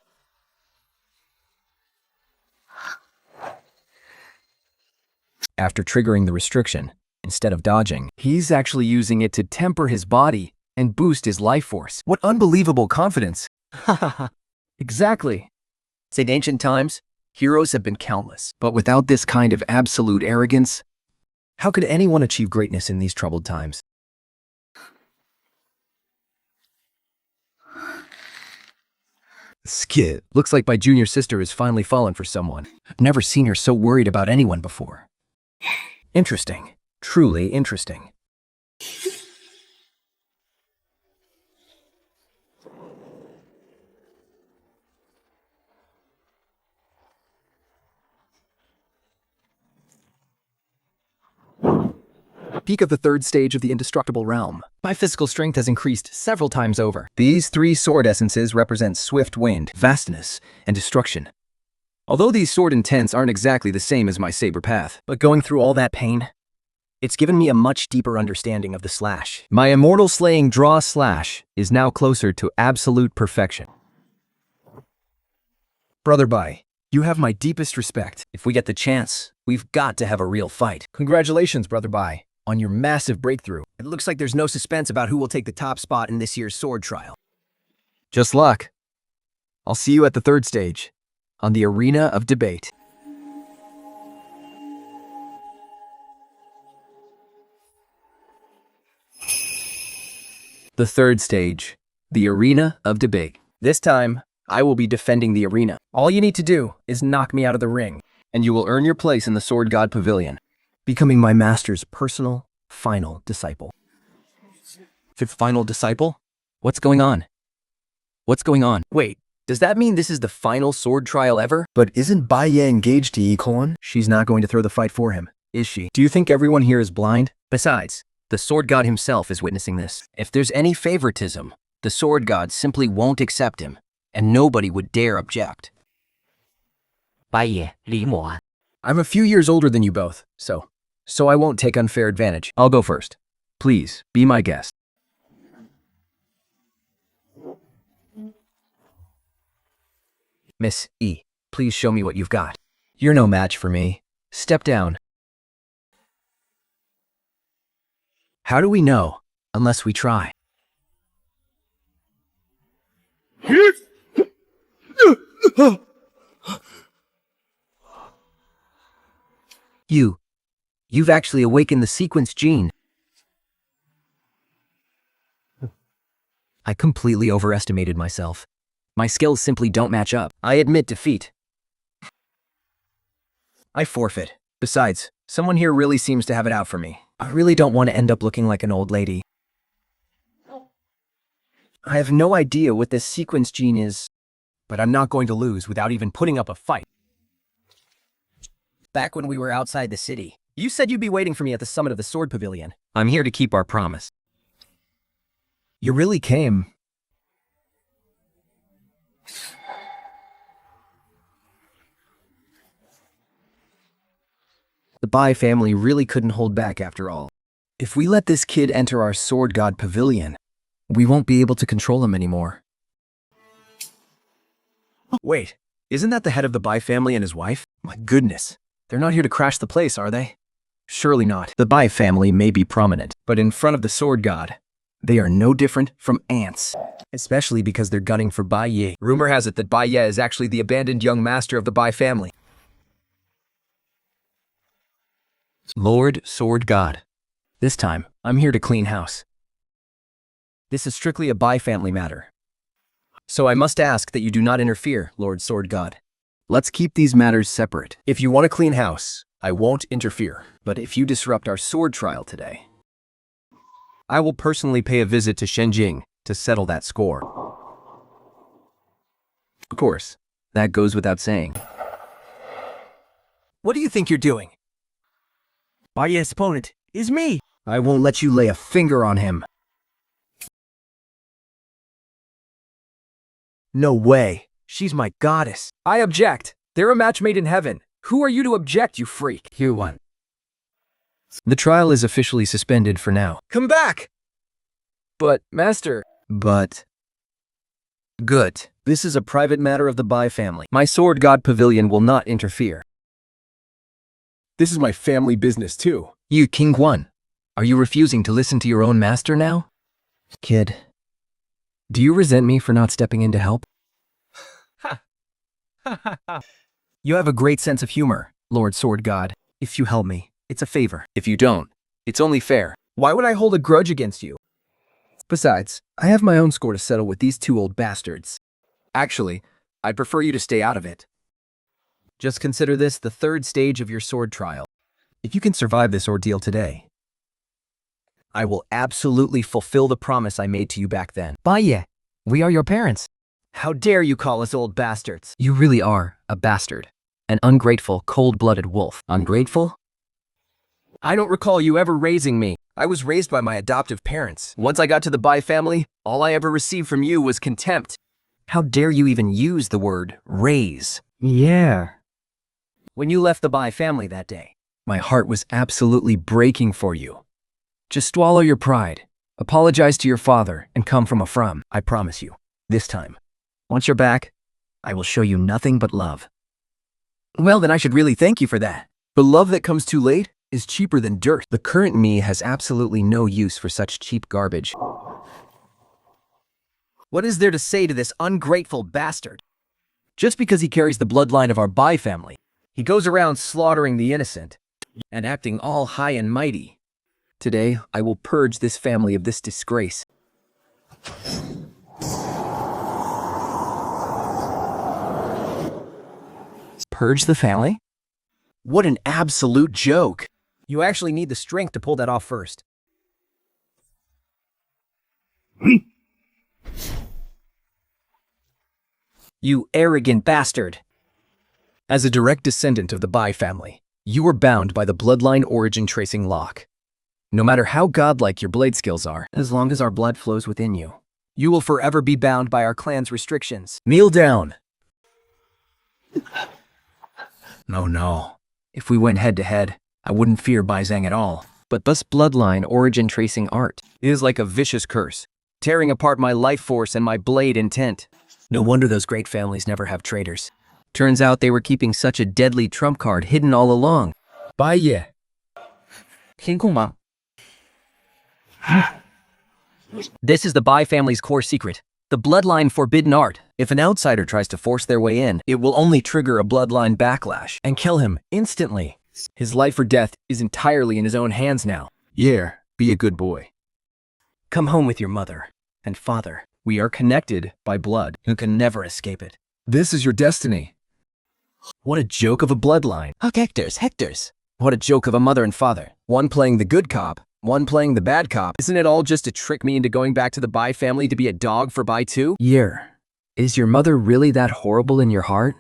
Speaker 3: After triggering the restriction, instead of dodging, he's actually using it to temper his body and boost his life force. What unbelievable confidence. Exactly. In ancient times, heroes have been countless, but without this kind of absolute arrogance, how could anyone achieve greatness in these troubled times? Skid. Looks like my junior sister has finally fallen for someone. I've never seen her so worried about anyone before. Interesting. Truly interesting. Peak of the 3rd stage of the indestructible realm. My physical strength has increased several times over. These 3 sword essences represent swift wind, vastness, and destruction. Although these sword intents aren't exactly the same as my saber path, but going through all that pain, it's given me a much deeper understanding of the slash. My immortal slaying draw slash is now closer to absolute perfection. Brother Bai, you have my deepest respect. If we get the chance, we've got to have a real fight. Congratulations, Brother Bai, on your massive breakthrough. It looks like there's no suspense about who will take the top spot in this year's sword trial. Just luck. I'll see you at the 3rd stage, on the arena of debate. The third stage, the arena of debate. This time, I will be defending the arena. All you need to do is knock me out of the ring, and you will earn your place in the Sword God Pavilion, becoming my master's personal, final disciple.
Speaker 1: Fifth final disciple? What's going on? What's going on?
Speaker 3: Wait, does that mean this is the final sword trial ever? But isn't Bai Ye engaged to Yi Kolon? She's not going to throw the fight for him, is she? Do you think everyone here is blind? Besides, the Sword God himself is witnessing this. If there's any favoritism, the Sword God simply won't accept him, and nobody would dare object.
Speaker 5: Bai Ye, Li Mo.
Speaker 3: I'm a few years older than you both, so I won't take unfair advantage. I'll go first. Please, be my guest. Miss E, please show me what you've got. You're no match for me. Step down. How do we know unless we try? You've actually awakened the sequence gene. I completely overestimated myself. My skills simply don't match up. I admit defeat. I forfeit. Besides, someone here really seems to have it out for me. I really don't want to end up looking like an old lady. I have no idea what this sequence gene is, but I'm not going to lose without even putting up a fight. Back when we were outside the city, you said you'd be waiting for me at the summit of the Sword Pavilion. I'm here to keep our promise. You really came. The Bai family really couldn't hold back after all. If we let this kid enter our Sword God Pavilion, we won't be able to control him anymore. Wait, isn't that the head of the Bai family and his wife? My goodness, they're not here to crash the place, are they? Surely not. The Bai family may be prominent, but in front of the Sword God, they are no different from ants. Especially because they're gunning for Bai Ye. Rumor has it that Bai Ye is actually the abandoned young master of the Bai family. Lord Sword God. This time, I'm here to clean house. This is strictly a Bai family matter. So I must ask that you do not interfere, Lord Sword God. Let's keep these matters separate. If you want to clean house, I won't interfere. But if you disrupt our sword trial today, I will personally pay a visit to Shenjing to settle that score. Of course, that goes without saying. What do you think you're doing?
Speaker 1: Bai Ye's opponent is me.
Speaker 3: I won't let you lay a finger on him. No way. She's my goddess. I object. They're a match made in heaven. Who are you to object, you freak? You won. The trial is officially suspended for now. Come back! But, Master... But... Good. This is a private matter of the Bai family. My Sword God Pavilion will not interfere. This is my family business, too. You, King Guan, are you refusing to listen to your own master now? Kid, do you resent me for not stepping in to help? You have a great sense of humor, Lord Sword God. If you help me, it's a favor. If you don't, it's only fair. Why would I hold a grudge against you? Besides, I have my own score to settle with these two old bastards. Actually, I'd prefer you to stay out of it. Just consider this the third stage of your sword trial. If you can survive this ordeal today, I will absolutely fulfill the promise I made to you back then. Bai Ye, we are your parents. How dare you call us old bastards? You really are a bastard. An ungrateful, cold-blooded wolf. Ungrateful? I don't recall you ever raising me. I was raised by my adoptive parents. Once I got to the Bai family, all I ever received from you was contempt. How dare you even use the word raise? Yeah. When you left the Bai family that day, my heart was absolutely breaking for you. Just swallow your pride, apologize to your father, and come from a from. I promise you, this time. Once you're back, I will show you nothing but love. Well, then I should really thank you for that. But love that comes too late is cheaper than dirt. The current me has absolutely no use for such cheap garbage. What is there to say to this ungrateful bastard? Just because he carries the bloodline of our Bai family, he goes around slaughtering the innocent and acting all high and mighty. Today, I will purge this family of this disgrace. Purge the family? What an absolute joke! You actually need the strength to pull that off first. You arrogant bastard! As a direct descendant of the Bai family, you are bound by the bloodline origin tracing lock. No matter how godlike your blade skills are, as long as our blood flows within you, you will forever be bound by our clan's restrictions. Kneel down! No. If we went head-to-head, I wouldn't fear Bai Zhang at all. But this bloodline origin tracing art is like a vicious curse, tearing apart my life force and my blade intent. No wonder those great families never have traitors. Turns out they were keeping such a deadly trump card hidden all along. Bai Ye.
Speaker 5: 听控吗？
Speaker 3: This is the Bai family's core secret, the bloodline forbidden art. If an outsider tries to force their way in, it will only trigger a bloodline backlash and kill him instantly. His life or death is entirely in his own hands now.
Speaker 1: Yeah, be a good boy.
Speaker 3: Come home with your mother and father. We are connected by blood. You can never escape it.
Speaker 1: This is your destiny.
Speaker 3: What a joke of a bloodline. Hectors. What a joke of a mother and father. One playing the good cop, one playing the bad cop. Isn't it all just to trick me into going back to the Bai family to be a dog for Bai too? Is your mother really that horrible in your heart?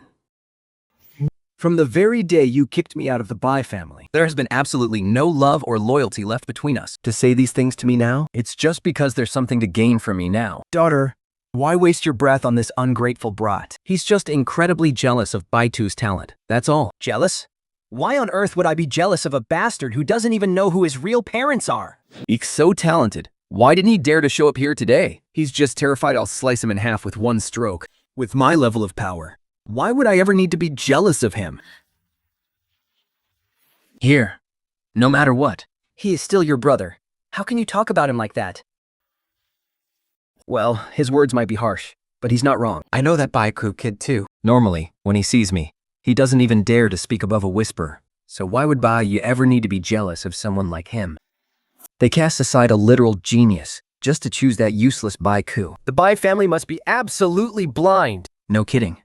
Speaker 3: From the very day you kicked me out of the Bai family, there has been absolutely no love or loyalty left between us. To say these things to me now, it's just because there's something to gain from me now. Daughter, why waste your breath on this ungrateful brat? He's just incredibly jealous of Baitu's talent. That's all. Jealous? Why on earth would I be jealous of a bastard who doesn't even know who his real parents are? He's so talented. Why didn't he dare to show up here today? He's just terrified I'll slice him in half with one stroke. With my level of power, why would I ever need to be jealous of him? Here, no matter what, he is still your brother. How can you talk about him like that? Well, his words might be harsh, but he's not wrong. I know that Baiku kid too. Normally, when he sees me, he doesn't even dare to speak above a whisper. So why would Bai Ye ever need to be jealous of someone like him? They cast aside a literal genius just to choose that useless Baiku. The Bai family must be absolutely blind. No kidding.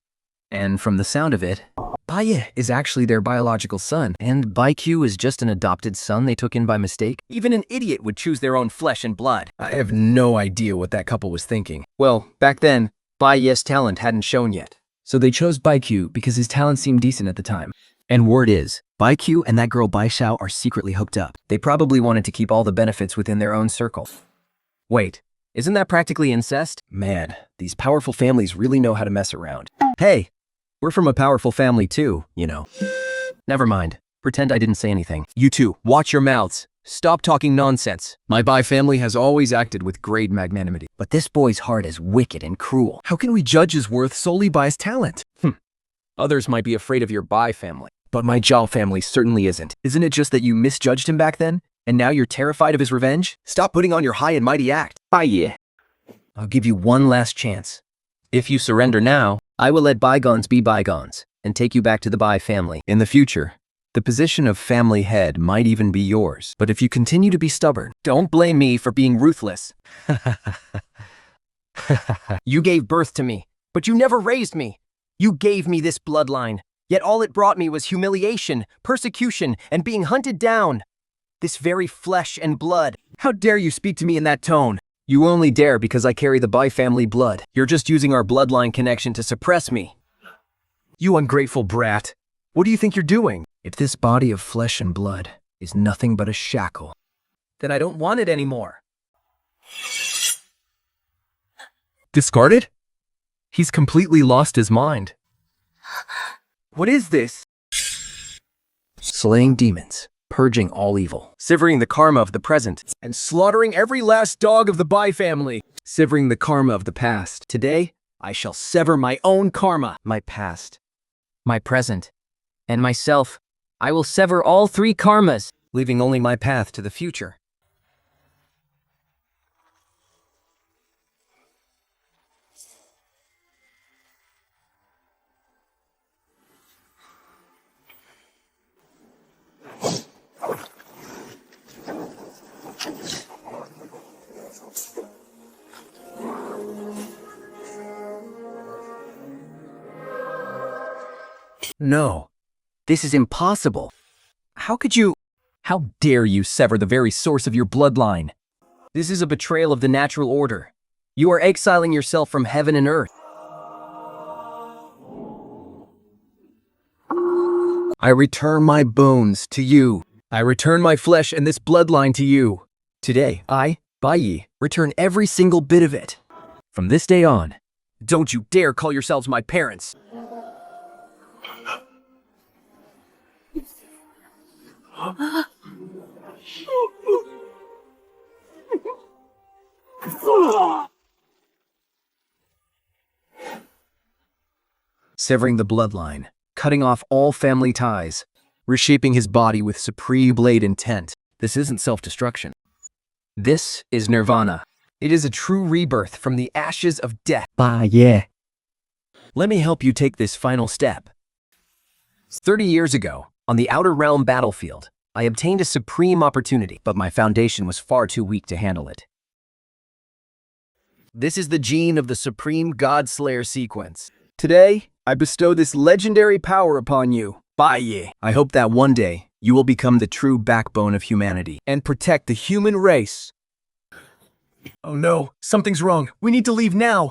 Speaker 3: And from the sound of it, Bai Ye is actually their biological son, and Baiku is just an adopted son they took in by mistake. Even an idiot would choose their own flesh and blood. I have no idea what that couple was thinking. Well, back then, Bai Ye's talent hadn't shown yet. So they chose Baiku because his talent seemed decent at the time. And word is, Baiku and that girl Bai Xiao are secretly hooked up. They probably wanted to keep all the benefits within their own circle. Wait, isn't that practically incest? Man, these powerful families really know how to mess around. Hey, we're from a powerful family too, you know. Never mind. Pretend I didn't say anything. You two, watch your mouths. Stop talking nonsense. My Bai family has always acted with great magnanimity. But this boy's heart is wicked and cruel. How can we judge his worth solely by his talent? Others might be afraid of your Bai family, but my Zhao family certainly isn't. Isn't it just that you misjudged him back then, and now you're terrified of his revenge? Stop putting on your high and mighty act. Bai Ye. I'll give you one last chance. If you surrender now, I will let bygones be bygones and take you back to the Bai family. In the future, the position of family head might even be yours. But if you continue to be stubborn, don't blame me for being ruthless. You gave birth to me, but you never raised me. You gave me this bloodline, yet all it brought me was humiliation, persecution, and being hunted down. This very flesh and blood. How dare you speak to me in that tone? You only dare because I carry the Bai family blood. You're just using our bloodline connection to suppress me. You ungrateful brat. What do you think you're doing? If this body of flesh and blood is nothing but a shackle, then I don't want it anymore. Discarded? He's completely lost his mind. What is this? Slaying demons, purging all evil, severing the karma of the present, and slaughtering every last dog of the Bai family, severing the karma of the past. Today, I shall sever my own karma. My past, my present, and myself. I will sever all three karmas, leaving only my path to the future. No, this is impossible. How could you? How dare you sever the very source of your bloodline? This is a betrayal of the natural order. You are exiling yourself from heaven and earth. I return my bones to you. I return my flesh and this bloodline to you. Today, I, Bai Ye, return every single bit of it. From this day on, don't you dare call yourselves my parents. Severing the bloodline, cutting off all family ties, reshaping his body with supreme blade intent. This isn't self-destruction. This is nirvana. It is a true rebirth from the ashes of death.
Speaker 2: Bai Ye.
Speaker 3: Let me help you take this final step. 30 years ago, on the Outer Realm battlefield, I obtained a supreme opportunity, but my foundation was far too weak to handle it. This is the gene of the Supreme God Slayer sequence. Today, I bestow this legendary power upon you, Bai Ye. I hope that one day, you will become the true backbone of humanity and protect the human race. Oh no, something's wrong. We need to leave now.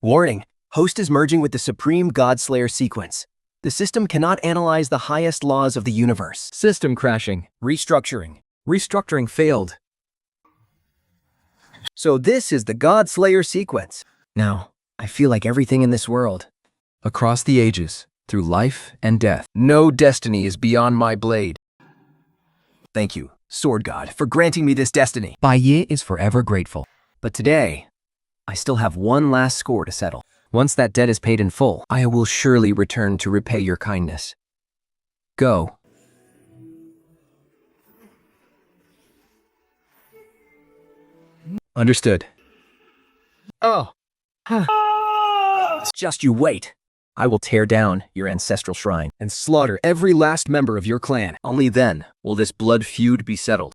Speaker 3: Warning, host is merging with the Supreme God Slayer sequence. The system cannot analyze the highest laws of the universe. System crashing. Restructuring. Restructuring failed. So this is the God Slayer sequence. Now, I feel like everything in this world. Across the ages, through life and death, no destiny is beyond my blade. Thank you, Sword God, for granting me this destiny.
Speaker 2: Bai Ye is forever grateful.
Speaker 3: But today, I still have one last score to settle. Once that debt is paid in full, I will surely return to repay your kindness. Go. Understood. Oh. Just you wait. I will tear down your ancestral shrine and slaughter every last member of your clan. Only then will this blood feud be settled.